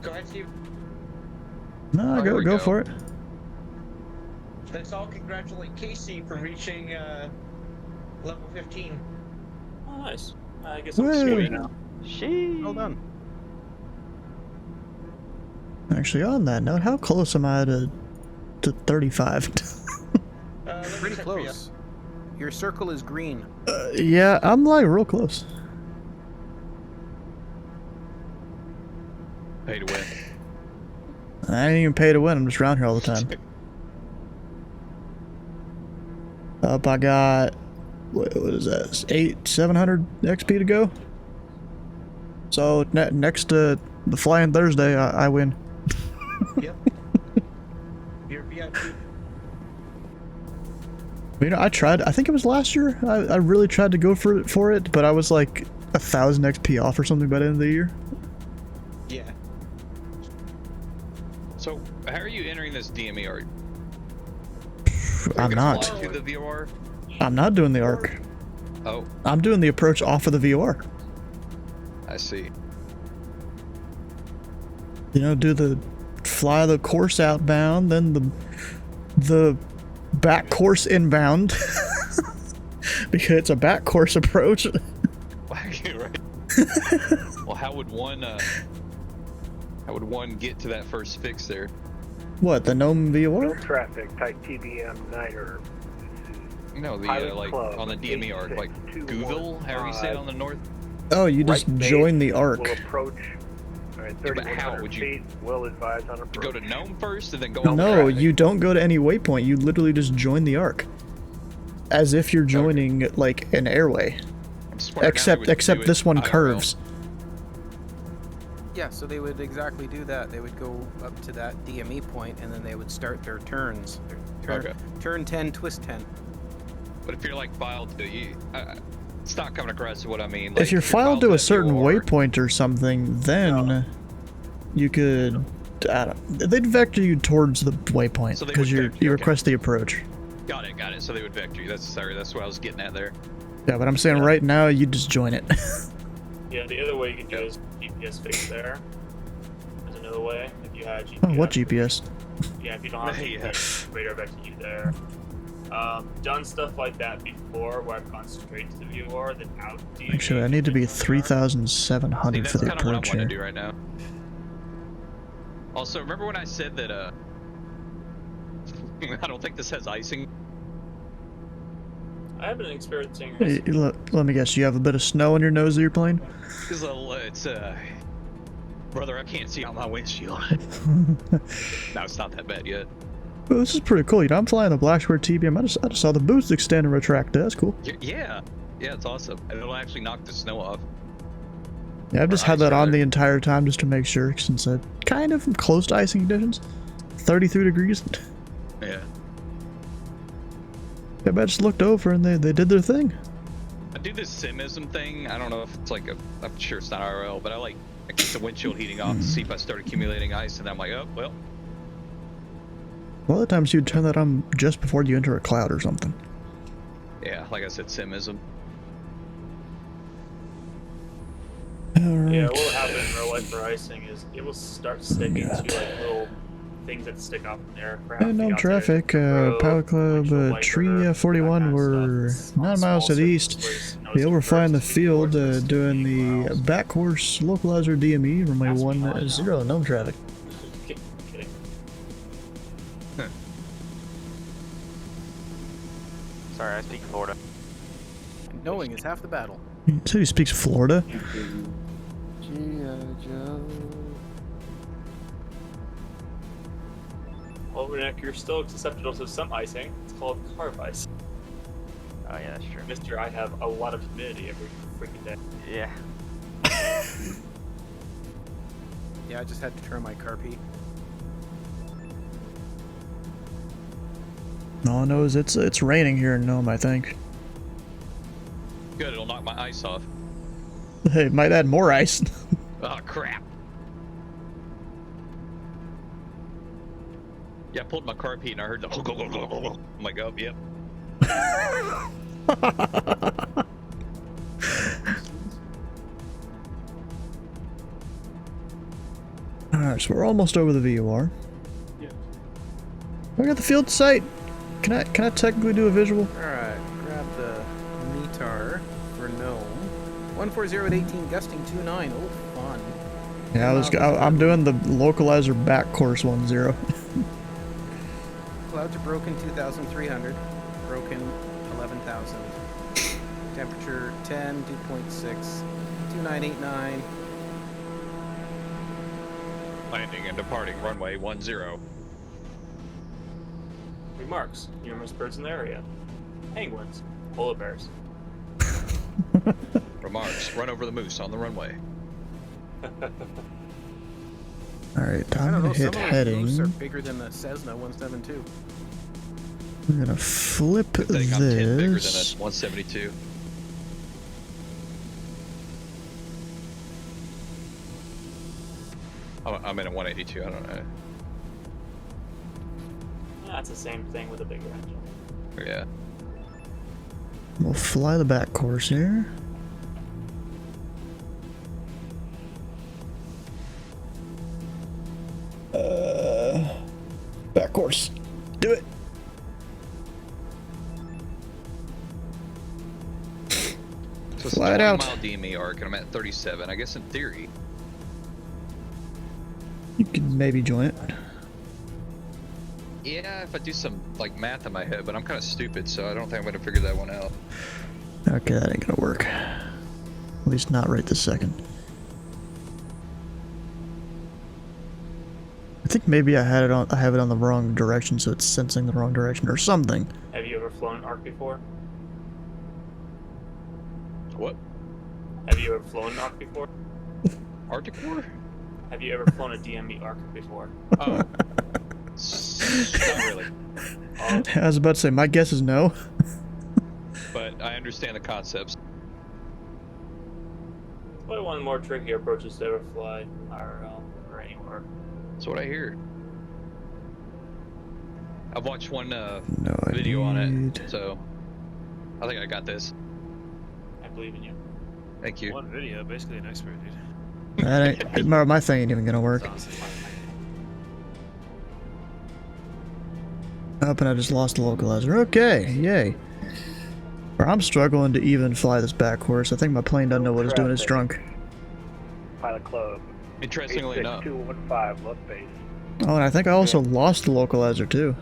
Go ahead, Steve. No, go for it. Let's all congratulate Casey for reaching level 15. Oh, nice. I guess I'm sweet now. Well done. Actually, on that note, how close am I to 35? Pretty close. Your circle is green. Yeah, I'm like real close. Pay to win. I ain't even pay to win. I'm just around here all the time. Up, I got what is that? 700 XP to go. So next to the Flying Thursday, I win. Yep. You're VIP. You know, I tried. I think it was last year. I really tried to go for it, but I was like 1,000 XP off or something by the end of the year. Yeah. So, how are you entering this DME arc? I'm not. To the VOR? I'm not doing the arc. Oh. I'm doing the approach off of the VOR. I see. You know, do the fly the course outbound, then the back course inbound. Because it's a back course approach. Right. Well, how would one get to that first fix there? What, the Gnome VOR? Traffic, type TBM, Niner. No, the like on the DME arc, like Gouville, however you say it on the north. Oh, you just join the arc. Will approach. But how would you? Will advise on approach. Go to Gnome first and then go on No, traffic? you don't go to any waypoint. You literally just join the arc, as if you're joining like an airway. Except this one curves. Yeah, so they would exactly do that. They would go up to that DME point, and then they would start their turns. Turn 10, twist 10. But if you're like filed to you, it's not coming across to what I mean. If you're filed to a certain waypoint or something, then you could. I don't, they'd vector you towards the waypoint because you request the approach. Got it. So they would vector you. That's what I was getting at there. Yeah, but I'm saying right now you just join it. Yeah, the other way you can do is GPS fix there. There's another way if you had GPS. Oh, what GPS? Yeah, if you don't have GPS, radar vector you there. Done stuff like that before where I've gone straight to the VOR, then out DME. Actually, I need to be 3,700 for the approach That's kind of what I want here. to do right now. Also, remember when I said that I don't think this has icing? I have been experiencing. Hey, let me guess, you have a bit of snow on your nose that you're playing? It's brother, I can't see out my windshield. No, it's not that bad yet. Well, this is pretty cool. You know, I'm flying the Black Square TBM. I just saw the boost extend and retract. That's cool. Yeah, it's awesome. And it'll actually knock the snow off. Yeah, I've just had that on the entire time just to make sure, since I kind of close to icing conditions. 33 degrees. Yeah. Yeah, but I just looked over and they did their thing. I do this simism thing. I don't know if it's like I'm sure it's not IRL, but I keep the windshield heating off to see if I start accumulating ice, and I'm like, oh, well. A lot of times you'd turn that on just before you enter a cloud or something. Yeah, like I said, simism. Alright. Yeah, what will happen in real life for icing is it will start sticking to like little things that stick off in the aircraft. No traffic, Power Club, Tree 41, we're 9 miles to the east. Yeah, we're flying the field, doing the back course localizer DME, runway 10, no traffic. Kidding. Sorry, I speak Florida. Knowing is half the battle. So he speaks Florida? Well, Nick, you're still susceptible to some icing. It's called carb ice. Oh yeah, that's true. Mister, I have a lot of humidity every freaking day. Yeah. Yeah, I just had to turn my carpet. All I know is it's raining here in Nome, I think. Good, it'll knock my ice off. Hey, might add more ice. Oh, crap. Yeah, I pulled my carpet and I heard the I'm like, oh, yep. Alright, so we're almost over the VOR. Yeah. I got the field sight. Can I technically do a visual? Alright, grab the METAR for Gnome. 140 at 18, gusting 29. Oh, fun. Yeah, I'm doing the localizer back course 10. Clouds are broken 2,300. Broken 11,000. 10,000. Temperature 10, 2.6, 2989. Landing and departing runway 10. Remarks. Numerous birds in the area. Penguins. Polar bears. Remarks. Run over the moose on the runway. Alright, I I'm don't gonna know, hit some of heading. those are bigger than the Cessna 172. I'm gonna flip Good thing I'm 10 bigger than a this. 172. I'm in a 182, I don't know. That's the same thing with a bigger engine. Yeah. We'll fly the back course here. Back course. Do it. So it's a Fly it 20 out. mile DME arc and I'm at 37. I guess in theory. You can maybe join it. Yeah, if I do some like math in my head, but I'm kind of stupid, so I don't think I'm gonna figure that one out. Okay, that ain't gonna work. At least not right this second. I think maybe I have it on the wrong direction, so it's sensing the wrong direction or something. Have you ever flown an ARC before? What? Have you ever flown an ARC before? Arctic War? Have you ever flown a DME ARC before? Oh. Not really. I was about to say, my guess is no. But I understand the concepts. It's probably one of the more tricky approaches to ever fly IRL or anywhere. That's what I hear. I've watched one video on it, so I think I got this. I believe in you. Thank you. One video, basically an expert, dude. That ain't, my thing ain't even gonna work. Up, and I just lost the localizer. Okay, yay. Or I'm struggling to even fly this back course. I think my plane doesn't know what it's doing. It's drunk. Pilot Club. Interestingly enough. 215, left base. Oh, and I think I also lost the localizer too.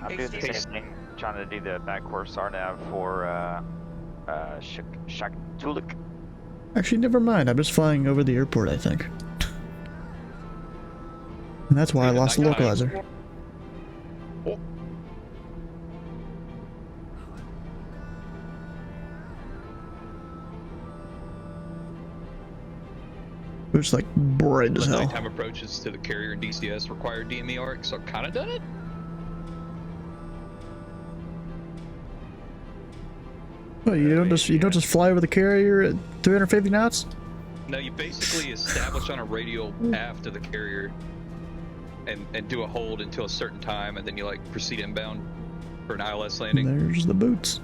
I'm doing the same thing, trying to do the back course RNAV for Shaktuluk. Actually, never mind. I'm just flying over the airport, I think. And that's why I lost the localizer. It's like bright as hell. Nighttime approaches to the carrier and DCS require DME arc, so I've kind of done it. Well, you don't just fly over the carrier at 350 knots? No, you basically establish on a radial path to the carrier and do a hold until a certain time, and then you like proceed inbound for an ILS landing. There's the boots.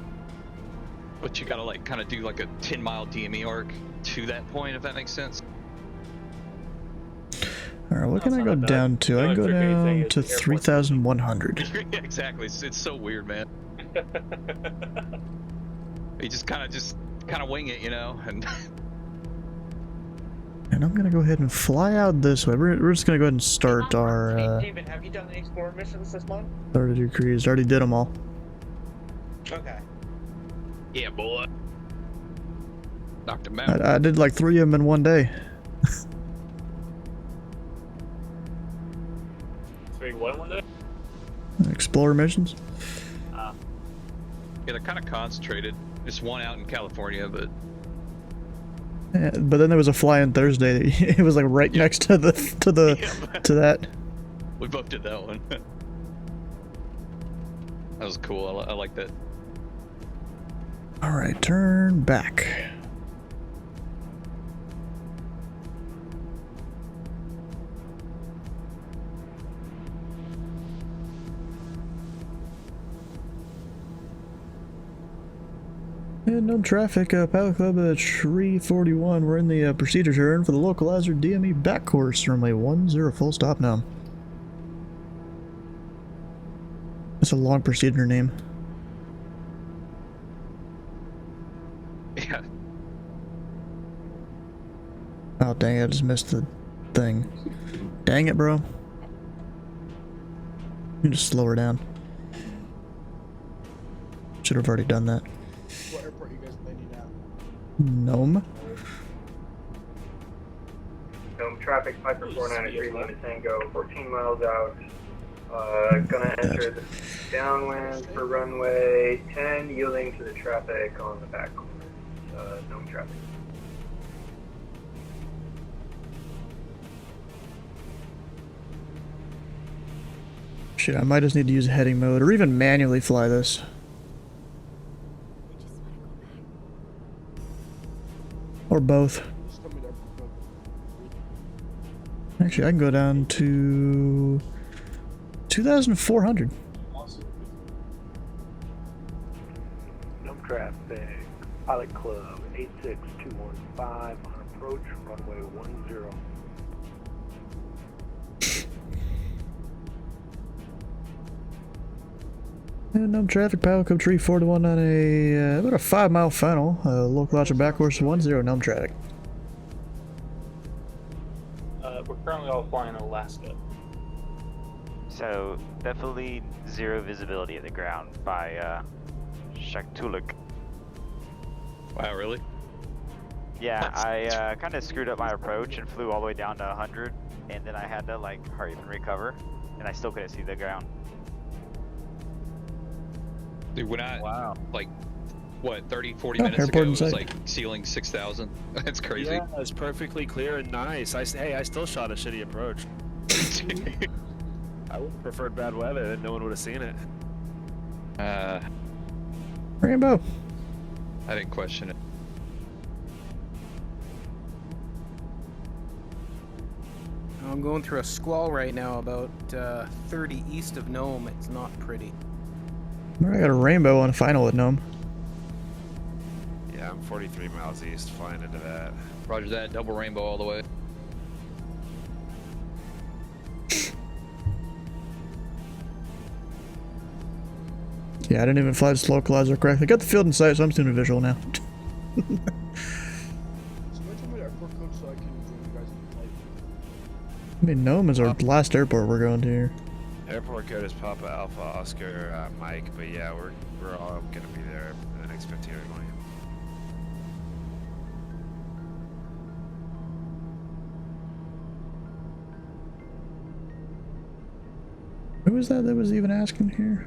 But you gotta like kind of do like a 10-mile DME arc to that point, if that makes sense. Alright, what can I go down to? I can go down to 3,100. Yeah, exactly. It's so weird, man. You just kind of wing it, you know, and And I'm gonna go ahead and fly out this way. We're just gonna go ahead and start our David, have you done any explorer missions this month? started your cruise. Already did them all. Okay. yeah, boy. Knocked him out. I did like 3 of them in one day. 3 what one day? Explorer missions. Yeah, they're kind of concentrated. Just one out in California, but Yeah, but then there was a fly-in Thursday. It was like right next to the to that. we both did that one. That was cool. I like that. All right, turn back. And no traffic, Pilot Club at 341. We're in the procedure turn for the localizer DME back course, runway 10, full stop now. It's a long procedure name. Yeah. Oh dang it, I just missed the thing. Dang it, bro. You just slow her down. Should have already done that. What airport are you guys landing at? Gnome. Gnome traffic, Piper 493, Lima Tango, 14 miles out. Gonna enter the downwind for runway 10, yielding to the traffic on the back corner. Gnome traffic. Shit, I might just need to use heading mode or even manually fly this. Or both. Actually, I can go down to 2,400. Gnome traffic, Pilot Club 86215 on approach, runway 10. And Gnome traffic, Pilot Club Tree 421 on a about a 5-mile final. Local launcher back course 10 Gnome traffic. We're currently all flying Alaska. So definitely zero visibility at the ground by Shaktuluk. Wow, really? Yeah, I kind of screwed up my approach and flew all the way down to 100, and then I had to like hurry up and recover, and I still couldn't see the ground. Dude, when I, like, what, 30, 40 Oh, minutes airport ago, in it was sight. like ceiling 6,000. That's crazy. Yeah, it's perfectly clear and nice. Hey, I still shot a shitty approach. I would have preferred bad weather, then no one would have seen it. Rainbow. I didn't question it. I'm going through a squall right now, about 30 east of Nome. It's not pretty. I got a rainbow on final with Gnome. Yeah, I'm 43 miles east, flying into that. Roger that, double rainbow all the way. Yeah, I didn't even fly this localizer correctly. Got the field in sight, so I'm just doing a visual now. So can you tell me the airport code so I can join you guys in the flight? I mean, Gnome is our last airport we're going to here. Airport code is Papa Alpha Oscar Mike, but yeah, we're all gonna be there in the next 15 or 20. Who was that was even asking here?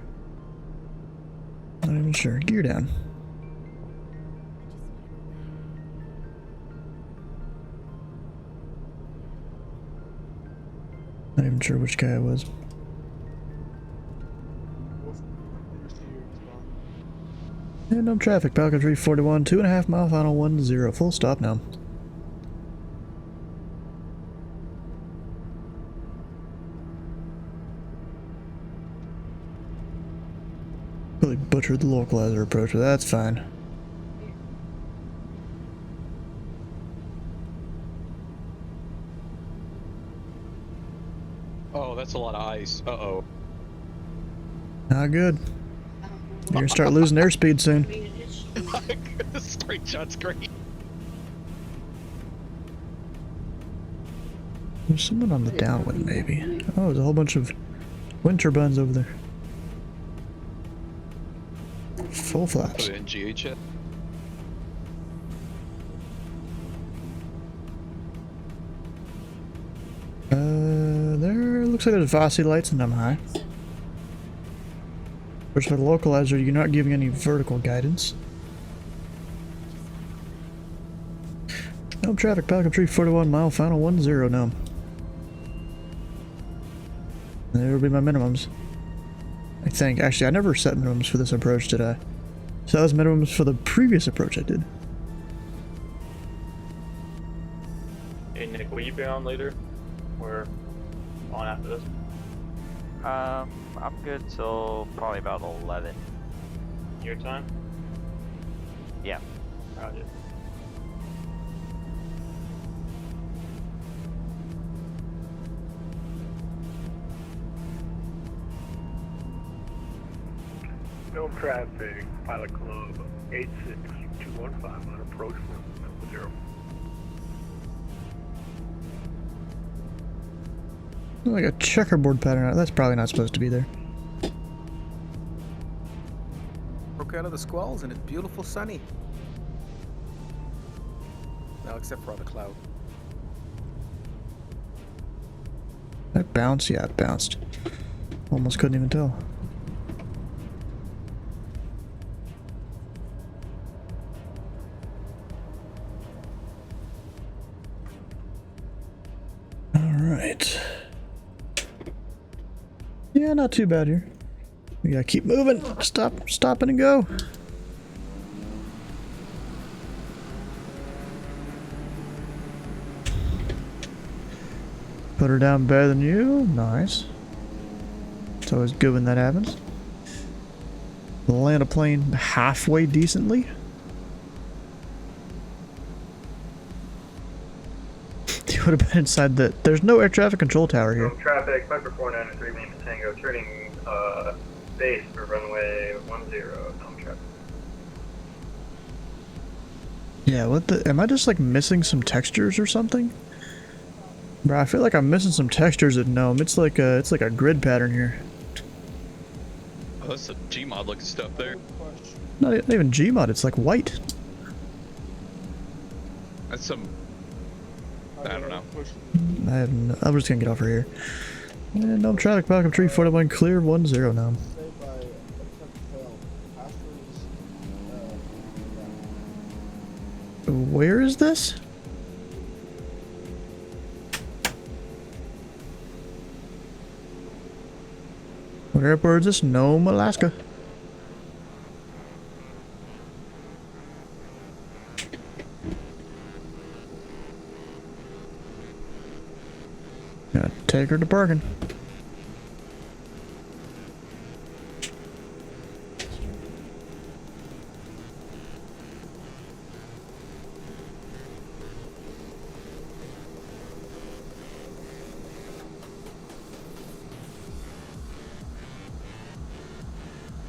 Not even sure. Gear down. Not even sure which guy it was. And no traffic. Falcon 341, 2.5 mile final 10. Full stop now. Really butchered the localizer approach, but that's fine. Oh, that's a lot of ice. Uh-oh. Not good. You're gonna start losing airspeed soon. The screenshot's great. There's someone on the downwind, maybe. Oh, there's a whole bunch of wind turbines over there. Full flaps. Put it in GH. There looks like there's Vasi lights and I'm high. Which for the localizer, you're not giving any vertical guidance. No traffic, Falcon Tree 41 mile final 10 now. There will be my minimums. I think. Actually, I never set minimums for this approach, did I? So that was minimums for the previous approach I did. Hey Nick, will you be on later? Or on after this? I'm good till probably about 11. Your time? Yeah. Roger. No traffic, Pilot Club 86215 on approach from 0. Like a checkerboard pattern. That's probably not supposed to be there. out of the squalls and it's beautiful sunny. Well, except for all the cloud. That bounced? Yeah, it bounced. Almost couldn't even tell. Alright. Yeah, not too bad here. We gotta keep moving. Stopping and go. Put her down better than you. Nice. It's always good when that happens. Land a plane halfway decently. You would have been inside the... There's no air traffic control tower here. Traffic, Piper 493 Lima Tango, turning base for runway 10, home traffic. Yeah, what the... Am I just like missing some textures or something? Bro, I feel like I'm missing some textures at Gnome. It's like a grid pattern here. Oh, that's some Gmod looking stuff there. Not even Gmod, it's like white. That's some... I don't know. I'm just gonna get off here. And no traffic, back up tree, 41 clear, 10 now. Where is this? What airport is this? Nome, Alaska. Gotta take her to parking.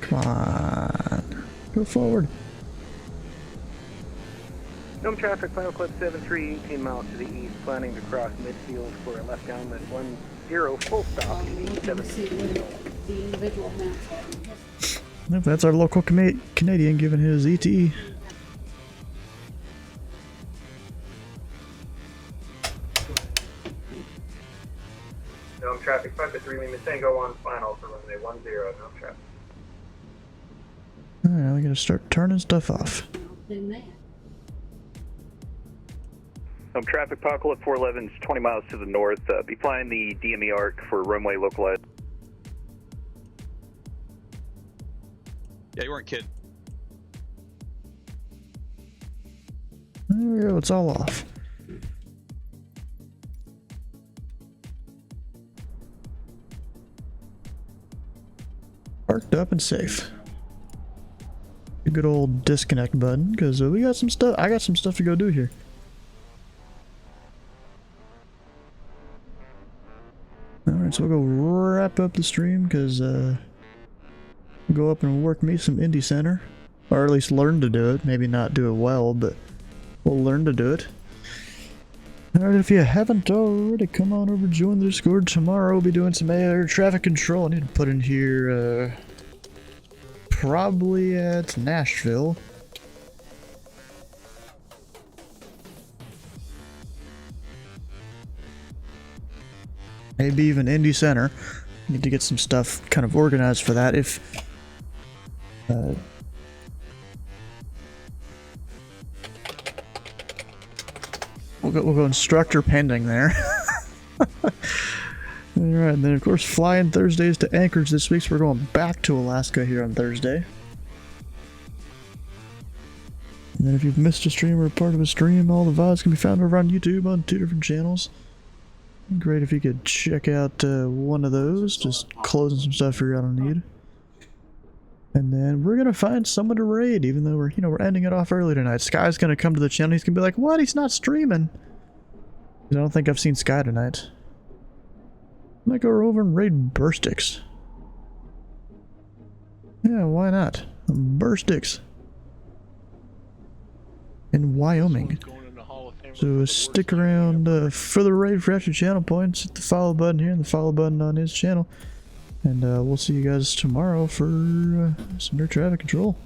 Come on. Go forward. Gnome traffic, final clip 73, 18 miles to the east, planning to cross midfield for a left downwind 10, full stop, The individual maps. Yep, that's our local Canadian giving his ET. Gnome traffic, Piper 3 Lima Tango on final for runway 10, Gnome traffic. Alright, we gotta start turning stuff off. Traffic, Apocalypse 411 is 20 miles to the north. Be flying the DME arc for runway localized. Yeah, you weren't kidding. There we go, it's all off. Parked up and safe. A good old disconnect button, because we got some stuff. I got some stuff to go do here. Alright, so we'll go wrap up the stream, because go up and work me some indie center, or at least learn to do it. Maybe not do it well, but we'll learn to do it. Alright, if you haven't already, come on over, join the Discord. Tomorrow we'll be doing some air traffic control. I need to put in here probably at Nashville. Maybe even Indy Center. Need to get some stuff kind of organized for that. If we'll go instructor pending there. Alright, and then of course flying Thursdays to Anchorage this week, so we're going back to Alaska here on Thursday. And then if you've missed a stream or a part of a stream, all the VODs can be found over on YouTube on 2 different channels. Great if you could check out one of those, just closing some stuff here I don't need. And then we're gonna find someone to raid, even though we're ending it off early tonight. Sky's gonna come to the channel, he's gonna be like, what? He's not streaming. I don't think I've seen Sky tonight. I might go over and raid Burstix. Yeah, why not? Burstix. In Wyoming. So stick around for the raid for extra channel points. Hit the follow button here and the follow button on his channel. And we'll see you guys tomorrow for some air traffic control.